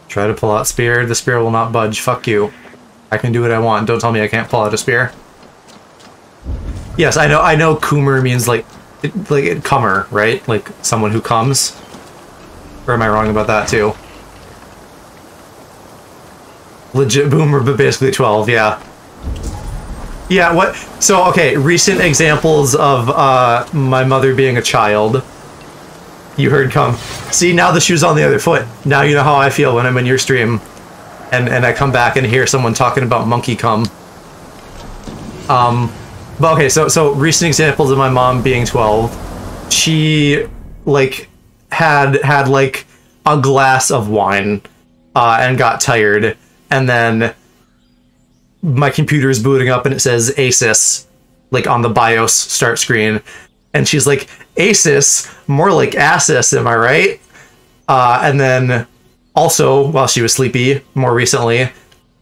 Try to pull out spear. The spear will not budge. Fuck you. I can do what I want. Don't tell me I can't pull out a spear. Yes, I know coomer means like comer, right? Like someone who comes. Or am I wrong about that too? Legit boomer, but basically 12, yeah. Yeah, what? So, okay, recent examples of my mother being a child. You heard come. See, now the shoe's on the other foot. Now you know how I feel when I'm in your stream. And I come back and hear someone talking about monkey cum. But okay, so recent examples of my mom being 12. She, like, had like, a glass of wine, and got tired. And then my computer is booting up and it says Asus, like, on the BIOS start screen. And she's like, Asus? More like Asus, am I right? And then also, while she was sleepy, more recently,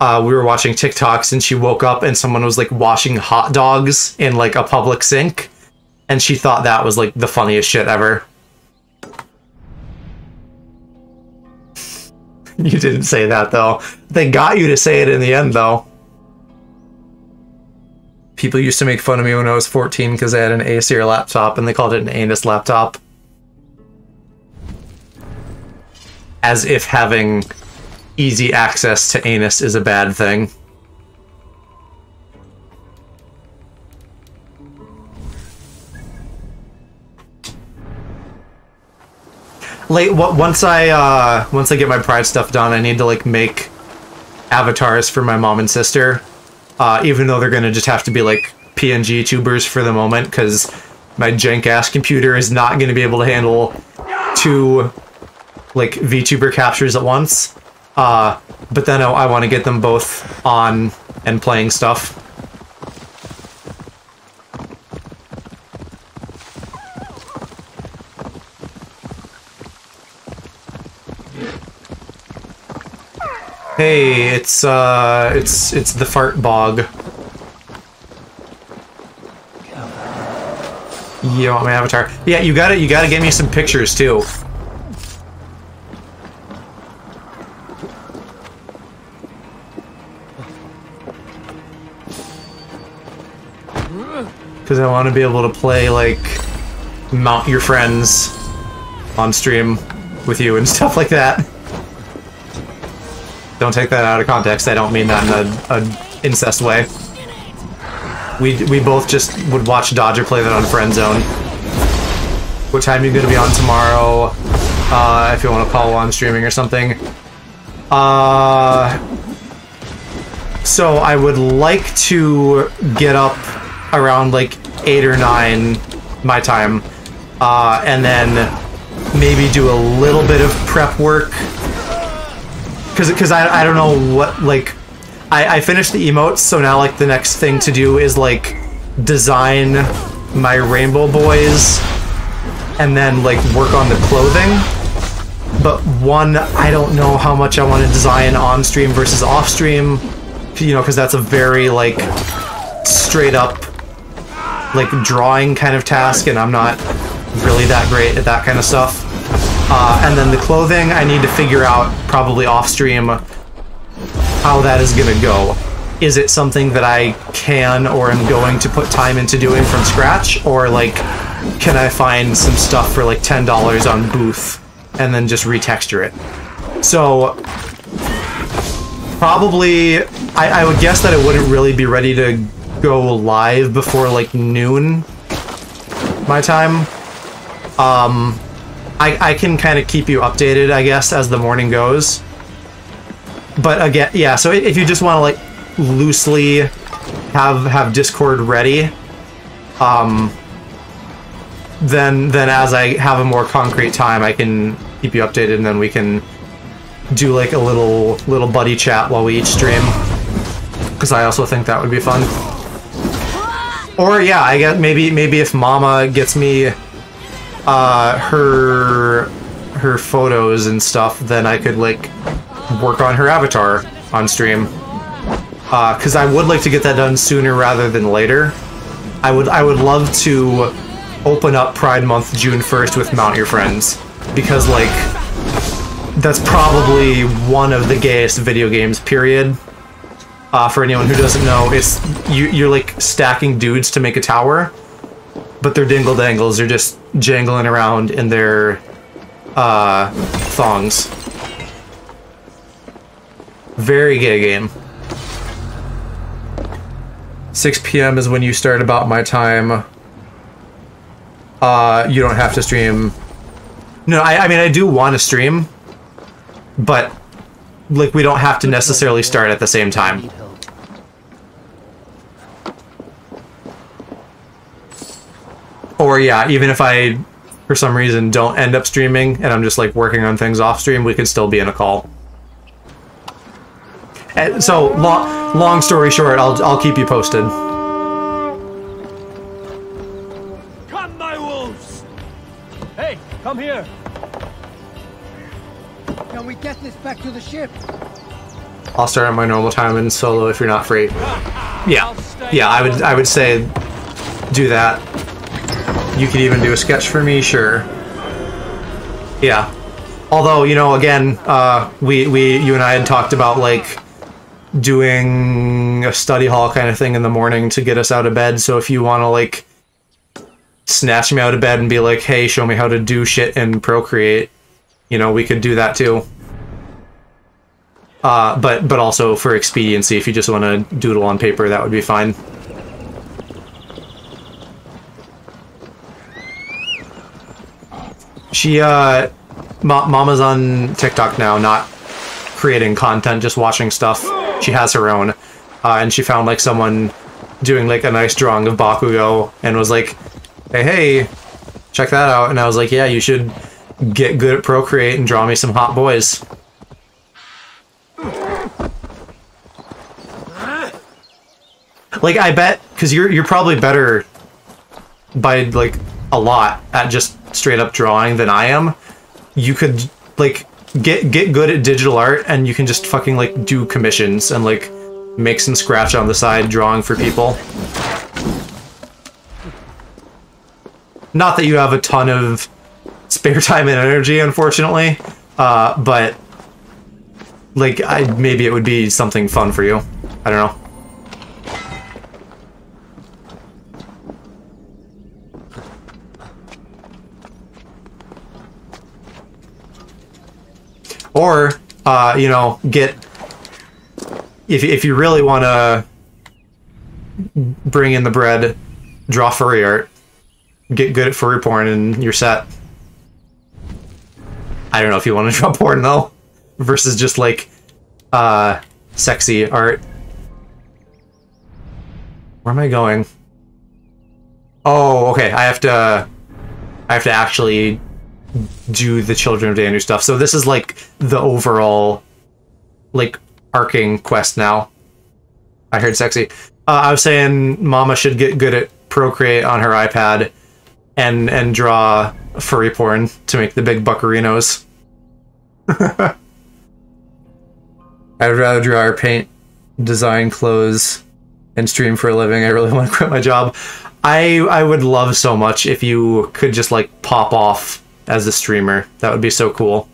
we were watching TikToks and she woke up and someone was like washing hot dogs in like a public sink. And she thought that was like the funniest shit ever. You didn't say that though. They got you to say it in the end though. People used to make fun of me when I was 14 because I had an Acer laptop and they called it an anus laptop. As if having easy access to anus is a bad thing. Once I get my Pride stuff done, I need to like make avatars for my mom and sister. Even though they're gonna just have to be like PNG tubers for the moment, because my jank ass computer is not gonna be able to handle 2 like VTuber captures at once. But then I want to get them both on and playing stuff. Hey, it's the fart bog. You want my avatar? Yeah, you gotta get me some pictures too. Because I want to be able to play, like, mount your friends on stream with you and stuff like that. Don't take that out of context. I don't mean that in an incest way. We both just would watch Dodger play that on Friend Zone. What time are you going to be on tomorrow? If you want to call on streaming or something. So I would like to get up around like 8 or 9 my time, and then maybe do a little bit of prep work, because I don't know what, like, I finished the emotes, so now like the next thing to do is like design my Rainbow Boys and then like work on the clothing. But one, I don't know how much I want to design on stream versus off stream, you know, because that's a very like straight up like drawing kind of task, and I'm not really that great at that kind of stuff. And then the clothing, I need to figure out probably off stream how that is gonna go. Is it something that I can or am going to put time into doing from scratch, or like can I find some stuff for like $10 on Booth and then just retexture it? So probably I would guess that it wouldn't really be ready to go live before like noon my time. I can kind of keep you updated, I guess, as the morning goes. But again, yeah, so if you just want to like loosely have Discord ready, then as I have a more concrete time, I can keep you updated, and then we can do like a little buddy chat while we each stream, because I also think that would be fun. Or yeah, I guess maybe if Mama gets me her photos and stuff, then I could like work on her avatar on stream. Because I would like to get that done sooner rather than later. I would love to open up Pride Month June 1st with Mount Your Friends, because like that's probably one of the gayest video games, period. For anyone who doesn't know, it's you're like stacking dudes to make a tower, but their dingle dangles are just jangling around in their thongs. Very gay game. 6 p.m. is when you start about my time. You don't have to stream. No, I mean, I do want to stream, but like we don't have to necessarily start at the same time. Or yeah, even if I, for some reason, don't end up streaming and I'm just like working on things off stream, we could still be in a call. And so, long story short, I'll keep you posted. Come, my wolves! Hey, come here! Can we get this back to the ship? I'll start at my normal time in solo if you're not free. Yeah, I would say do that. You could even do a sketch for me, sure. Yeah. Although, you know, again, you and I had talked about like doing a study hall kind of thing in the morning to get us out of bed. So if you want to like snatch me out of bed and be like, hey, show me how to do shit in Procreate, you know, we could do that too. But also for expediency, if you just want to doodle on paper, that would be fine. She, Mama's on TikTok now, not creating content, just watching stuff. She has her own, and she found like someone doing like a nice drawing of Bakugo and was like, hey, check that out. And I was like, yeah, you should get good at Procreate and draw me some hot boys. Like, I bet, because you're probably better by like a lot at just straight up drawing than I am. You could like get good at digital art, and you can just fucking like do commissions and like make some scratch on the side drawing for people. Not that you have a ton of spare time and energy, unfortunately, but like maybe it would be something fun for you. I don't know. Or, you know, if you really want to bring in the bread, draw furry art, get good at furry porn, and you're set. I don't know if you want to draw porn, though, versus just, like, sexy art. Where am I going? Oh, okay, I have to actually do the Children of Danu stuff. So this is like the overall like arcing quest now. I heard sexy. I was saying Mama should get good at Procreate on her iPad and draw furry porn to make the big buccarinos. I would rather draw or paint, design clothes, and stream for a living. I really want to quit my job. I would love so much if you could just like pop off as a streamer. That would be so cool.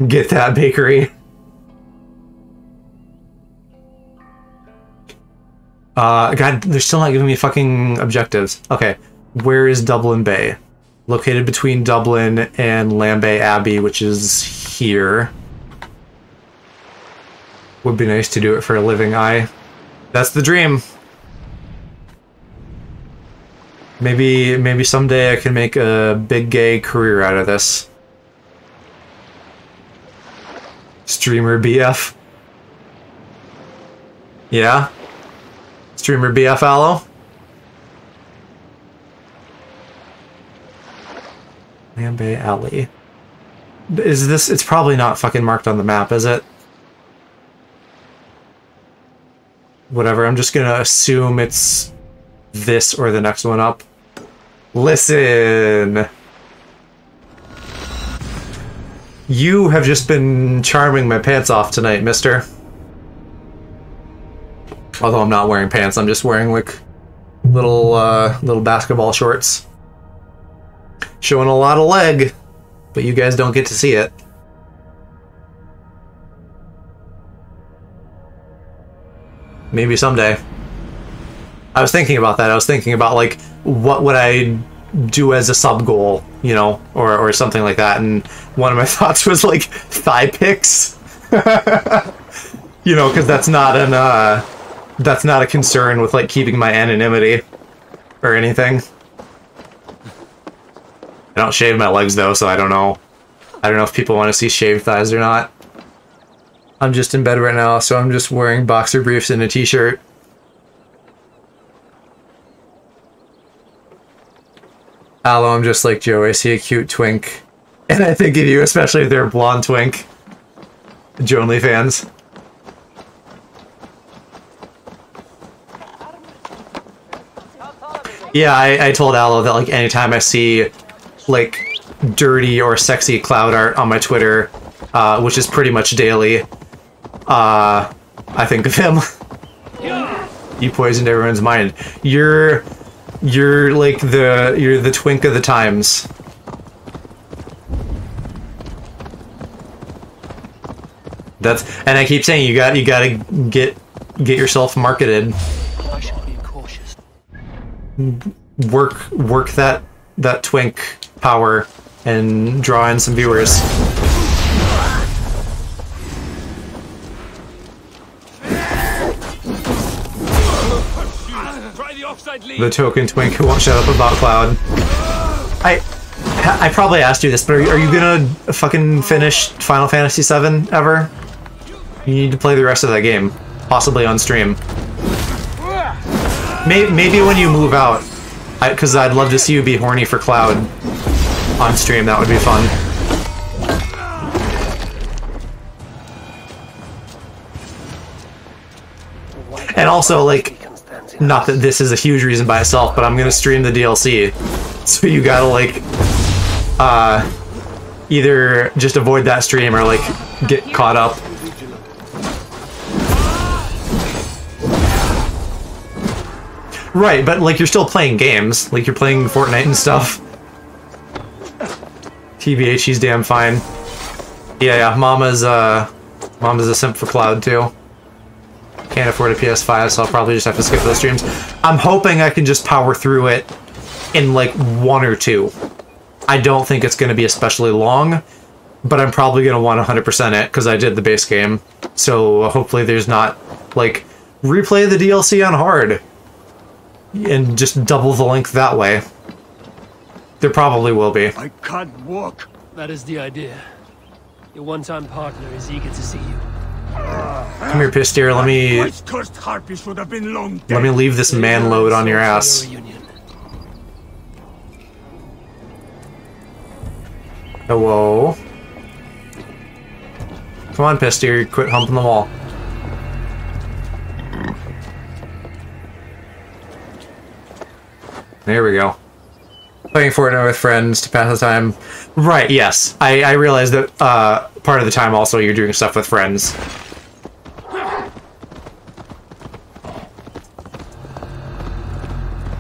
Get that bakery. God, they're still not giving me fucking objectives. Okay, where is Dublin Bay? Located between Dublin and Lambay Abbey, which is here. Would be nice to do it for a living. That's the dream. Maybe someday I can make a big gay career out of this. Streamer BF. Yeah? Streamer BF Aloe? Lambay Alley. Is this... It's probably not fucking marked on the map, is it? Whatever, I'm just gonna assume it's this or the next one up. Listen! You have just been charming my pants off tonight, mister. Although I'm not wearing pants, I'm just wearing, like, little basketball shorts. Showing a lot of leg, but you guys don't get to see it. Maybe someday. I was thinking about that. I was thinking about, like, what would I do as a sub-goal, you know, or something like that, and one of my thoughts was, like, thigh pics. You know, because that's not a concern with, like, keeping my anonymity or anything. I don't shave my legs, though, so I don't know. I don't know if people want to see shaved thighs or not. I'm just in bed right now, so I'm just wearing boxer briefs and a t-shirt. Aloe, I'm just like Joe. I see a cute twink, and I think of you, especially if they're a blonde twink. Jonely fans. Yeah, I told Aloe that, like, anytime I see, like, dirty or sexy cloud art on my Twitter, which is pretty much daily, I think of him. You poisoned everyone's mind. You're like the twink of the times. And I keep saying you gotta get yourself marketed. I should be cautious. Work that twink power and draw in some viewers. The token twink who won't shut up about Cloud. I probably asked you this, but are you gonna fucking finish Final Fantasy VII ever? You need to play the rest of that game, possibly on stream. Maybe when you move out, because I'd love to see you be horny for Cloud on stream. That would be fun. And also, like, not that this is a huge reason by itself, but I'm gonna stream the DLC, so you gotta, like, either just avoid that stream or, like, get caught up. Right, but, like, you're still playing games. Like, you're playing Fortnite and stuff. TBH, she's damn fine. Yeah, Mama's a simp for Cloud, too. Can't afford a PS5, so I'll probably just have to skip those streams. I'm hoping I can just power through it in, like, 1 or 2. I don't think it's going to be especially long, but I'm probably going to want 100% it, because I did the base game. So hopefully there's not, like, replay the DLC on hard, and just double the length that way. There probably will be. I can't walk. That is the idea. Your one-time partner is eager to see you. Come here, Pisteer, let me leave this man load on your ass. Hello? Come on, Pisteer, quit humping the wall. There we go. Playing Fortnite with friends to pass the time. Right, yes. I realize that part of the time also you're doing stuff with friends.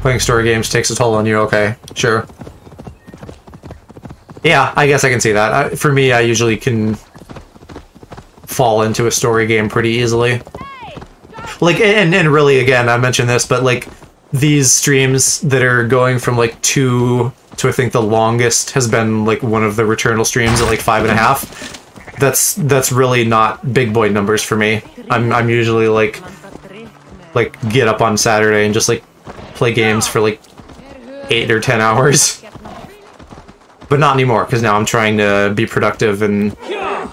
Playing story games takes a toll on you, okay. Sure. Yeah, I guess I can see that. For me, I usually can fall into a story game pretty easily. Like, and really, again, I mentioned this, but, like, these streams that are going from, like, 2 to, I think the longest has been, like, one of the Returnal streams at, like, 5.5. that's really not big boy numbers for me. I'm usually like get up on Saturday and just like play games for like 8 or 10 hours. But not anymore, because now I'm trying to be productive and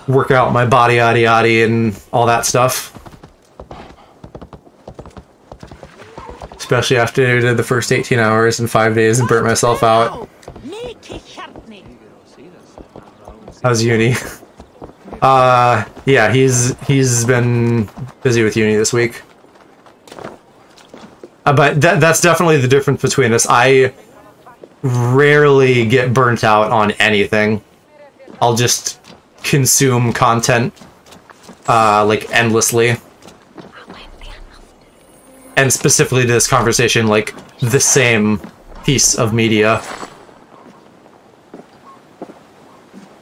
work out my body yaddy yaddy and all that stuff. Especially after I did the first 18 hours in 5 days and burnt myself out. How's uni? Yeah, he's been busy with uni this week. But that's definitely the difference between us. I rarely get burnt out on anything. I'll just consume content like endlessly. And specifically to this conversation, like the same piece of media.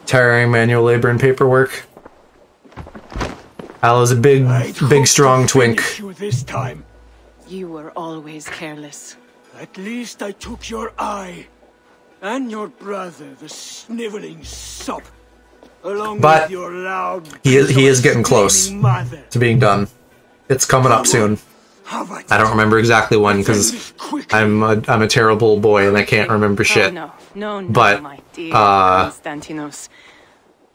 Tiring manual labor and paperwork. Al is a big strong twink. You this time. You were always careless. At least I took your eye. And your brother, the sniveling sop. Along But with your loud he is getting close mother. to being done. It's coming up soon. I don't remember exactly when because I'm a terrible boy and I can't remember shit. Oh, no, But my dear Constantinos.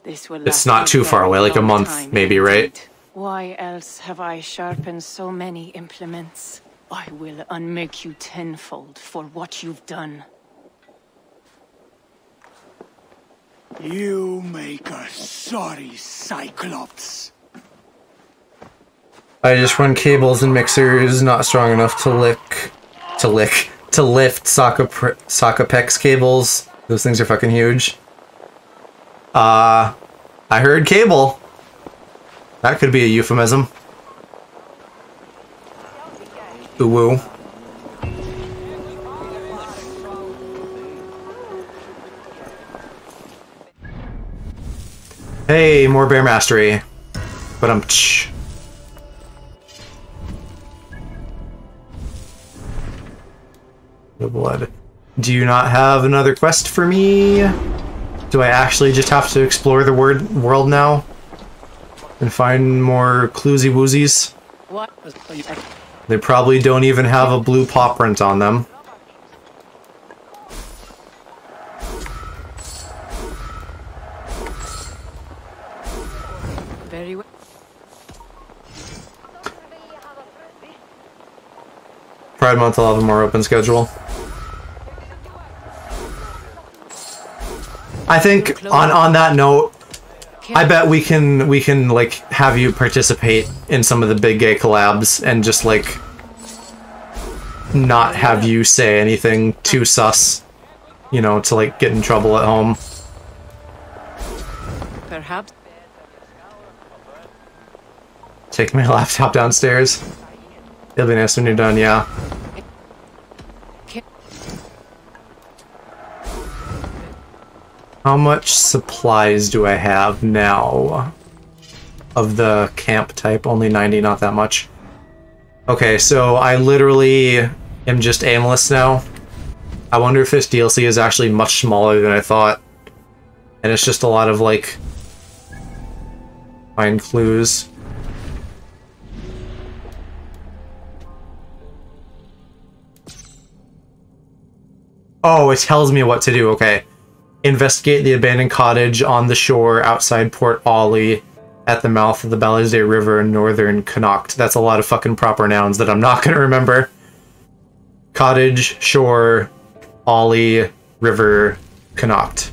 This will it's last not too a far away, very like a long month time maybe, right? indeed. Why else have I sharpened so many implements? I will unmake you tenfold for what you've done. You make a sorry Cyclops. I just run cables and mixers not strong enough to lift Sockapex cables. Those things are fucking huge. I heard cable. That could be a euphemism. Ooh woo. Hey, more bear mastery. But I'm the blood. Do you not have another quest for me? Do I actually just have to explore the world now? And find more cluesy woozies? What? They probably don't even have a blue paw print on them. Very well. Pride Month will have a more open schedule. I think on that note, I bet we can like have you participate in some of the big gay collabs and just like not have you say anything too sus, you know, to like get in trouble at home. Perhaps. Take my laptop downstairs. It'll be nice when you're done, yeah. How much supplies do I have now? Of the camp type, only 90, not that much. Okay, so I literally am just aimless now. I wonder if this DLC is actually much smaller than I thought. And it's just a lot of, like, find clues. Oh, it tells me what to do, okay. Investigate the abandoned cottage on the shore outside Port Ollie at the mouth of the Balisday River in northern Connacht. That's a lot of fucking proper nouns that I'm not going to remember. Cottage, shore, Ollie, river, Connacht.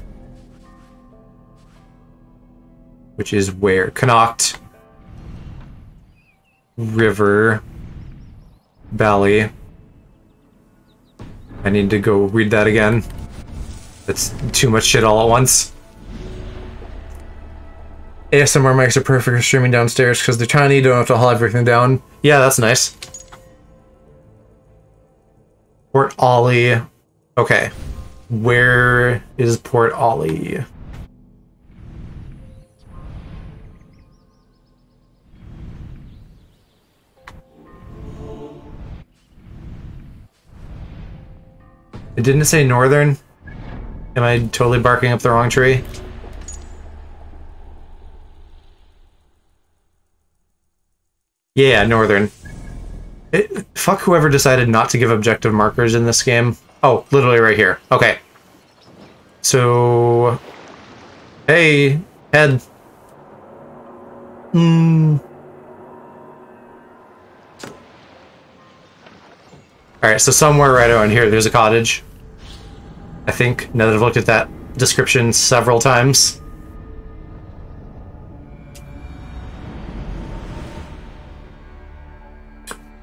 Which is where? Connacht, river, Bally. I need to go read that again. That's too much shit all at once. ASMR mics are perfect for streaming downstairs because they're tiny, don't have to haul everything down. Yeah, that's nice. Port Ollie. Okay. Where is Port Ollie? It didn't say northern? Am I totally barking up the wrong tree? Yeah, northern. Fuck whoever decided not to give objective markers in this game. Oh, literally right here. Okay. So... Hey, head. Alright, so somewhere right around here there's a cottage. I think, now that I've looked at that description several times.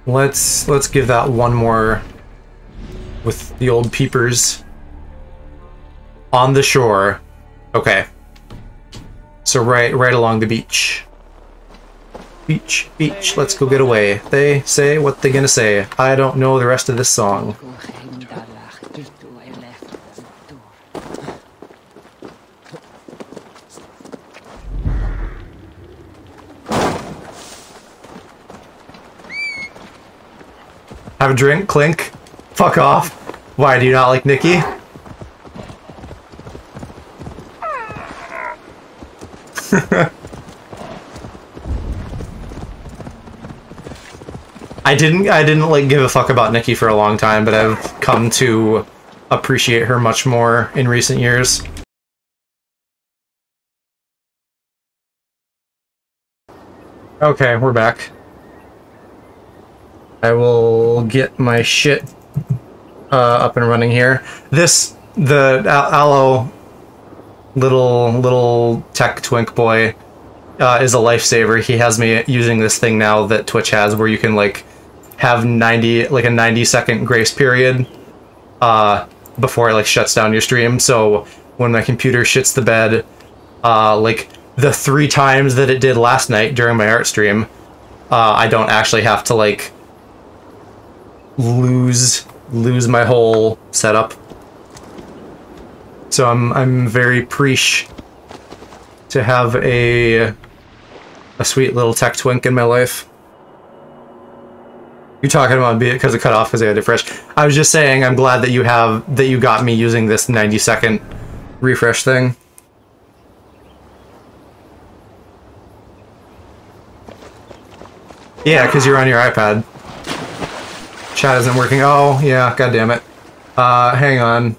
Let's give that one more with the old peepers. On the shore. Okay. So right along the beach. Beach, beach, let's go get away. They say what they gonna say. I don't know the rest of this song. Have a drink, clink. Fuck off. Why, do you not like Nikki? I didn't like give a fuck about Nikki for a long time, but I've come to appreciate her much more in recent years. Okay, we're back. I will get my shit up and running here. The Aloe little tech twink boy is a lifesaver. He has me using this thing now that Twitch has, where you can like have a 90-second grace period before it like shuts down your stream. So when my computer shits the bed, like the 3 times that it did last night during my art stream, I don't actually have to like lose my whole setup. So I'm very preach to have a sweet little tech twink in my life. You're talking about it because it cut off because I had to refresh. I was just saying I'm glad that you got me using this 90-second refresh thing. Yeah, because you're on your iPad. Chat isn't working. Oh, yeah, god damn it. Hang on.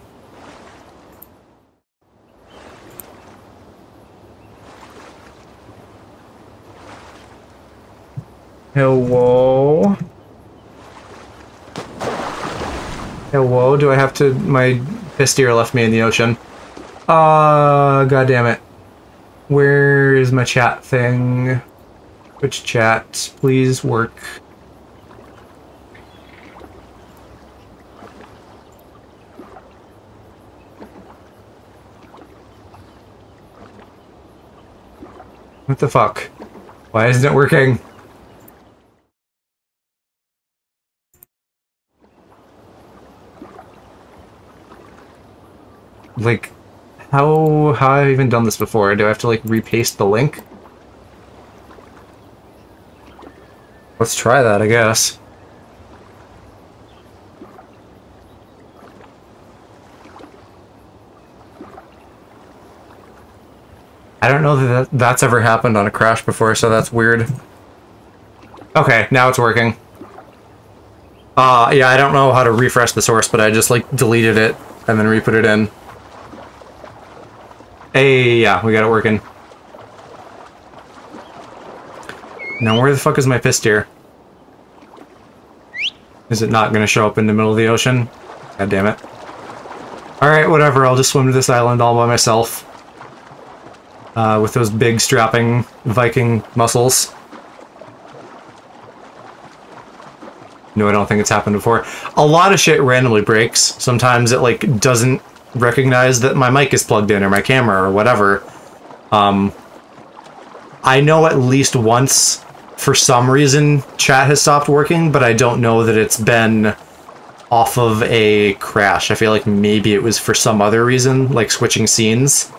Hello? Hello? Do I have to... My Pisteer left me in the ocean. God damn it. Where is my chat thing? Which chat? Please work. What the fuck? Why isn't it working? Like, how have I even done this before? Do I have to like repaste the link? Let's try that, I guess. I don't know that that's ever happened on a Crash before, so that's weird. Okay, now it's working. Yeah, I don't know how to refresh the source, but I just like deleted it and then re-put it in. Hey, yeah, we got it working. Now where the fuck is my Pisteer? Is it not gonna show up in the middle of the ocean? God damn it. Alright, whatever, I'll just swim to this island all by myself. With those big strapping Viking muscles. No, I don't think it's happened before. A lot of shit randomly breaks. Sometimes it like doesn't recognize that my mic is plugged in or my camera or whatever. I know at least once, for some reason, chat has stopped working, but I don't know that it's been off of a crash. I feel like maybe it was for some other reason, like switching scenes.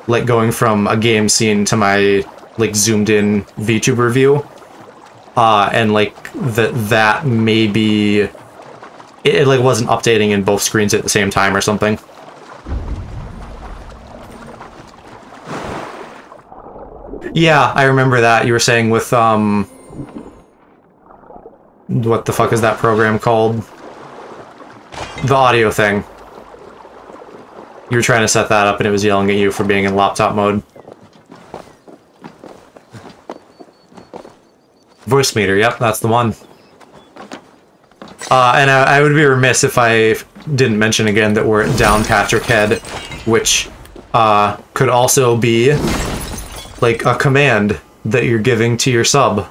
Like going from a game scene to my like zoomed in VTuber view. And like that maybe it like wasn't updating in both screens at the same time or something. Yeah, I remember that. You were saying with what the fuck is that program called? The audio thing. You were trying to set that up and it was yelling at you for being in laptop mode. Voice meter, yep, that's the one. And I would be remiss if I didn't mention again that we're at Downpatrick Head, which could also be like a command that you're giving to your sub.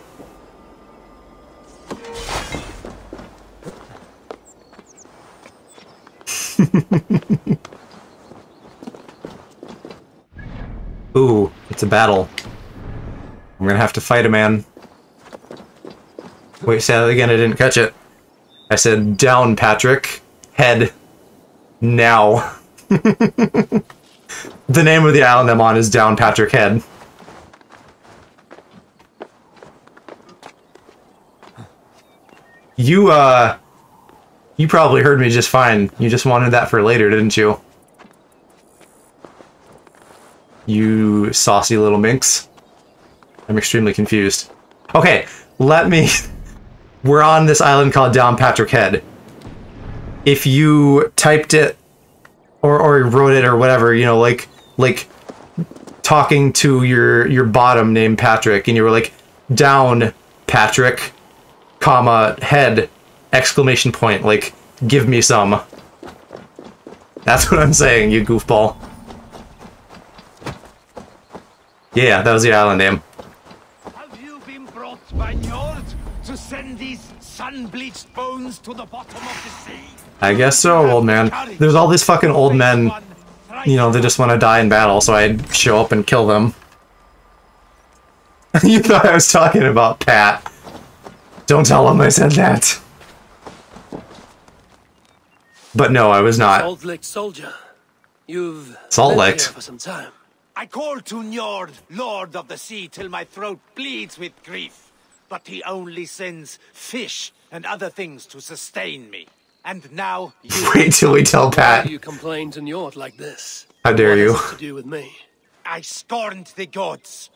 Ooh, it's a battle. I'm gonna have to fight a man. Wait, say that again, I didn't catch it. I said, down, Patrick. Head. Now. The name of the island I'm on is Downpatrick Head. You probably heard me just fine. You just wanted that for later, didn't you? You saucy little minx. I'm extremely confused. Okay, let me... We're on this island called Downpatrick Head. If you typed it, or wrote it, or whatever, you know, like talking to your bottom named Patrick, and you were like, down, Patrick, comma, head, exclamation point, like, give me some. That's what I'm saying, you goofball. Yeah, that was the island name. Have you been brought by Njord to send these sun-bleached bones to the bottom of the sea? I guess so, old man. There's all these fucking old men, you know, they just want to die in battle, so I'd show up and kill them. You thought I was talking about Pat. Don't tell him I said that. But no, I was not. Salt Lake soldier. You've Salt been Lake. here for some time. I call to Njord, Lord of the Sea, till my throat bleeds with grief. But he only sends fish and other things to sustain me. And now you... Wait till we tell Why Pat. do you complain to Njord like this? How dare What you? has it to do with me? I scorned the gods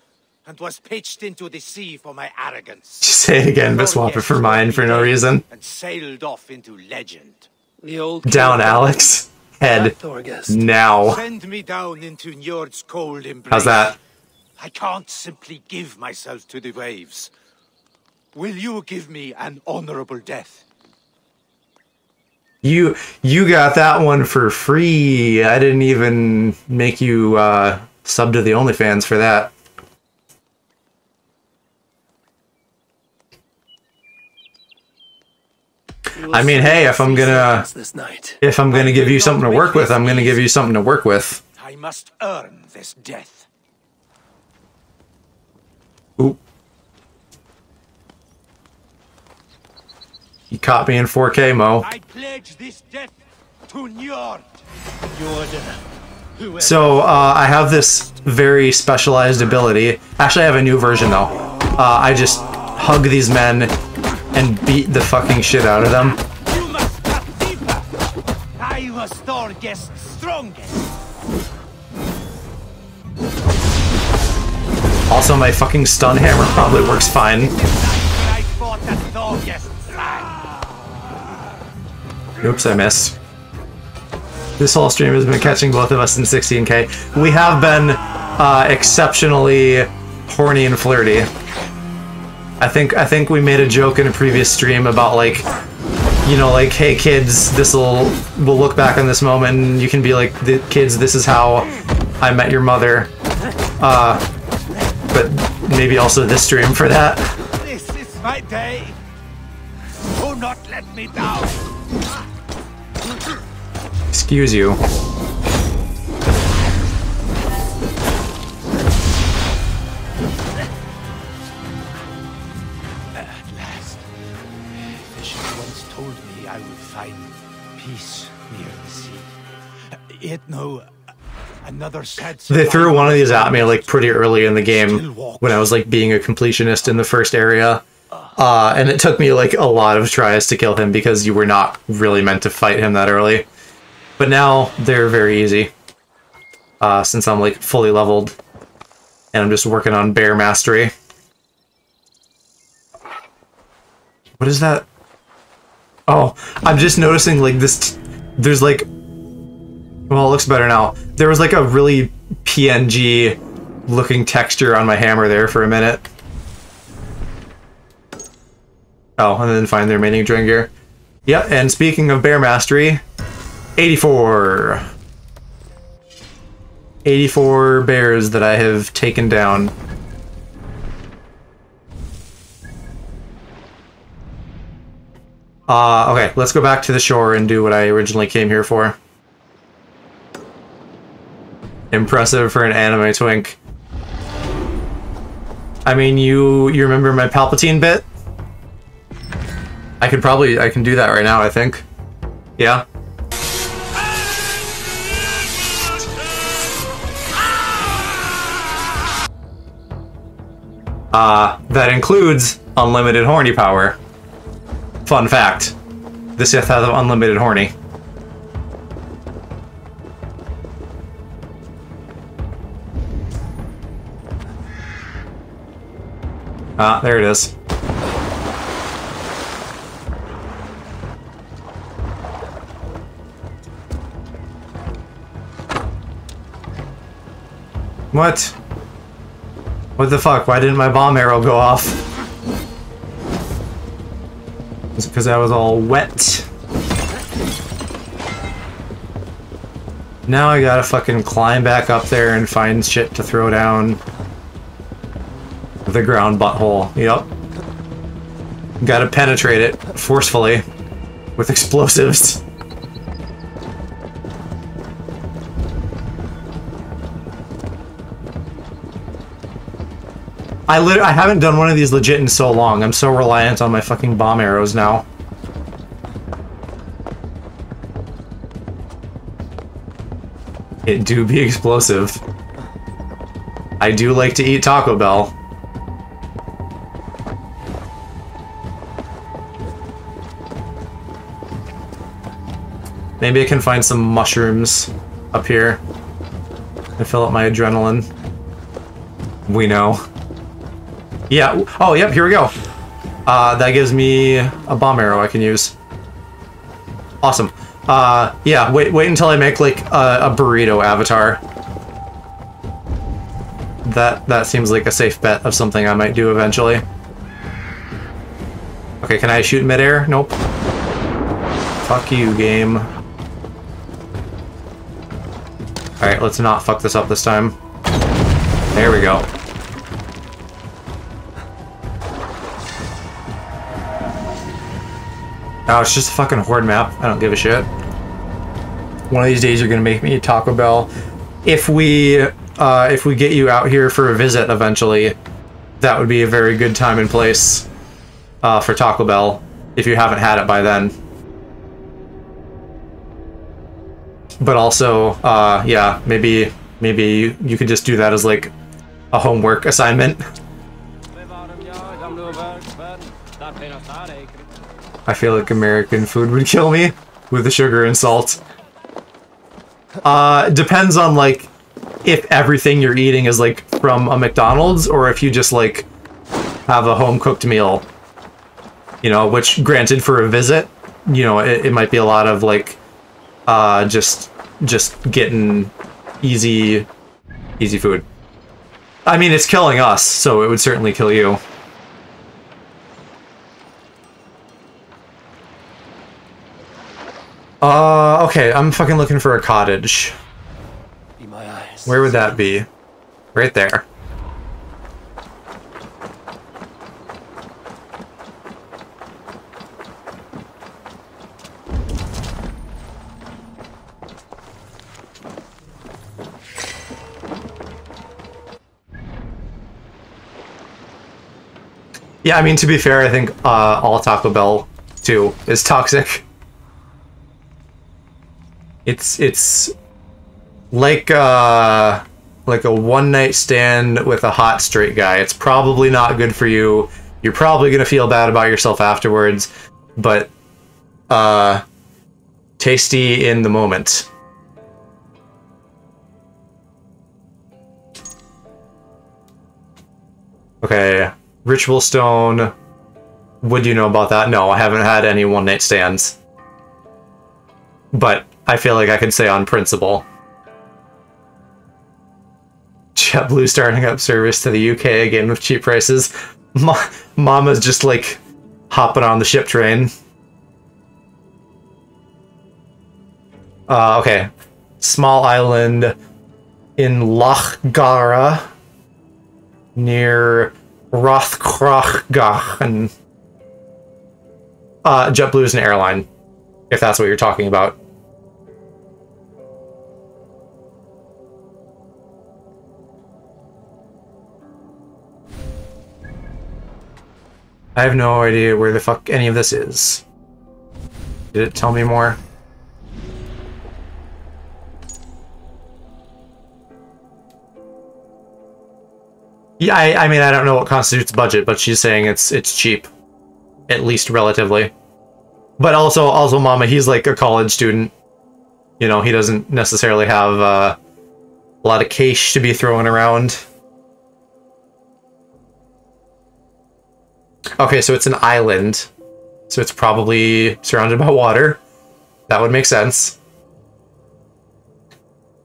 and was pitched into the sea for my arrogance. Just say it again, but swap it for mine for no reason. And sailed off into legend. The old Down, Alex. Head. Thorgest. Now. Send me down into Njord's cold embrace. How's that? I can't simply give myself to the waves. Will you give me an honorable death? You got that one for free. I didn't even make you sub to the OnlyFans for that. I mean, hey, if I'm gonna give you something to work with, I'm gonna give you something to work with. I must earn this death. Oop. You caught me in 4K, Mo. I pledge this death to Njord. So, I have this very specialized ability. Actually, I have a new version, though. I just hug these men and beat the fucking shit out of them. You must cut deeper. I was Thorgest's strongest. Also, my fucking stun hammer probably works fine. I fought at Thorgest's land. Oops, I missed. This whole stream has been catching both of us in 16K. We have been exceptionally horny and flirty. I think we made a joke in a previous stream about, like, you know, like, hey kids, we'll look back on this moment and you can be like, kids, this is how I met your mother. But maybe also this stream for that. This is my day. Do not let me down. Excuse you. At last, Fisher once told me I would find peace near the sea. Yet no, another sad. They threw one of these at me like pretty early in the game when I was like being a completionist in the first area. And it took me like a lot of tries to kill him because you were not really meant to fight him that early. But now they're very easy. Since I'm like fully leveled and I'm just working on bear mastery. What is that Oh, I'm just noticing like this. There's like, well, it looks better now. There was like a really PNG looking texture on my hammer there for a minute. Oh, and then find the remaining drain gear. Yeah, and speaking of bear mastery, 84. 84 bears that I have taken down. Okay, let's go back to the shore and do what I originally came here for. Impressive for an anime twink. I mean, you remember my Palpatine bit? I can do that right now, I think. Yeah? That includes unlimited horny power. Fun fact. The Sith has unlimited horny. There it is. What? What the fuck? Why didn't my bomb arrow go off? It's because I was all wet. Now I gotta fucking climb back up there and find shit to throw down the ground butthole. Yep. Gotta penetrate it forcefully with explosives. I haven't done one of these legit in so long. I'm so reliant on my fucking bomb arrows now. It do be explosive. I do like to eat Taco Bell. Maybe I can find some mushrooms up here and fill up my adrenaline. We know. Yeah. Oh, yep. Here we go. That gives me a bomb arrow I can use. Awesome. Yeah. Wait until I make like a burrito avatar. That seems like a safe bet of something I might do eventually. Okay. Can I shoot midair? Nope. Fuck you, game. All right. Let's not fuck this up this time. There we go. Oh, it's just a fucking horde map. I don't give a shit. One of these days you're gonna make me a Taco Bell. If we get you out here for a visit eventually, that would be a very good time and place for Taco Bell, if you haven't had it by then. But also, yeah, maybe you could just do that as like a homework assignment. I feel like American food would kill me with the sugar and salt. Depends on like if everything you're eating is like from a McDonald's or if you just like have a home cooked meal. You know, which granted for a visit, you know, it might be a lot of like just getting easy food. I mean, it's killing us, so it would certainly kill you. Okay, I'm fucking looking for a cottage. Be my eyes. Where would that be? Right there. Yeah, I mean, to be fair, I think all Taco Bell, too, is toxic. It's like a one-night stand with a hot straight guy. It's probably not good for you. You're probably gonna feel bad about yourself afterwards, but tasty in the moment. Okay, Ritual Stone, Would you know about that? No, I haven't had any one-night stands. But I feel like I could say on principle. JetBlue starting up service to the UK again with cheap prices. Mama's just like hopping on the ship train. Okay. Small island in Loch Gara near Rothkrogach, and JetBlue is an airline, if that's what you're talking about. I have no idea where the fuck any of this is. Did it tell me more? Yeah, I mean, I don't know what constitutes budget, but she's saying it's cheap. At least relatively. But also Mama, he's like a college student. You know, he doesn't necessarily have a lot of cash to be throwing around. Okay, so it's an island. So it's probably surrounded by water. That would make sense.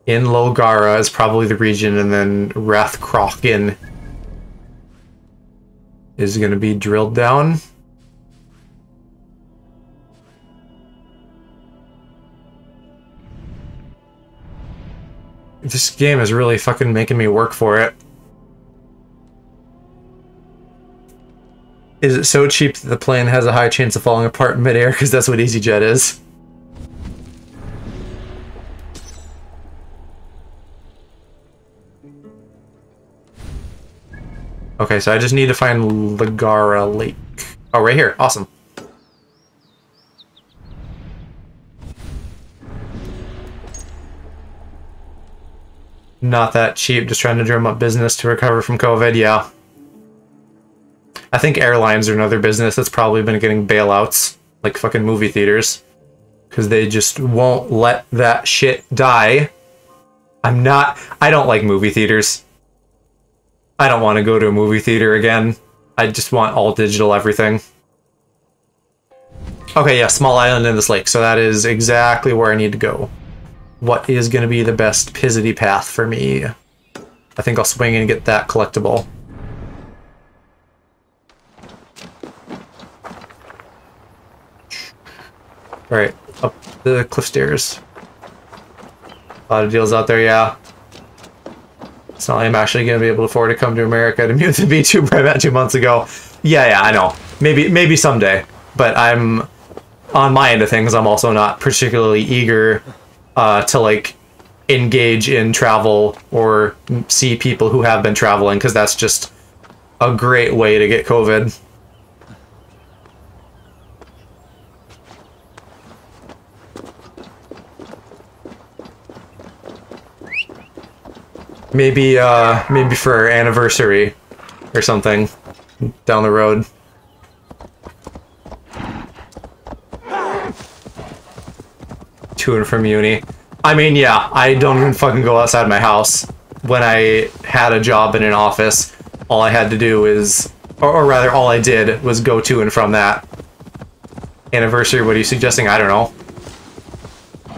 In Logara is probably the region, and then Rathkrogin is going to be drilled down. This game is really fucking making me work for it. Is it so cheap that the plane has a high chance of falling apart in midair? Because that's what EasyJet is. Okay, so I just need to find Lagara Lake. Oh, right here. Awesome. Not that cheap, just trying to drum up business to recover from COVID, yeah. I think airlines are another business that's probably been getting bailouts, like fucking movie theaters. Because they just won't let that shit die. I don't like movie theaters. I don't want to go to a movie theater again. I just want all digital everything. Okay, yeah, small island in this lake, so that is exactly where I need to go. What is going to be the best Pizzity path for me? I think I'll swing and get that collectible. Alright, up the cliff stairs. A lot of deals out there, yeah. It's not like I'm actually going to be able to afford to come to America to meet with the VTuber I met 2 months ago. Yeah, I know. Maybe someday. But I'm, on my end of things, I'm also not particularly eager to, like, engage in travel or see people who have been traveling, because that's just a great way to get COVID. Maybe for our anniversary or something down the road. To and from uni. I mean, yeah, I don't even fucking go outside my house. When I had a job in an office, all I had to do is, or rather all I did was go to and from that. Anniversary, what are you suggesting? I don't know.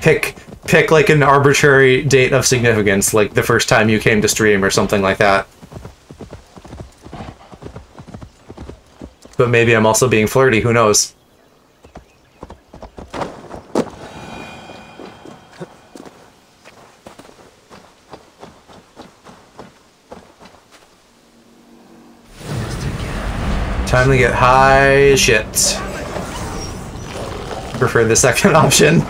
Pick like an arbitrary date of significance, like the first time you came to stream or something like that. But maybe I'm also being flirty, who knows? Time to get high as shit. Prefer the second option.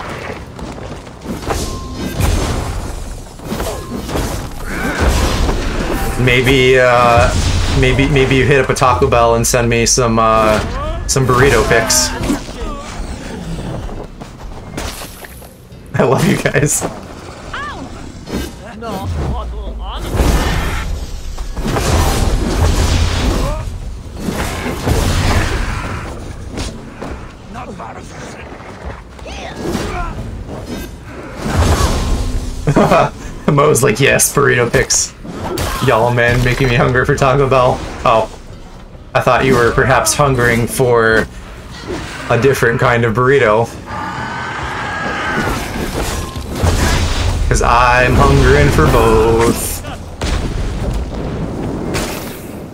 Maybe you hit up a Taco Bell and send me some burrito pics. I love you guys. Mo's like, yes, burrito pics. Y'all, man, making me hungry for Taco Bell. Oh. I thought you were perhaps hungering for a different kind of burrito. Because I'm hungering for both.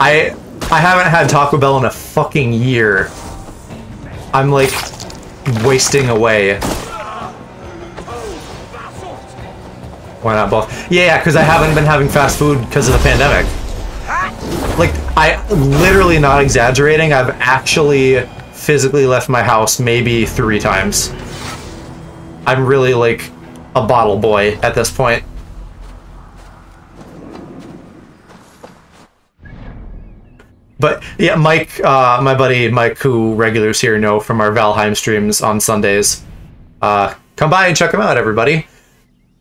I haven't had Taco Bell in a fucking year. I'm like wasting away. Why not both? Yeah, because I haven't been having fast food because of the pandemic. Like, I literally not exaggerating, I've actually physically left my house maybe 3 times. I'm really like a bottle boy at this point. But yeah, Mike, my buddy Mike, who regulars here know from our Valheim streams on Sundays, come by and check him out, everybody.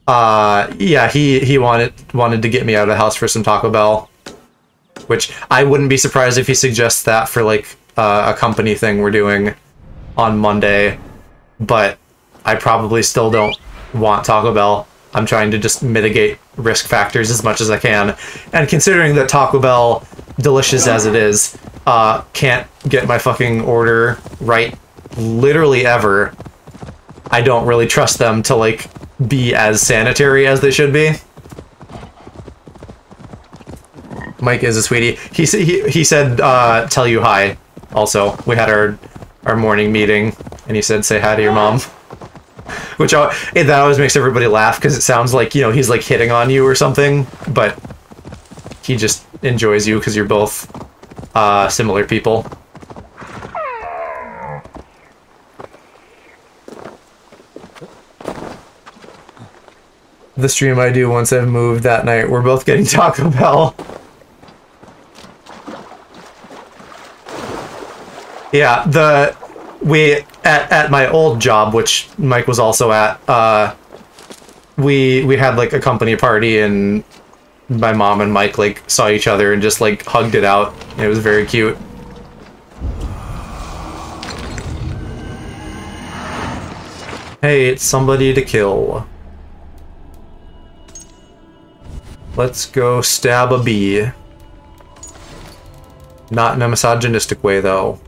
Yeah, he wanted to get me out of the house for some Taco Bell, which I wouldn't be surprised if he suggests that for like a company thing we're doing on Monday, but I probably still don't want Taco Bell. I'm trying to just mitigate risk factors as much as I can, and considering that Taco Bell, delicious as it is, can't get my fucking order right literally ever, I don't really trust them to like be as sanitary as they should be. Mike is a sweetie. He said tell you hi. Also, we had our morning meeting, and he said say hi to your mom. Which that always makes everybody laugh, because it sounds like, you know, he's like hitting on you or something, but he just enjoys you because you're both similar people. The stream I do once I've moved that night, we're both getting Taco Bell. Yeah, at my old job, which Mike was also at, we had like a company party, and my mom and Mike like saw each other and just like hugged it out. It was very cute. Hey, it's somebody to kill. Let's go stab a bee. Not in a misogynistic way, though.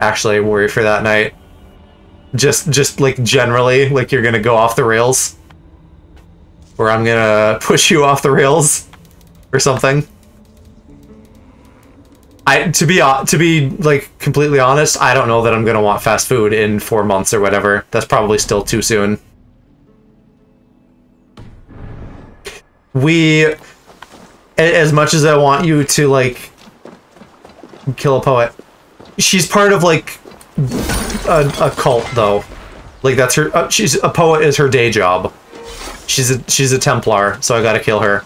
Actually, I worry for that night. Just like generally, like you're gonna go off the rails. Or I'm gonna push you off the rails. Or something. To be like completely honest, I don't know that I'm gonna want fast food in 4 months or whatever. That's probably still too soon. As much as I want you to like kill a poet, she's part of like a cult though. Like that's her. She's a poet is her day job. She's a Templar, so I gotta kill her.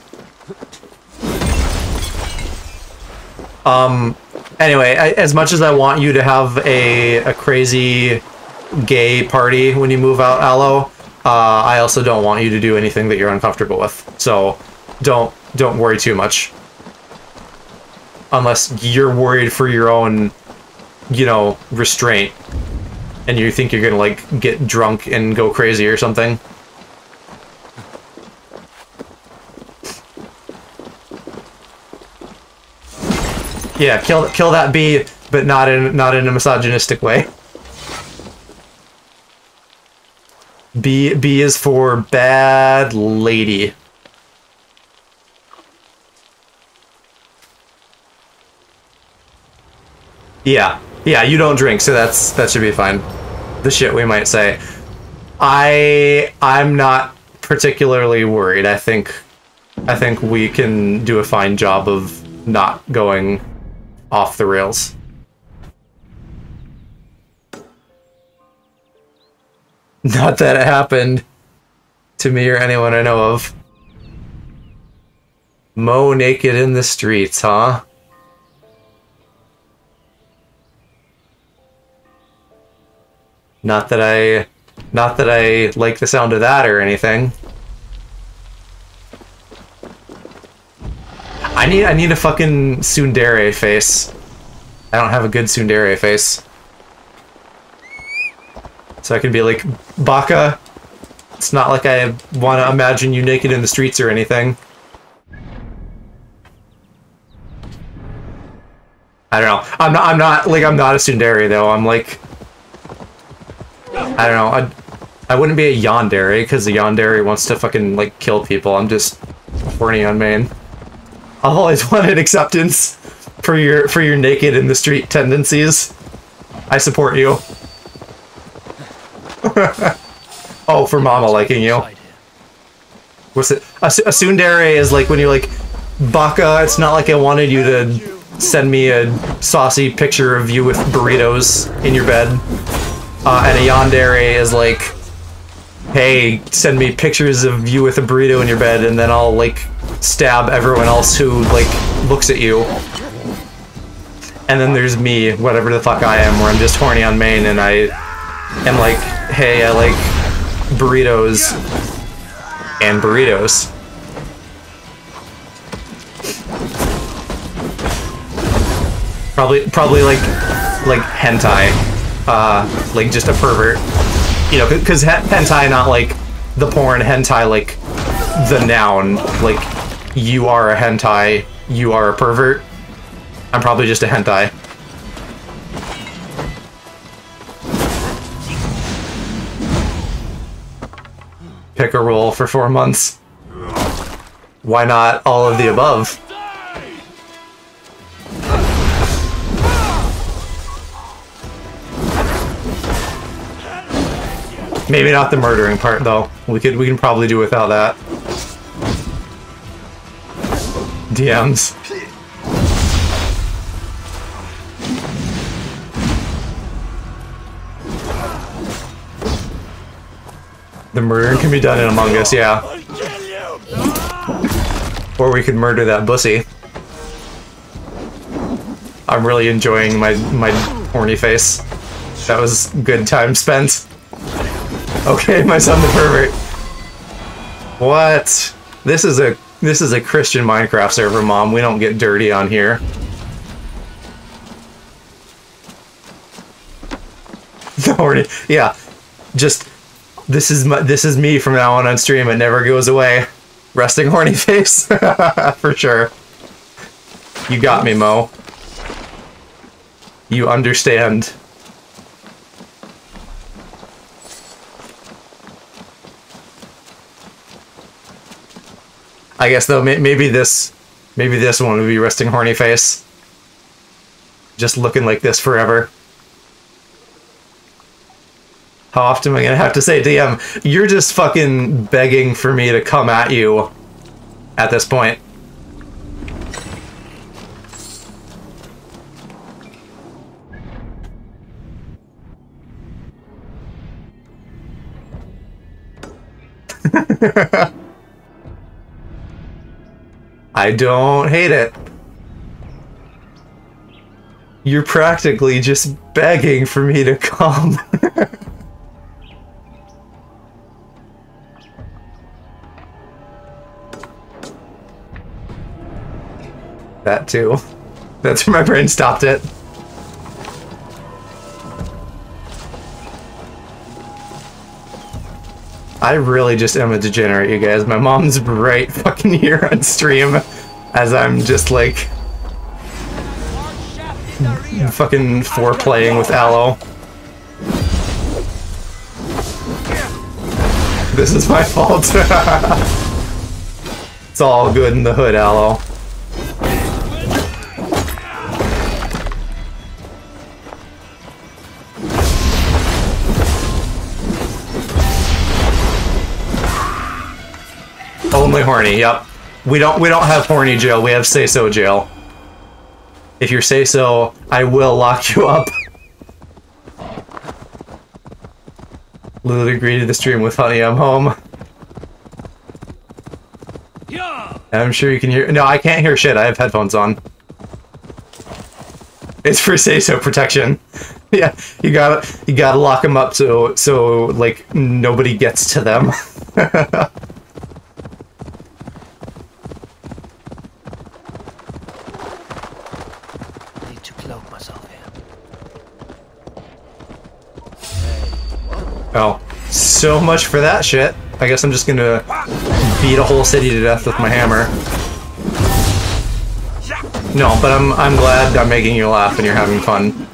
Anyway, as much as I want you to have a crazy gay party when you move out, Aloe, I also don't want you to do anything that you're uncomfortable with. So don't worry too much. Unless you're worried for your own, you know, restraint. And you think you're gonna, like, get drunk and go crazy or something. Yeah, kill that bee, but not in a misogynistic way. B is for bad lady. Yeah, you don't drink, so that should be fine. The shit we might say. I'm not particularly worried. I think we can do a fine job of not going off the rails. Not that it happened to me or anyone I know of. Mow naked in the streets, huh? Not that I like the sound of that or anything. I need a fucking tsundere face. I don't have a good tsundere face. So I can be like, Baka, it's not like I want to imagine you naked in the streets or anything. I don't know. I'm not a tsundere though. I'm like, I don't know. I wouldn't be a yandere because the yandere wants to fucking like kill people. I'm just horny on main. I've always wanted acceptance for your naked in the street tendencies. I support you. Oh, for mama liking you. What's it? A tsundere is like when you're like, Baka, it's not like I wanted you to send me a saucy picture of you with burritos in your bed. And a yandere is like, hey, send me pictures of you with a burrito in your bed and then I'll like stab everyone else who like looks at you. And then there's me, whatever the fuck I am, where I'm just horny on main and I am like, hey, I like burritos and burritos. Probably like hentai, like just a pervert, you know, because hentai not like the porn, hentai like the noun, like you are a hentai, you are a pervert. I'm probably just a hentai. Pick a role for 4 months. Why not all of the above? Maybe not the murdering part though. We can probably do without that. DMs. The murdering can be done in Among Us, yeah. Or we could murder that bussy. I'm really enjoying my horny face. That was good time spent. Okay, my son the pervert. What? This is a Christian Minecraft server, Mom. We don't get dirty on here. The horny, yeah. Just this is me from now on stream. It never goes away. Resting horny face for sure. You got me, Mo. You understand. I guess though, maybe this one would be resting horny face. Just looking like this forever. How often am I gonna have to say, DM, you're just fucking begging for me to come at you at this point. I don't hate it. You're practically just begging for me to come. That too. That's where my brain stopped it. I really just am a degenerate, you guys. My mom's right fucking here on stream as I'm just like fucking foreplaying with Aloe. This is my fault. It's all good in the hood, Aloe. Only horny, yep. We don't have horny jail, we have say-so jail. If you say so, I will lock you up. Literally greeted the stream with honey, I'm home. I'm sure you can hear. No, I can't hear shit, I have headphones on. It's for say-so protection. Yeah, you gotta lock them up so like nobody gets to them. Oh, so much for that shit. I guess I'm just gonna beat a whole city to death with my hammer. No, but I'm glad I'm making you laugh and you're having fun.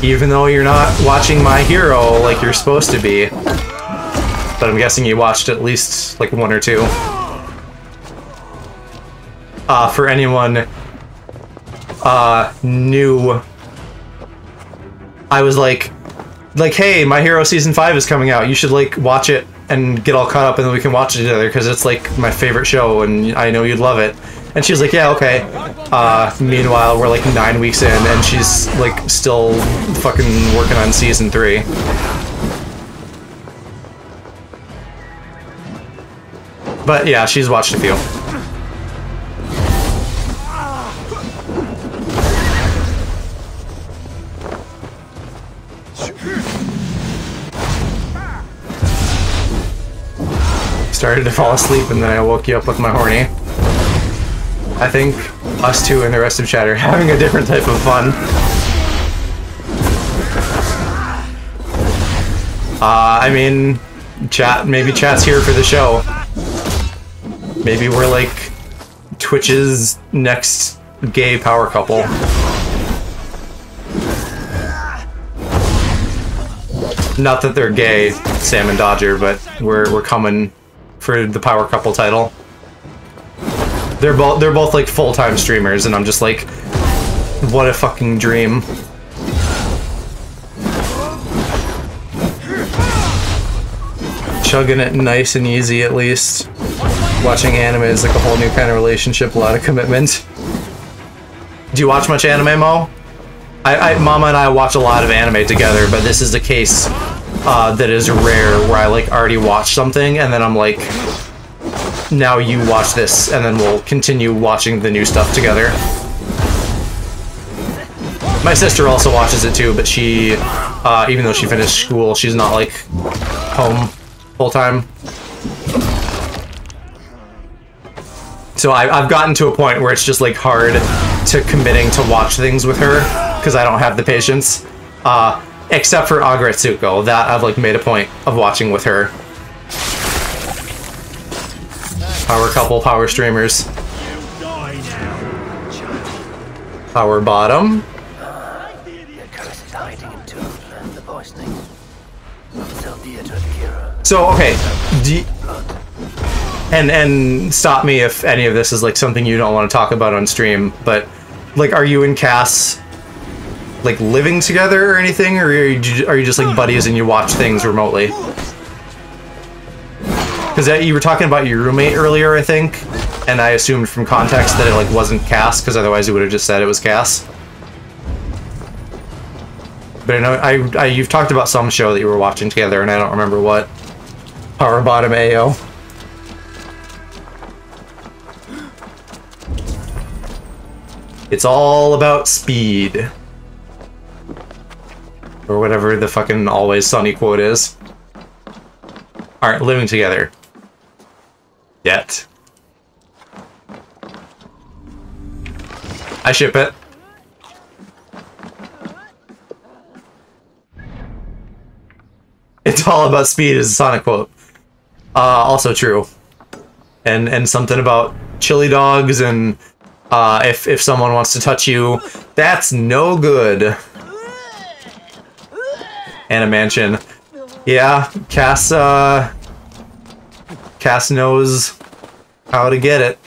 Even though you're not watching My Hero like you're supposed to be. But I'm guessing you watched at least like 1 or 2. For anyone new, I was like, hey, My Hero Season 5 is coming out. You should like watch it and get all caught up and then we can watch it together because it's like my favorite show and I know you'd love it. And she's like, yeah, okay. Meanwhile, we're like 9 weeks in and she's like still fucking working on Season 3. But yeah, she's watched a few. Started to fall asleep and then I woke you up with my horny. I think us two and the rest of chat are having a different type of fun. I mean, maybe chat's here for the show. Maybe we're like Twitch's next gay power couple. Not that they're gay, Sam and Dodger, but we're coming for the power couple title. They're both like full-time streamers, and I'm just like, what a fucking dream. Chugging it nice and easy at least. Watching anime is like a whole new kind of relationship, a lot of commitment. Do you watch much anime, Mo? Mama and I watch a lot of anime together, but this is a case that is rare where I like already watched something and then I'm like, now you watch this, and then we'll continue watching the new stuff together. My sister also watches it too, but she, even though she finished school, she's not like home full time. So I've gotten to a point where it's just like hard to committing to watch things with her because I don't have the patience. Except for Aggretsuko, that I've like made a point of watching with her. Power couple, power streamers. Power bottom. So okay, and stop me if any of this is like something you don't want to talk about on stream, but like, are you and Cass like living together or anything, or are you just like buddies and you watch things remotely? Because you were talking about your roommate earlier, I think, and I assumed from context that it like wasn't Cass, because otherwise you would have just said it was Cass. But I know you've talked about some show that you were watching together, and I don't remember what. Power bottom AO. It's all about speed. Or whatever the fucking Always Sunny quote is. Aren't living together. Yet. I ship it. It's all about speed is a Sonic quote. Also true. And something about chili dogs and if someone wants to touch you, that's no good. And a mansion. Yeah, Cass knows how to get it.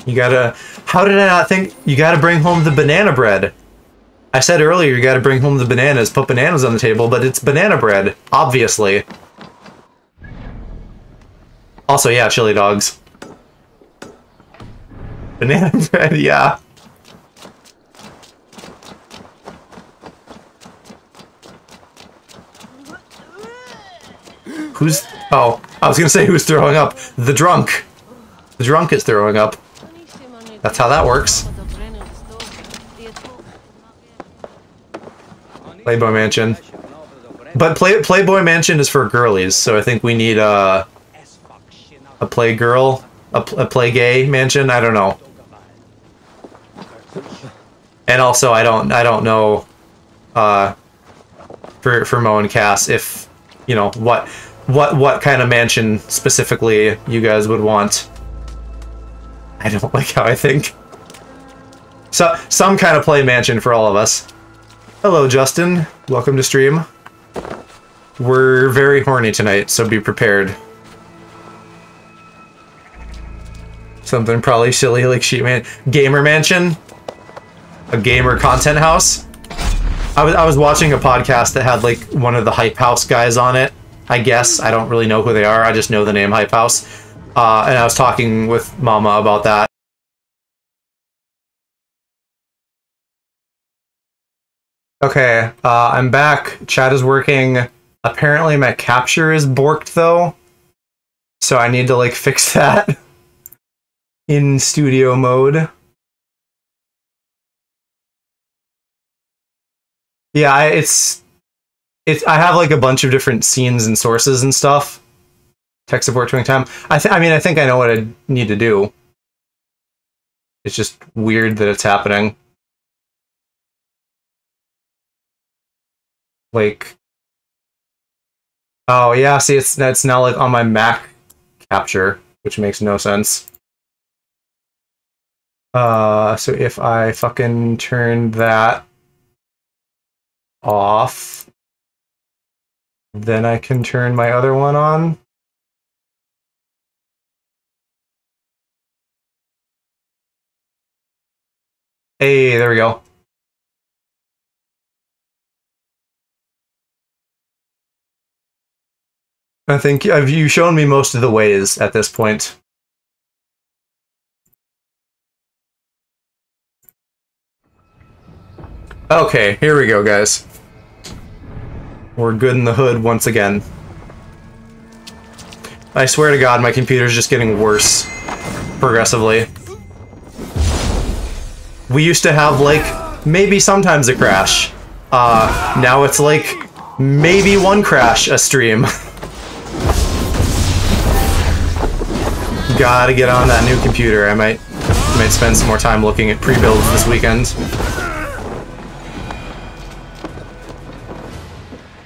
You gotta... How did I not think... You gotta bring home the banana bread. I said earlier you gotta bring home the bananas, put bananas on the table, but it's banana bread, obviously. Also, yeah, chili dogs. Banana bread, yeah. Who's... Oh, I was gonna say who's throwing up. The drunk. The drunk is throwing up. That's how that works. Playboy Mansion. But Playboy Mansion is for girlies, so I think we need a play girl, a play gay mansion. I don't know. And also, I don't know for Mo and Cass if you know what kind of mansion specifically you guys would want. I don't like how I think. So, some kind of play mansion for all of us. Hello, Justin. Welcome to stream. We're very horny tonight, so be prepared. Something probably silly like Gamer Mansion? A gamer content house? I was watching a podcast that had like one of the Hype House guys on it. I guess. I don't really know who they are. I just know the name Hype House. And I was talking with Mama about that. Okay, I'm back. Chat is working. Apparently my capture is borked though. So I need to like fix that in studio mode. Yeah, I have like a bunch of different scenes and sources and stuff. Tech support doing time. I think I know what I need to do. It's just weird that it's happening. Like, oh yeah, see, it's now like on my Mac capture, which makes no sense. So if I fucking turn that off, then I can turn my other one on. Hey, there we go. I think you've shown me most of the ways at this point. Okay, here we go, guys. We're good in the hood once again. I swear to God, my computer's just getting worse progressively. We used to have, like, maybe sometimes a crash. Now it's like, maybe one crash a stream. Gotta get on that new computer. I might spend some more time looking at pre-builds this weekend.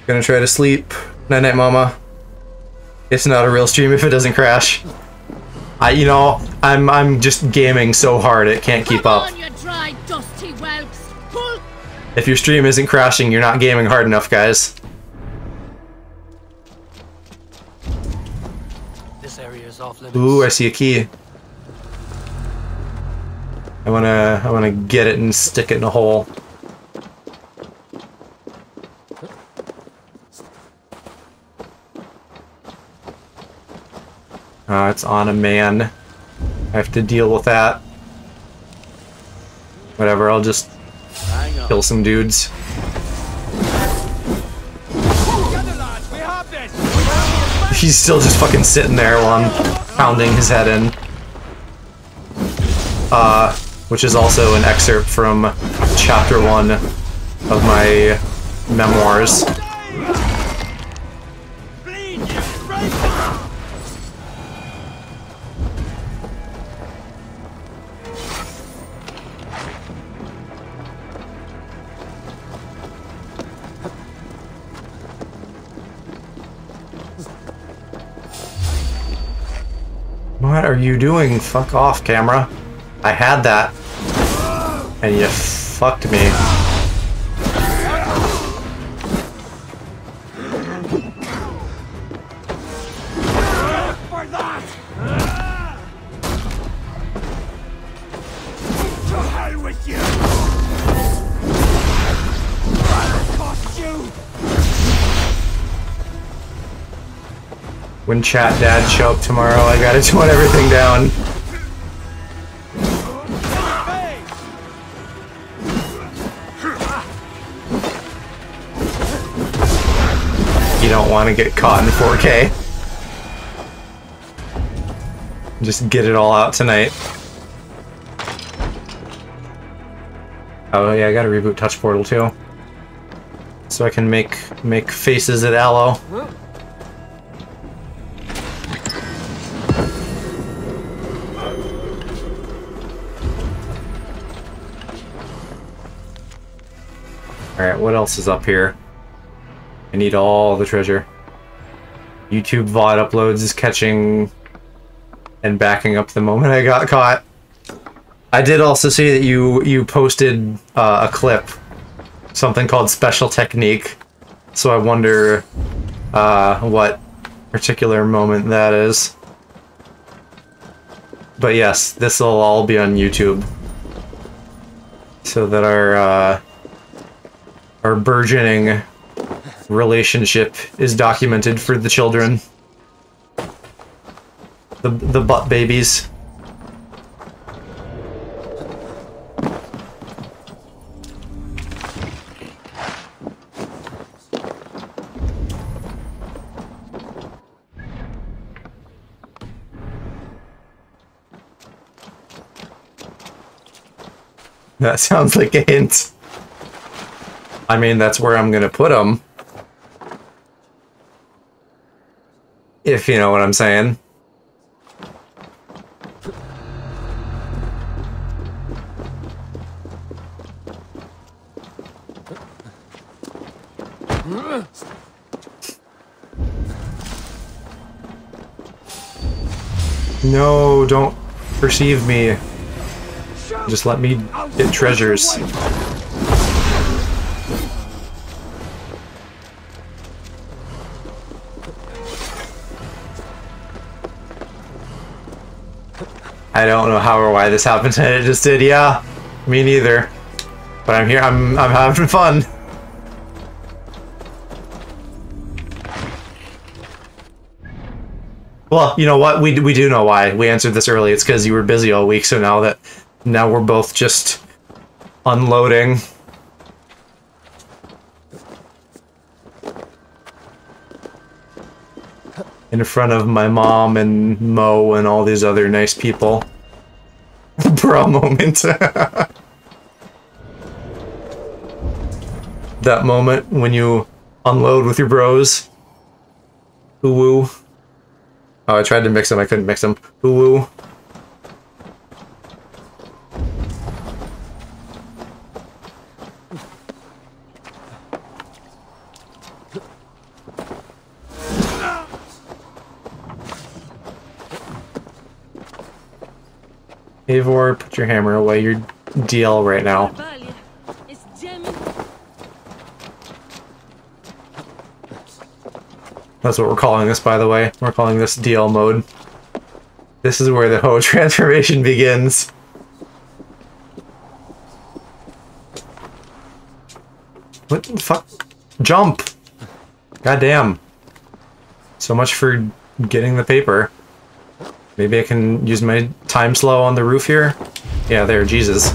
Gonna try to sleep. Night night, mama. It's not a real stream if it doesn't crash. You know, I'm just gaming so hard it can't keep up. If your stream isn't crashing, you're not gaming hard enough, guys. This area is off limits. Ooh, I see a key. I wanna get it and stick it in a hole. It's on a man. I have to deal with that. Whatever, I'll just kill some dudes. He's still just fucking sitting there while I'm pounding his head in. Which is also an excerpt from chapter 1 of my memoirs. What are you doing? Fuck off, camera. I had that. And you fucked me. For that! To hell with you! I'll cost you! When chat dad show up tomorrow, I gotta tone everything down. You don't want to get caught in 4K. Just get it all out tonight. Oh yeah, I gotta reboot Touch Portal too. So I can make faces at Aloe. Alright, what else is up here? I need all the treasure. YouTube VOD uploads is catching and backing up the moment I got caught. I did also see that you posted a clip, something called Special Technique. So I wonder what particular moment that is. But yes, this will all be on YouTube, so that our burgeoning relationship is documented for the children, the butt babies. That sounds like a hint. I mean, that's where I'm gonna put them. If you know what I'm saying. No, don't perceive me. Just let me get treasures. I don't know how or why this happened, and it just did. Yeah, me neither. But I'm here. I'm having fun. Well, you know what? We do know why. We answered this early. It's because you were busy all week. So now we're both just unloading. In front of my mom and Mo and all these other nice people. Bro moment. That moment when you unload with your bros. Ooh-woo. Oh, I tried to mix them, I couldn't mix them. Ooh-woo. Eivor, put your hammer away. You're DL right now. That's what we're calling this, by the way. We're calling this DL mode. This is where the Ho transformation begins. What the fuck? Jump! Goddamn. So much for getting the paper. Maybe I can use my time slow on the roof here? Yeah, there, Jesus.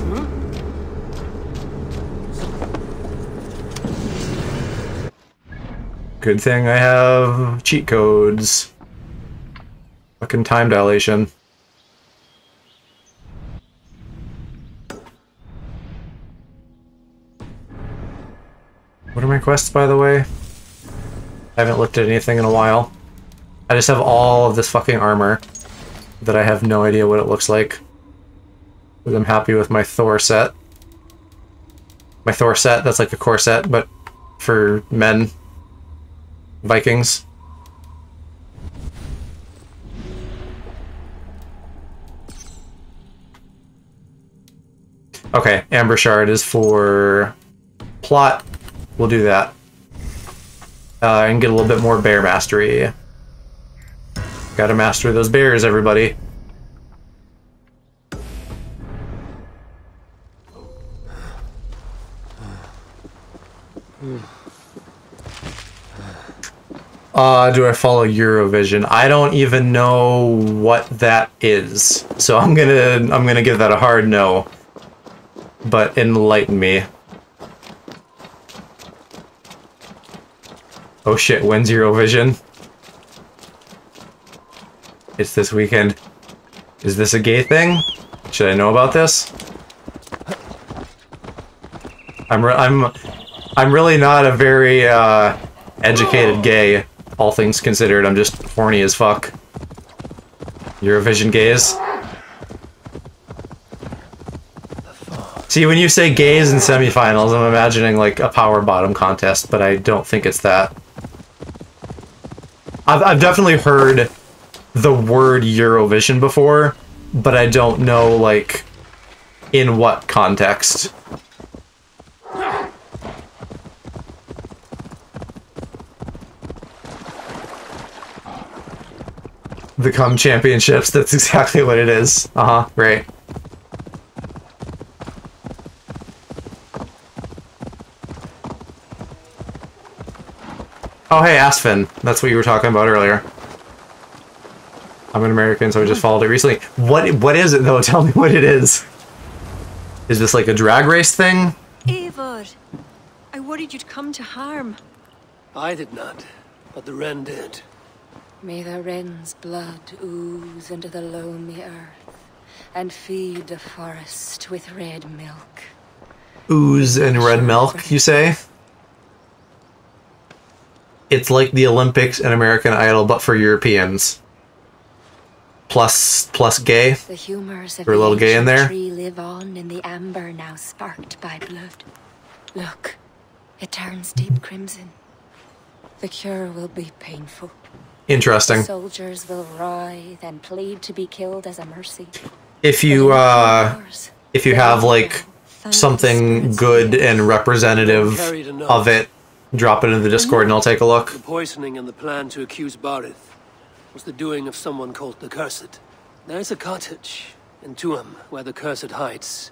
Good thing I have cheat codes. Fucking time dilation. What are my quests, by the way? I haven't looked at anything in a while. I just have all of this fucking armor that I have no idea what it looks like. But I'm happy with my Thor set. My Thor set, that's like a corset, but for men. Vikings. Okay, Amber Shard is for plot. We'll do that. And get a little bit more bear mastery. Gotta master those bears, everybody. Do I follow Eurovision? I don't even know what that is. So I'm gonna give that a hard no. But enlighten me. Oh shit, when's Eurovision? It's this weekend. Is this a gay thing? Should I know about this? I'm really not a very educated gay, all things considered. I'm just horny as fuck. Eurovision gays. See, when you say gays in semifinals, I'm imagining like a power bottom contest, but I don't think it's that. I've definitely heard the word Eurovision before, but I don't know like In what context? The Come Championships, that's exactly what it is. Uh-huh, right. Oh hey, Aspen. That's what you were talking about earlier. I'm an American, so I just followed it recently. What is it though? Tell me what it is. Is this like a drag race thing? Eivor, I worried you'd come to harm. I did not, but the Wren did. May the wren's blood ooze into the loamy earth and feed the forest with red milk. Ooze and red milk, you say? It's like the Olympics and American Idol, but for Europeans. Plus gay. The humors of We're a little gay in there. Tree live on in the amber now sparked by blood. Look, it turns deep crimson. The cure will be painful. Interesting. The soldiers will writhe and plead to be killed as a mercy. If you have like something good and representative of it, drop it in the Discord and I'll take a look. The poisoning and the plan to accuse Barith was the doing of someone called the Cursed. There's a cottage in Tuam where the Cursed hides.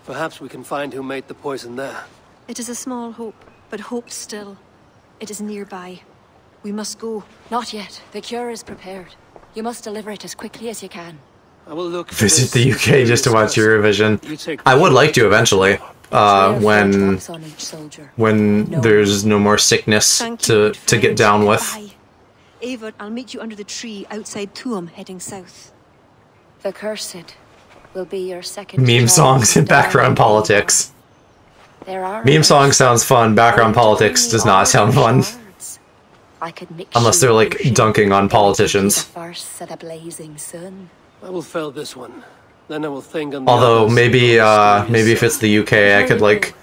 Perhaps we can find who made the poison there. It is a small hope, but hope still. It is nearby. We must go. Not yet. The cure is prepared. You must deliver it as quickly as you can. I will look. Visit the UK just to watch Eurovision. I would like to eventually. When there's no more sickness to get down with. Eivor, I'll meet you under the tree outside Tuam, heading south. The Cursed will be your second Meme songs and background politics. Meme song sounds fun, background politics does not sound fun. Unless they're like dunking on politicians. I will fell this one. Then I will think on the Although others. maybe if it's the UK, I could like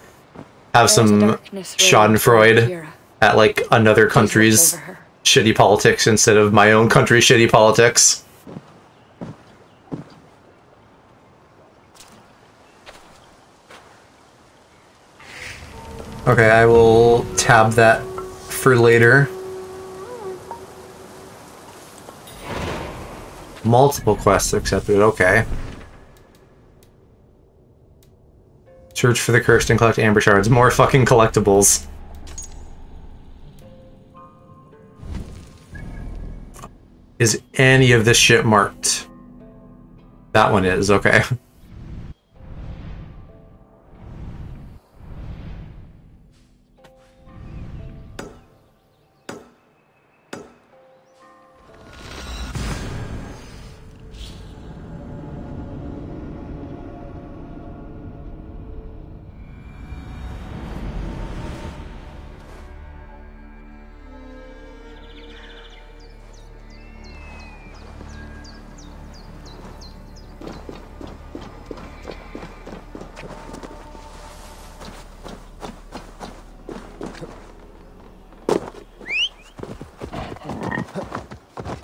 have some Schadenfreude at like another country's shitty politics instead of my own country's shitty politics. Okay, I will tab that for later. Multiple quests accepted, okay. Search for the cursed and collect amber shards. More fucking collectibles. Is any of this shit marked? That one is, okay.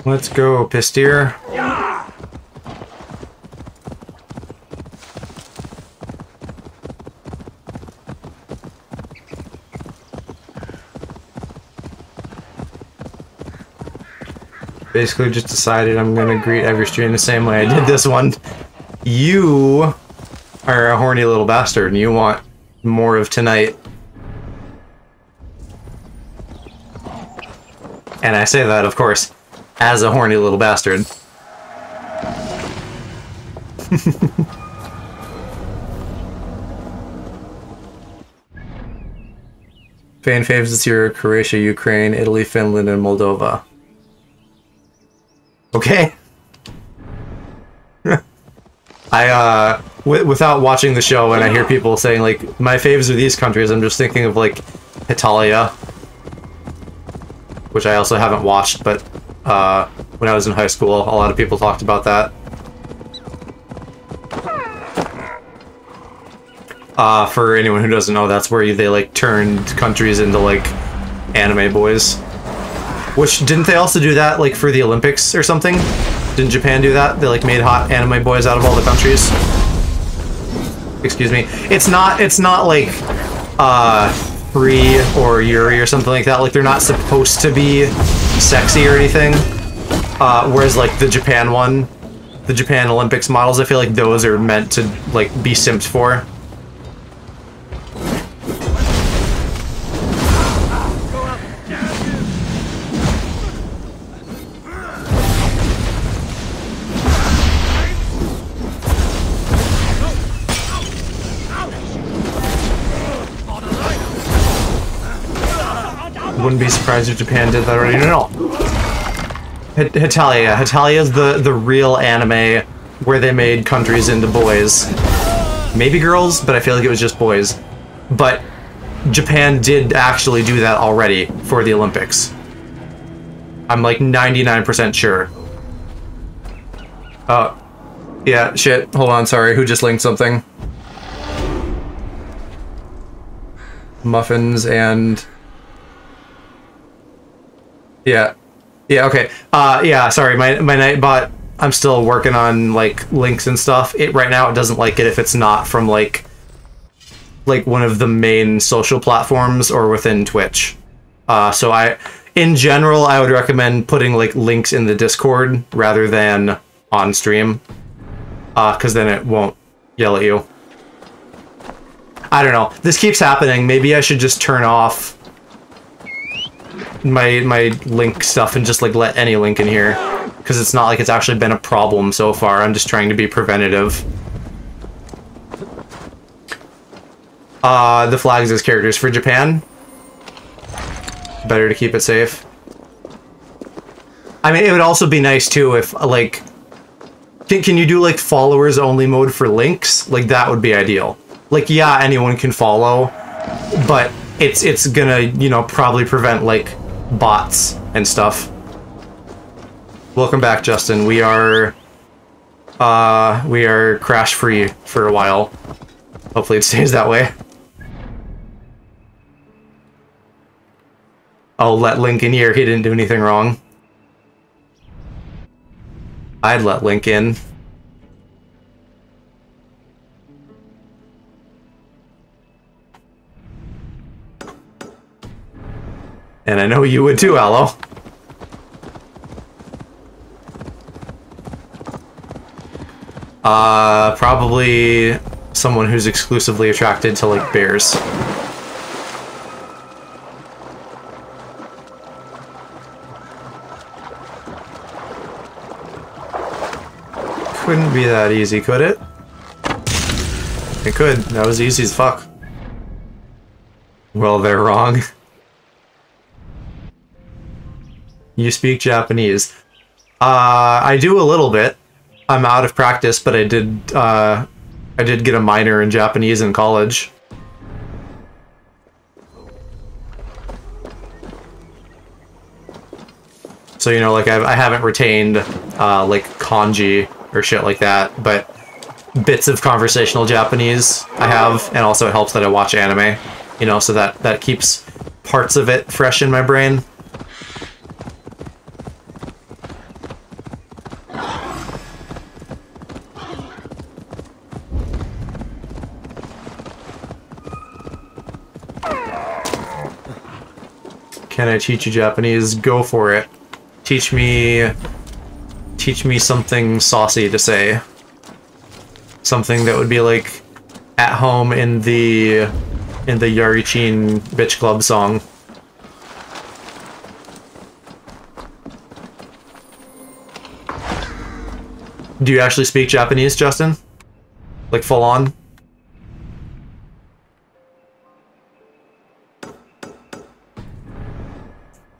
Let's go, Pisteer. Basically just decided I'm gonna greet every stream the same way I did this one. You are a horny little bastard and you want more of tonight. And I say that, of course, as a horny little bastard. Fan faves this year: Croatia, Ukraine, Italy, Finland, and Moldova. Okay. Without watching the show, and I hear people saying like my faves are these countries, I'm just thinking of like Italia, which I also haven't watched, but when I was in high school, a lot of people talked about that. For anyone who doesn't know, that's where they like turned countries into like anime boys. Which, didn't they also do that like for the Olympics or something? Didn't Japan do that? They like made hot anime boys out of all the countries? excuse me. It's not like Free or Yuri or something like that. Like, they're not supposed to be sexy or anything. Whereas like the Japan one, the Japan Olympics models, I feel like those are meant to like be simped for. Wouldn't be surprised if Japan did that already. No. Hetalia. Hitalia's the real anime where they made countries into boys. Maybe girls, but I feel like it was just boys. But Japan did actually do that already for the Olympics. I'm like 99% sure. Yeah, shit. Hold on, sorry. Who just linked something? Muffins and... Yeah, okay. Yeah, sorry, my Nightbot, I'm still working on, like, links and stuff. Right now, it doesn't like it if it's not from, like one of the main social platforms or within Twitch. So in general, I would recommend putting, like, links in the Discord rather than on stream. Because then it won't yell at you. I don't know. This keeps happening. Maybe I should just turn off my link stuff and just like let any link in here, because it's not like it's actually been a problem so far. I'm just trying to be preventative. The flags as characters for Japan. Better to keep it safe. I mean, it would also be nice too if like can you do like followers only mode for links? Like that would be ideal. Like yeah, anyone can follow, but it's gonna, you know, probably prevent like bots and stuff. Welcome back, Justin. We are crash free for a while. Hopefully it stays that way. I'll let Link in here. He didn't do anything wrong. I'd let Link in. And I know you would too, Aloe. Probably someone who's exclusively attracted to, like, bears. Couldn't be that easy, could it? It could. That was easy as fuck. Well, they're wrong. You speak Japanese. I do a little bit. I'm out of practice, but I did get a minor in Japanese in college. So, you know, like, I haven't retained, like, kanji or shit like that, but bits of conversational Japanese I have, and also it helps that I watch anime, you know, so that keeps parts of it fresh in my brain. Can I teach you Japanese? Go for it. Teach me something saucy to say. Something that would be like at home in the Yarichin Bitch Club song. Do you actually speak Japanese, Justin? Like full on?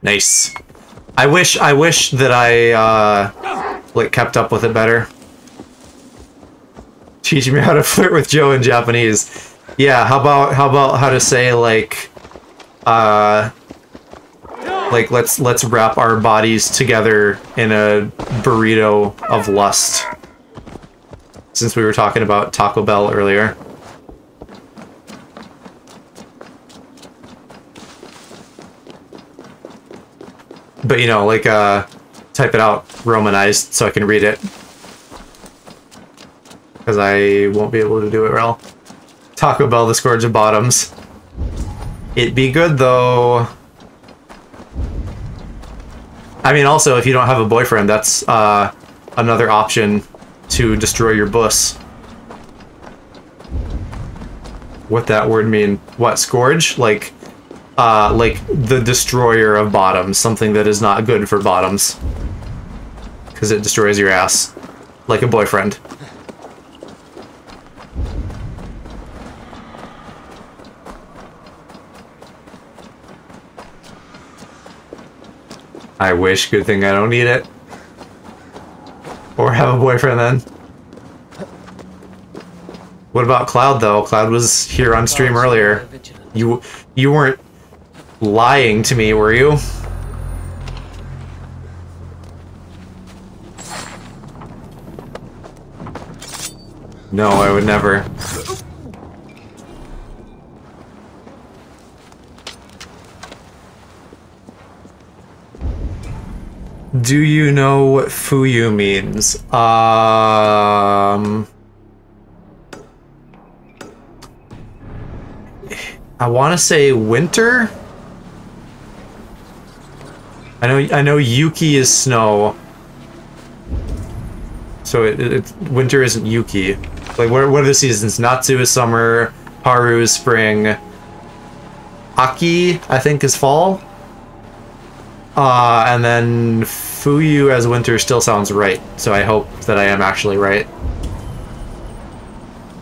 Nice. I wish that I like kept up with it better. Teach me how to flirt with Joe in Japanese. Yeah, how about how to say like let's wrap our bodies together in a burrito of lust. Since we were talking about Taco Bell earlier. But, you know, like, type it out Romanized so I can read it. Because I won't be able to do it well. Taco Bell, the Scourge of Bottoms. It'd be good, though. I mean, also, if you don't have a boyfriend, that's another option to destroy your bus. What that word mean? What, Scourge? Like the destroyer of bottoms, something that is not good for bottoms. Because it destroys your ass. Like a boyfriend. I wish. Good thing I don't need it. Or have a boyfriend then. What about Cloud though? Cloud was here on stream earlier. You weren't lying to me, were you? No, I would never. Do you know what Fuyu means? I want to say winter? I know Yuki is snow. So winter isn't Yuki. Like what are the seasons? Natsu is summer, Haru is spring, Aki I think is fall. And then Fuyu as winter still sounds right, so I hope that I am actually right.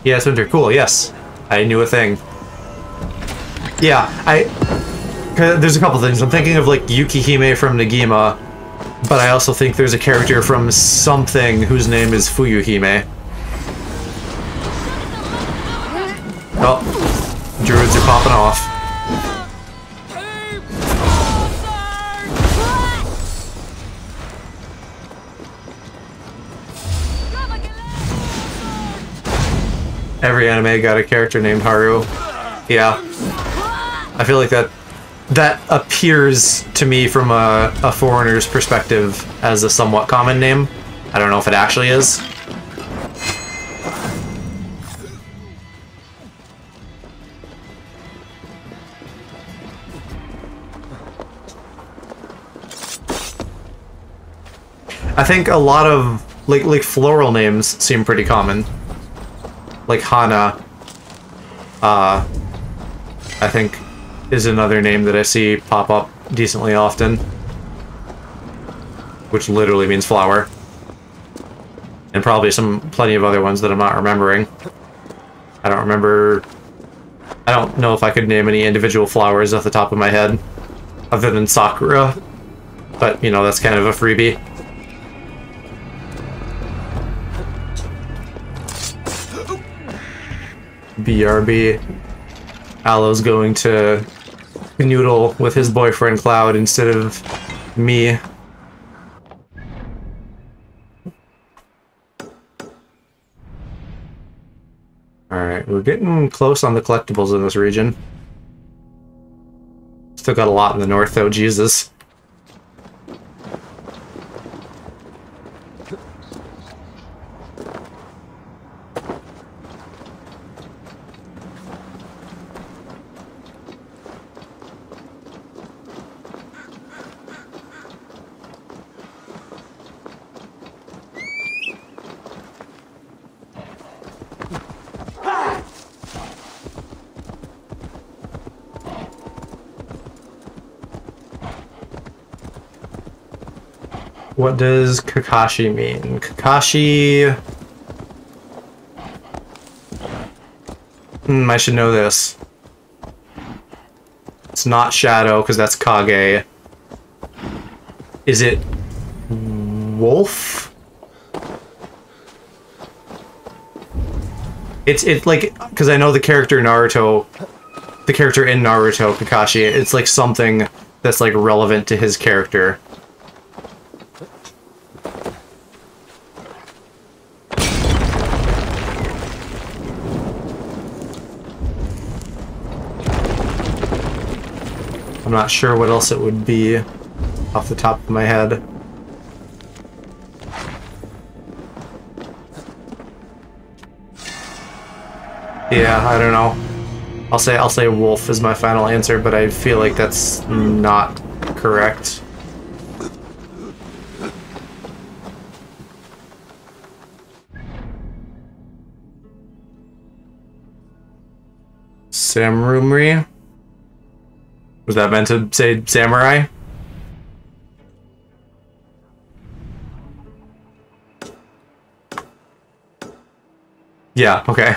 Yes, winter. Cool, yes. I knew a thing. Yeah, there's a couple things. I'm thinking of like Yukihime from Negima, but I also think there's a character from something whose name is Fuyuhime. Oh, druids are popping off. Every anime got a character named Haru. Yeah. I feel like that appears to me from a foreigner's perspective as a somewhat common name. I don't know if it actually is. I think a lot of like floral names seem pretty common. Like Hana, I think, is another name that I see pop up decently often. Which literally means flower. And probably plenty of other ones that I'm not remembering. I don't know if I could name any individual flowers off the top of my head. Other than Sakura. But, you know, that's kind of a freebie. BRB. Aloe's going to canoodle with his boyfriend Cloud instead of me. Alright, we're getting close on the collectibles in this region. Still got a lot in the north though, Jesus. What does Kakashi mean? Kakashi... I should know this. It's not Shadow, because that's Kage. Is it... Wolf? It's like... Because I know the character Naruto... The character in Naruto, Kakashi, it's like something that's like relevant to his character. I'm not sure what else it would be off the top of my head. Yeah, I don't know. I'll say wolf is my final answer, but I feel like that's not correct. Samurumri? Was that meant to say samurai? Yeah, okay.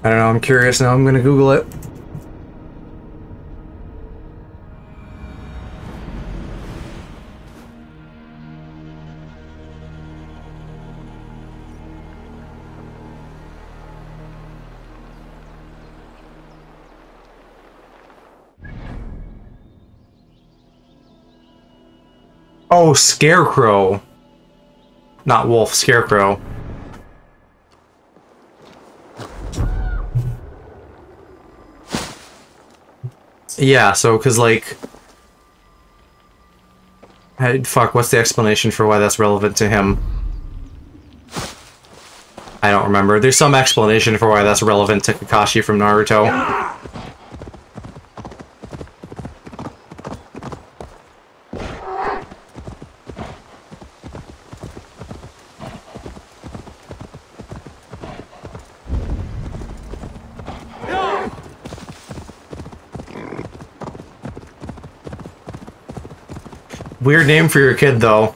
I don't know, I'm curious now, I'm gonna Google it. Oh, Scarecrow. Not wolf, Scarecrow. Yeah, so, cause like... fuck, what's the explanation for why that's relevant to him? I don't remember. There's some explanation for why that's relevant to Kakashi from Naruto. Weird name for your kid, though.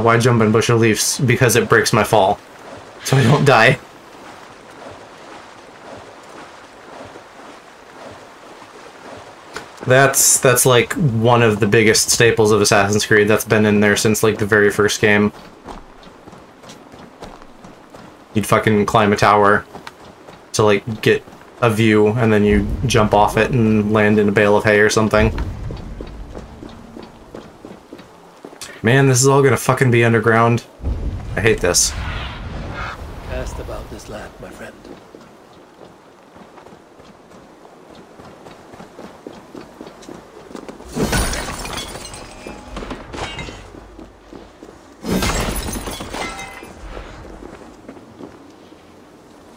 Why jump in bush of leaves? Because it breaks my fall. So I don't die. That's like one of the biggest staples of Assassin's Creed that's been in there since like the very first game. You'd fucking climb a tower to like get a view and then you jump off it and land in a bale of hay or something. Man, this is all gonna fucking be underground. I hate this. Asked about this land, my friend.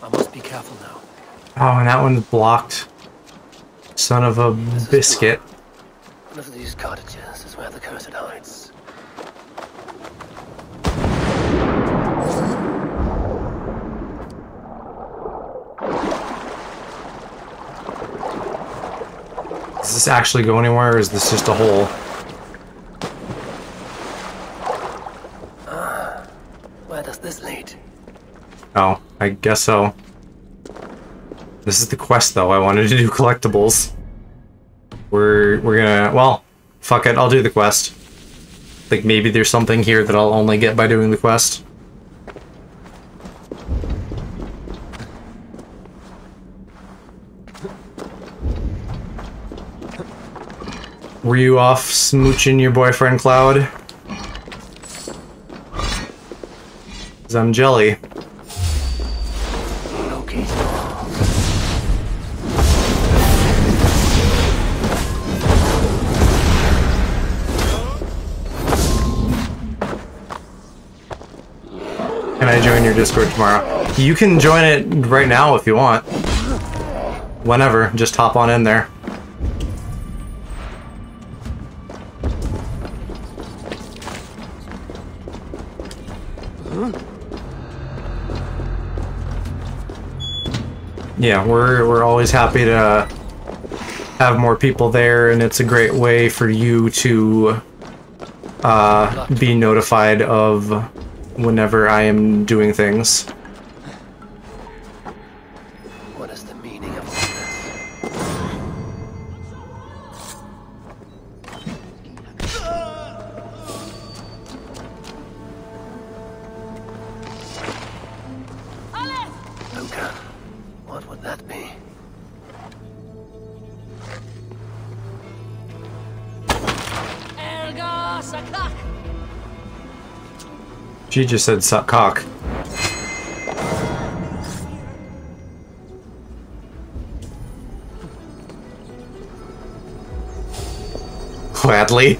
I must be careful now. Oh, and that one's blocked. Son of a biscuit. One of these cottages is where the cursed hides. Does this actually go anywhere, or is this just a hole? Where does this lead? Oh, I guess so. This is the quest, though. I wanted to do collectibles. We're gonna... Well, fuck it. I'll do the quest. Like, maybe there's something here that I'll only get by doing the quest. Were you off smooching your boyfriend, Cloud? 'Cause I'm jelly. Okay. Can I join your Discord tomorrow? You can join it right now if you want. Whenever, just hop on in there. Yeah, we're always happy to have more people there, and it's a great way for you to be notified of whenever I am doing things. What is the meaning of all this? Luca, what would that be? She just said suck cock. Gladly.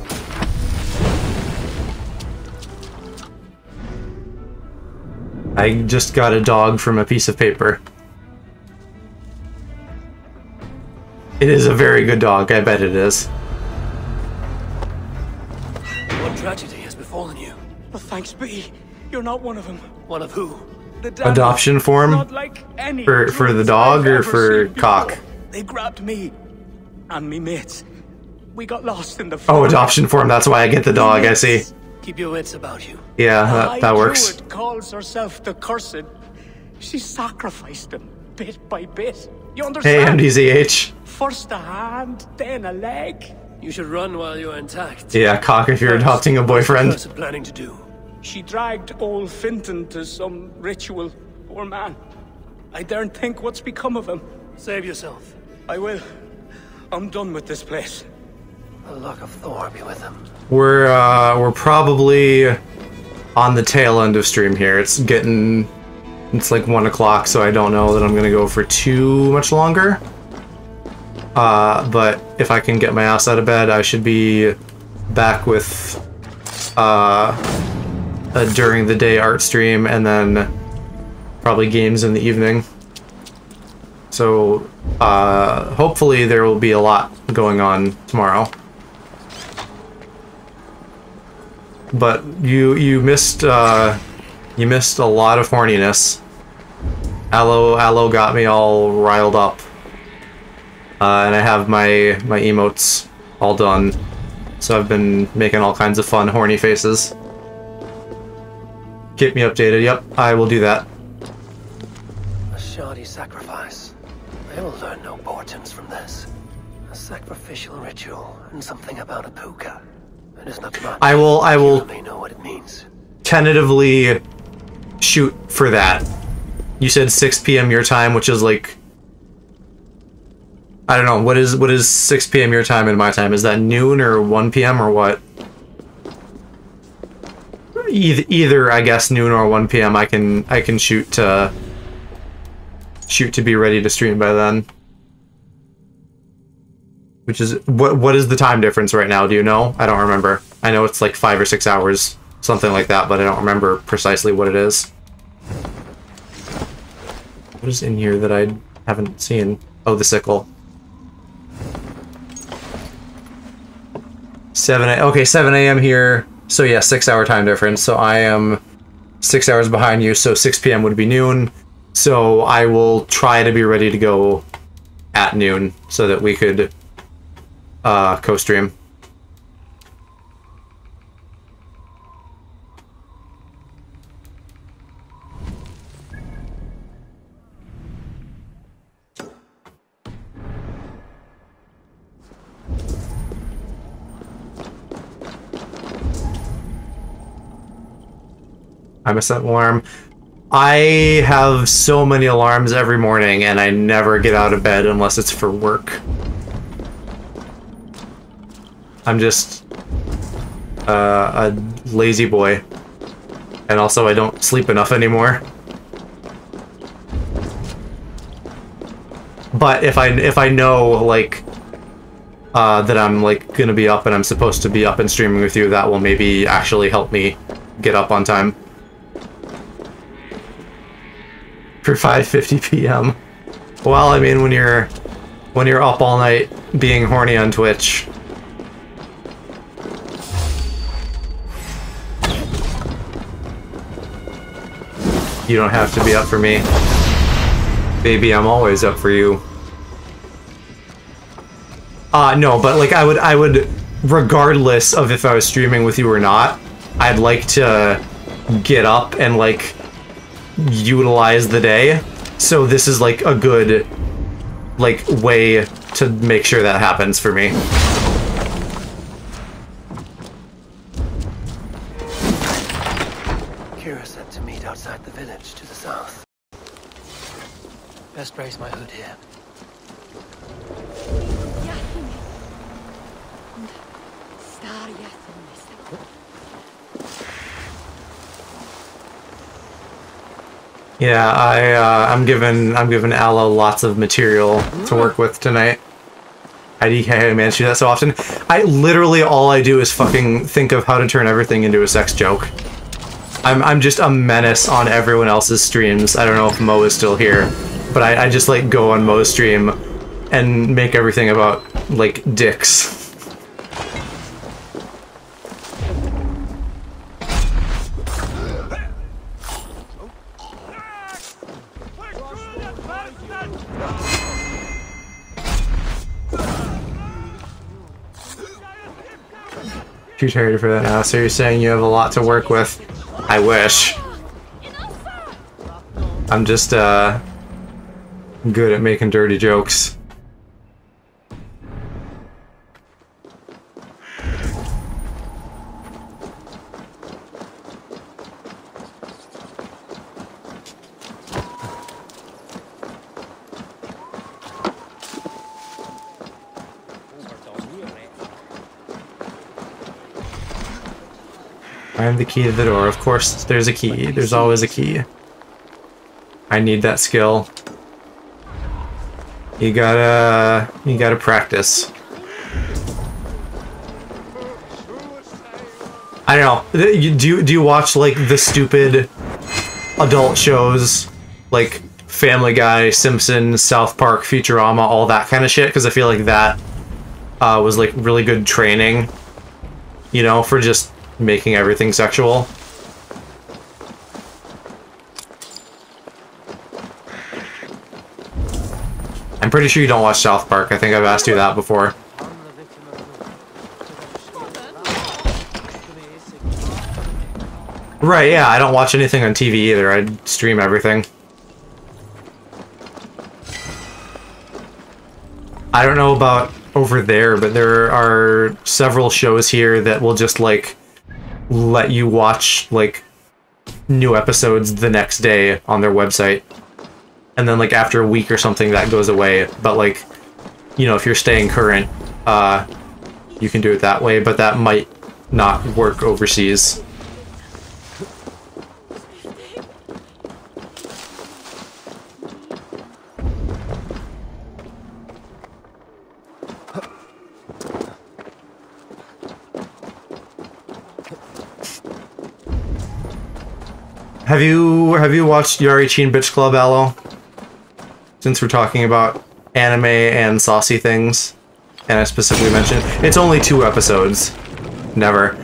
I just got a dog from a piece of paper. It is a very good dog, I bet it is. What tragedy has befallen you? But thanks be, you're not one of them. One of who? The Daniels. Adoption form? Not like any For the druids dog I've or ever for seen cock? before. They grabbed me and me mates. We got lost in the Oh, forest. adoption form, that's why I get the dog, I see. Keep your wits about you. Yeah, that works. Druid calls herself the Cursed. She sacrificed them bit by bit. You Hey, understand? MDZH. First a hand, then a leg. You should run while you're intact. Yeah, cock if you're adopting a boyfriend. What's the Cursed planning to do? She dragged old Finton to some ritual. Poor man. I daren't think what's become of him. Save yourself. I will. I'm done with this place. The luck of Thor be with him. We're probably on the tail end of stream here. It's like 1 o'clock, so I don't know that I'm gonna go for too much longer. But if I can get my ass out of bed, I should be back with a during the day art stream and then probably games in the evening. So hopefully there will be a lot going on tomorrow. But you missed a lot of horniness. Aloe got me all riled up. And I have my emotes all done. So I've been making all kinds of fun horny faces. Keep me updated. Yep, I will do that. A shoddy sacrifice. I will learn no portents from this. A sacrificial ritual and something about a puka. It is not much. I will You may know what it means. tentatively shoot for that. You said 6 p.m. your time, which is like, I don't know, what is 6 p.m. your time and my time? Is that noon or 1 p.m. or what? Either I guess noon or 1 p.m. I can shoot to be ready to stream by then. Which is what is the time difference right now? Do you know? I don't remember. I know it's like 5 or 6 hours, something like that, but I don't remember precisely what it is. What is in here that I haven't seen? Oh, the sickle. 7 a.m. here. So yeah, 6 hour time difference. So I am 6 hours behind you. So 6 p.m. would be noon. So I will try to be ready to go at noon so that we could co-stream. I'm a set alarm. I have so many alarms every morning and I never get out of bed unless it's for work. I'm just a lazy boy. And also I don't sleep enough anymore. But if I know like that I'm like gonna be up and I'm supposed to be up and streaming with you, that will maybe actually help me get up on time. For 5:50 p.m. Well, I mean, when you're up all night being horny on Twitch. You don't have to be up for me. Baby, I'm always up for you. No, but like I would regardless of if I was streaming with you or not, I'd like to get up and like utilize the day. So this is like a good like way to make sure that happens for me. Kira said to meet outside the village to the south. Best raise my hood here. Yeah, I'm giving Aloe lots of material to work with tonight. I manage to do that so often. I literally all I do is fucking think of how to turn everything into a sex joke. I'm just a menace on everyone else's streams. I don't know if Mo is still here, but I just like go on Mo's stream and make everything about like dicks. Too tired for that now, so you're saying you have a lot to work with. I wish. I'm just, good at making dirty jokes. I have the key to the door. Of course, there's a key. There's always a key. I need that skill. You gotta practice. I don't know. Do you watch like the stupid adult shows like Family Guy, Simpsons, South Park, Futurama, all that kind of shit? Because I feel like that was like really good training, you know, for just making everything sexual. I'm pretty sure you don't watch South Park. I think I've asked you that before. Right, yeah, I don't watch anything on TV either. I stream everything. I don't know about over there, but there are several shows here that will just, like, let you watch, like, new episodes the next day on their website. And then, like, after a week or something, that goes away. But, like, you know, if you're staying current, you can do it that way, but that might not work overseas. Have you watched Yari-Chin Bitch Club, Aloe? Since we're talking about anime and saucy things, and I specifically mentioned it's only 2 episodes. Never.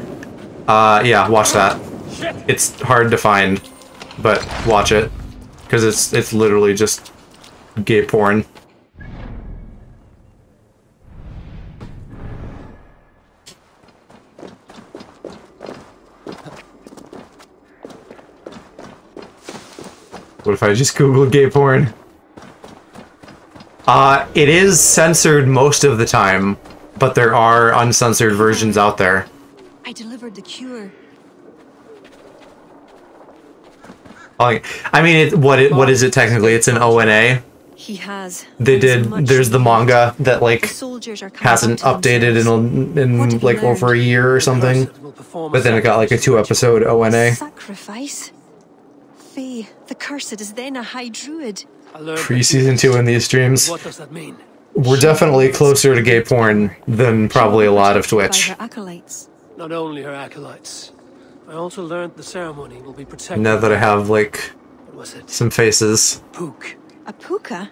Yeah, watch that. It's hard to find, but watch it because it's literally just gay porn. What if I just Googled gay porn? It is censored most of the time, but there are uncensored versions out there. I delivered the cure. I mean, what is it technically? It's an ONA. He has. There's the manga that like hasn't updated in like over a year or something. But then it got like a 2-episode ONA. Sacrifice. Faye, the Cursed is then a High Druid. Pre-season 2 in these streams. What does that mean? We're definitely closer to gay porn than probably a lot of Twitch. By her acolytes. Not only her acolytes. I also learned the ceremony will be protected. Now that I have like some faces. Pook. A puka?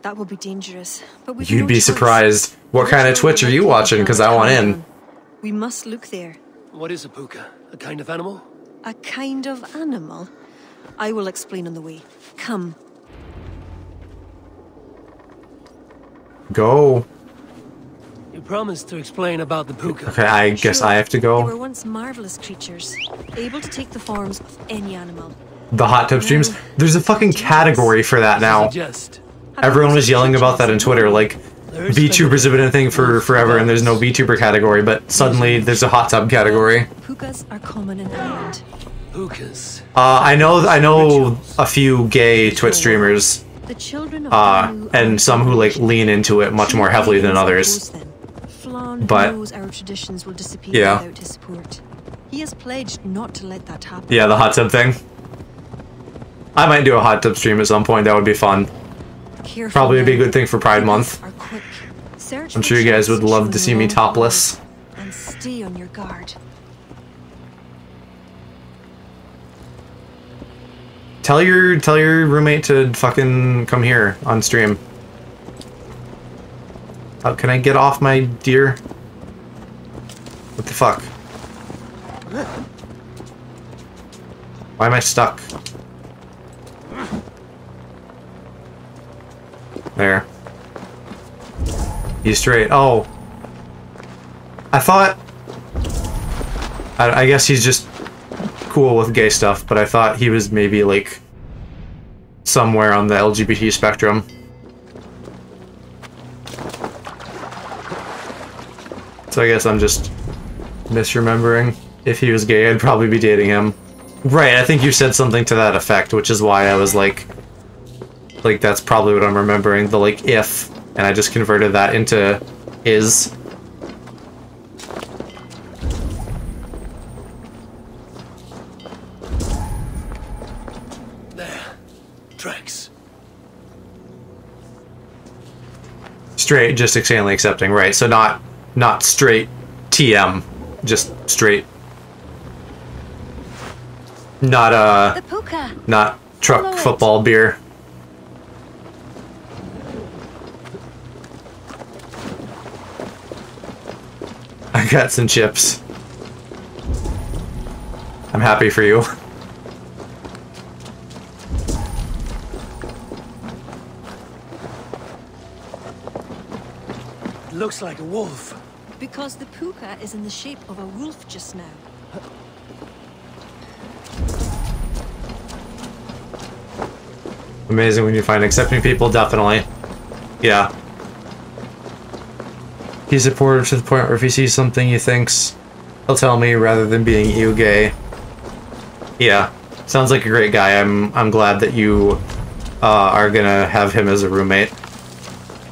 That will be dangerous. But we You'd be surprised. What kind of Twitch are you watching? Because I want in. We must look there. What is a puka? A kind of animal? A kind of animal? I will explain on the way. Come. Go. You promised to explain about the puka. Okay, I guess I have to go. They were once marvelous creatures, able to take the forms of any animal. The hot tub streams. There's a fucking category for that now. Everyone was yelling about that on Twitter, like, VTubers have been a thing for forever and there's no VTuber category, but suddenly there's a hot tub category. Pukas are common in Ireland. Pukas. I know a few gay Twitch streamers, and some who like lean into it much more heavily than others. But yeah, without his support. He has pledged not to let that happen. Yeah, the hot tub thing. I might do a hot tub stream at some point. That would be fun. Probably would be a good thing for Pride Month. I'm sure you guys would love to see me topless. And stay on your guard. Tell your roommate to fucking come here on stream. Can I get off my deer? What the fuck? Why am I stuck? There. He's straight. Oh. I thought... I guess he's just cool with gay stuff, but I thought he was maybe, like, somewhere on the LGBT spectrum. So I guess I'm just misremembering. If he was gay, I'd probably be dating him. Right, I think you said something to that effect, which is why I was like, that's probably what I'm remembering, the, like, if, and I just converted that into is. There. Tracks. Straight, just insanely accepting, right, so not straight TM, just straight. Not, not truck football beer. I got some chips. I'm happy for you. It looks like a wolf. Because the puka is in the shape of a wolf just now. Amazing when you find accepting people, definitely. Yeah. He's supportive to the point where if he sees something he thinks, he'll tell me rather than being ew gay. Yeah. Sounds like a great guy. I'm glad that you are gonna have him as a roommate.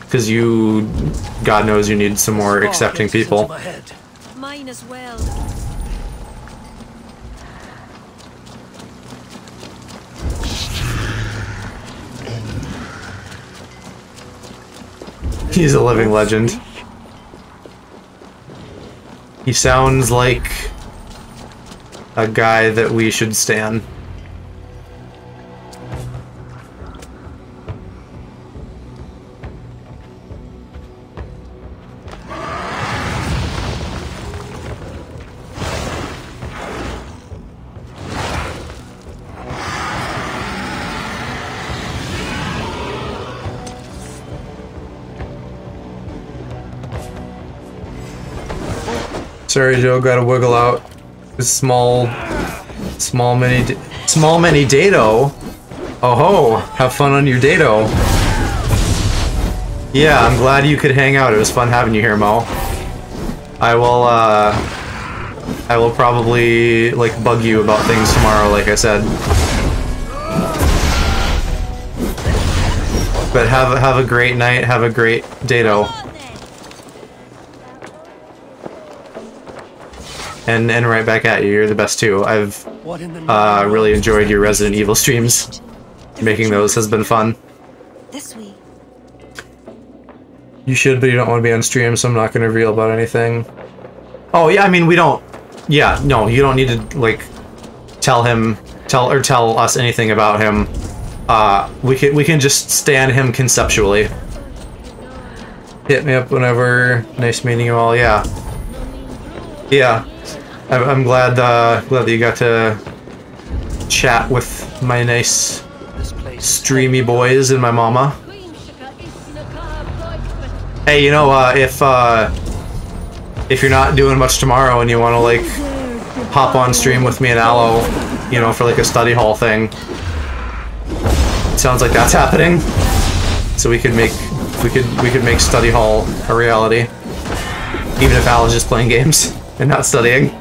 Because you, God knows you need some more accepting people. Mine as well. He's a living legend. He sounds like a guy that we should stan. Sorry, Joe, gotta wiggle out. Small mini dado. Oh ho, have fun on your dado. Yeah, I'm glad you could hang out. It was fun having you here, Mo. I will probably like bug you about things tomorrow, like I said. But have a great night. Have a great dado. And right back at you. You're the best too. I've really enjoyed your Resident Evil streams. Making those has been fun. This way. You should, but you don't want to be on stream, so I'm not going to reveal about anything. Oh yeah, I mean we don't. Yeah, no, you don't need to like tell us anything about him. We can just stand him conceptually. Hit me up whenever. Nice meeting you all. Yeah. Yeah. I'm glad that you got to chat with my nice streamy boys and my mama. Hey, you know, if you're not doing much tomorrow and you want to like hop on stream with me and Aloe, you know, for like a study hall thing, it sounds like that's happening. So we could make study hall a reality, even if Aloe's just playing games and not studying.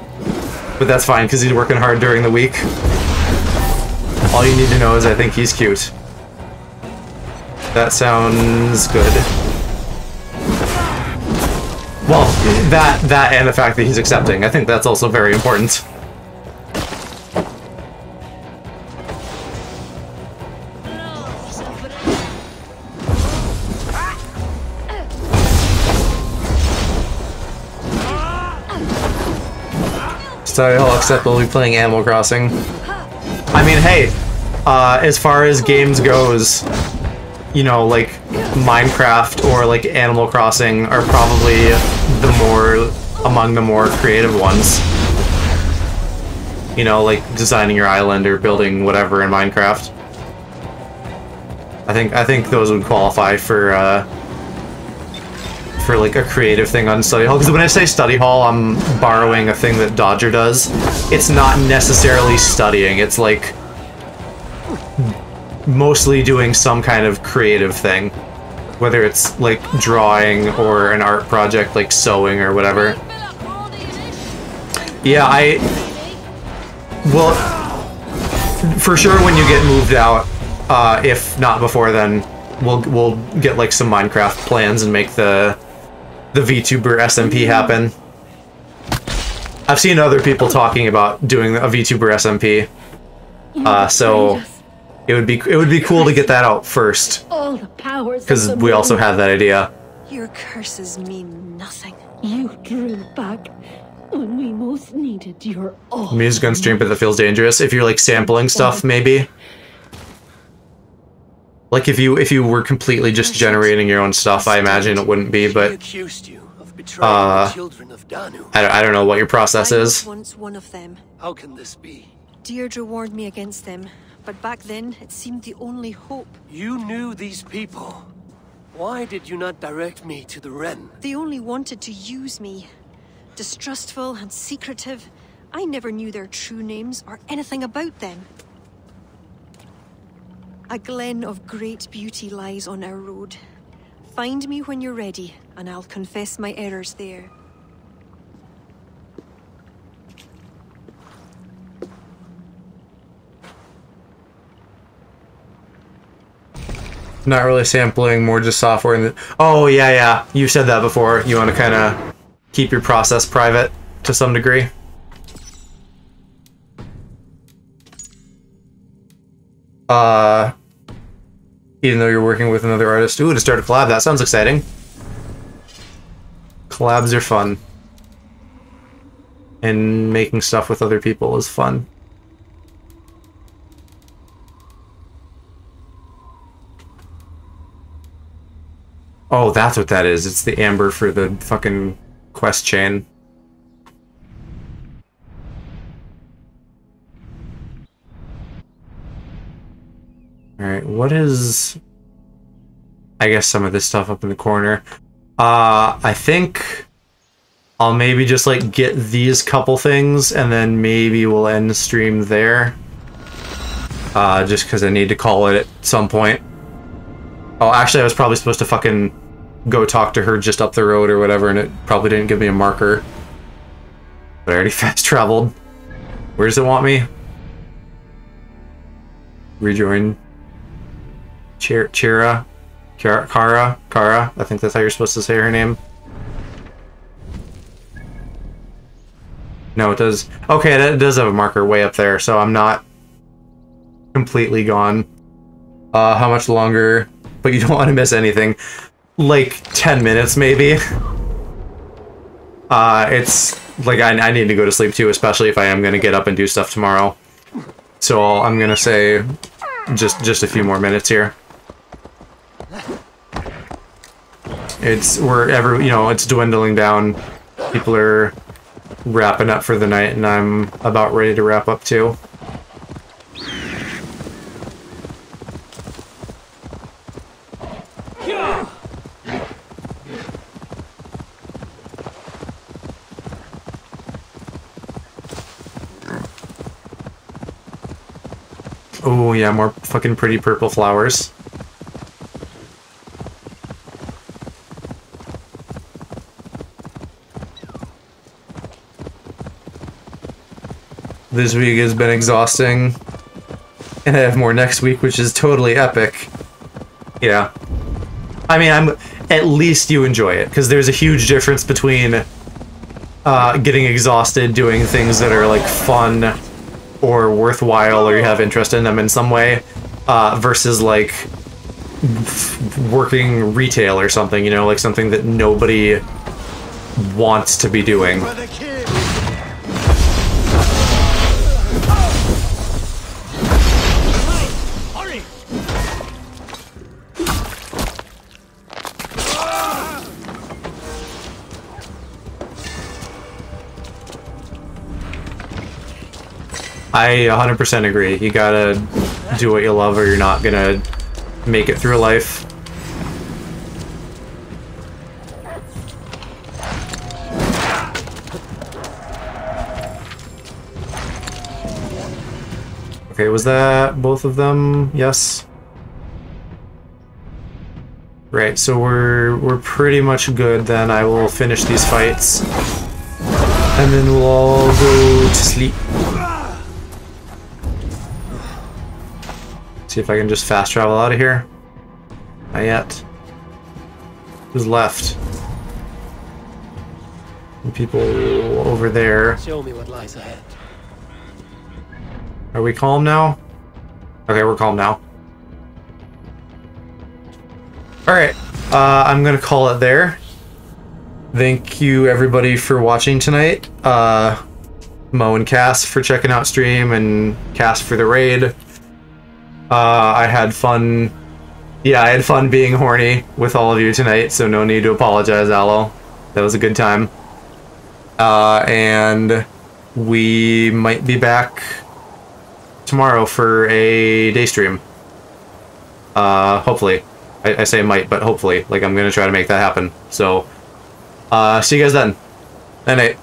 But that's fine, because he's working hard during the week. All you need to know is I think he's cute. That sounds good. Well, that and the fact that he's accepting. I think that's also very important. Study Hall, except we'll be playing Animal Crossing. I mean, hey, as far as games goes, you know, like Minecraft or like Animal Crossing are probably among the more creative ones. You know, like designing your island or building whatever in Minecraft. I think those would qualify for like a creative thing on Study Hall. Because when I say Study Hall, I'm borrowing a thing that Dodger does. It's not necessarily studying. It's like mostly doing some kind of creative thing, whether it's like drawing or an art project like sewing or whatever. Yeah, well, for sure when you get moved out, if not before then, we'll get like some Minecraft plans and make the VTuber SMP happen. I've seen other people talking about doing a VTuber SMP, so it would be cool to get that out first, because we also have that idea. Your curses mean nothing. You drew back when we most needed your all. Music on stream, but that feels dangerous. If you're like sampling stuff, maybe. Like if you were completely just generating your own stuff, I imagine it wouldn't be. But I don't know what your process I is. was once one of them. How can this be? Deirdre warned me against them, but back then it seemed the only hope. You knew these people. Why did you not direct me to the Wren? They only wanted to use me. Distrustful and secretive. I never knew their true names or anything about them. A glen of great beauty lies on our road. Find me when you're ready, and I'll confess my errors there. Not really sampling, more just software. Oh yeah, you said that before. You want to kind of keep your process private to some degree. Even though you're working with another artist. Ooh, to start a collab, that sounds exciting. Collabs are fun. And making stuff with other people is fun. Oh, that's what that is. It's the amber for the fucking quest chain. Alright, what is... I guess some of this stuff up in the corner. I think I'll maybe just like get these couple things and then maybe we'll end the stream there. Just because I need to call it at some point. Oh, actually I was probably supposed to fucking go talk to her just up the road or whatever, and it probably didn't give me a marker. But I already fast traveled. Where does it want me? Rejoin Kara, I think that's how you're supposed to say her name. No, it does. Okay, it does have a marker way up there, so I'm not completely gone. How much longer? But you don't want to miss anything. Like 10 minutes, maybe. It's like I need to go to sleep too, especially if I am gonna get up and do stuff tomorrow. So I'm gonna say just a few more minutes here. It's it's dwindling down. People are wrapping up for the night, and I'm about ready to wrap up too. Oh yeah, more fucking pretty purple flowers. This week has been exhausting, and I have more next week, which is totally epic. Yeah. I mean, at least you enjoy it, because there's a huge difference between getting exhausted doing things that are like fun or worthwhile, or you have interest in them in some way, versus like working retail or something, you know, like something that nobody wants to be doing. I 100% agree. You gotta do what you love or you're not gonna make it through life. Okay, was that both of them? Yes. Right, so we're pretty much good then. I will finish these fights. And then we'll all go to sleep. See if I can just fast travel out of here. Not yet. Who's left? And people over there. Show me what lies ahead. Are we calm now? Okay, we're calm now. Alright, I'm gonna call it there. Thank you everybody for watching tonight. Mo and Cass for checking out stream, and Cass for the raid. I had fun. Yeah, I had fun being horny with all of you tonight, so no need to apologize, Aloe. That was a good time. And we might be back tomorrow for a day stream. Hopefully. I say might, but hopefully. Like, I'm gonna try to make that happen. So, see you guys then. Night night.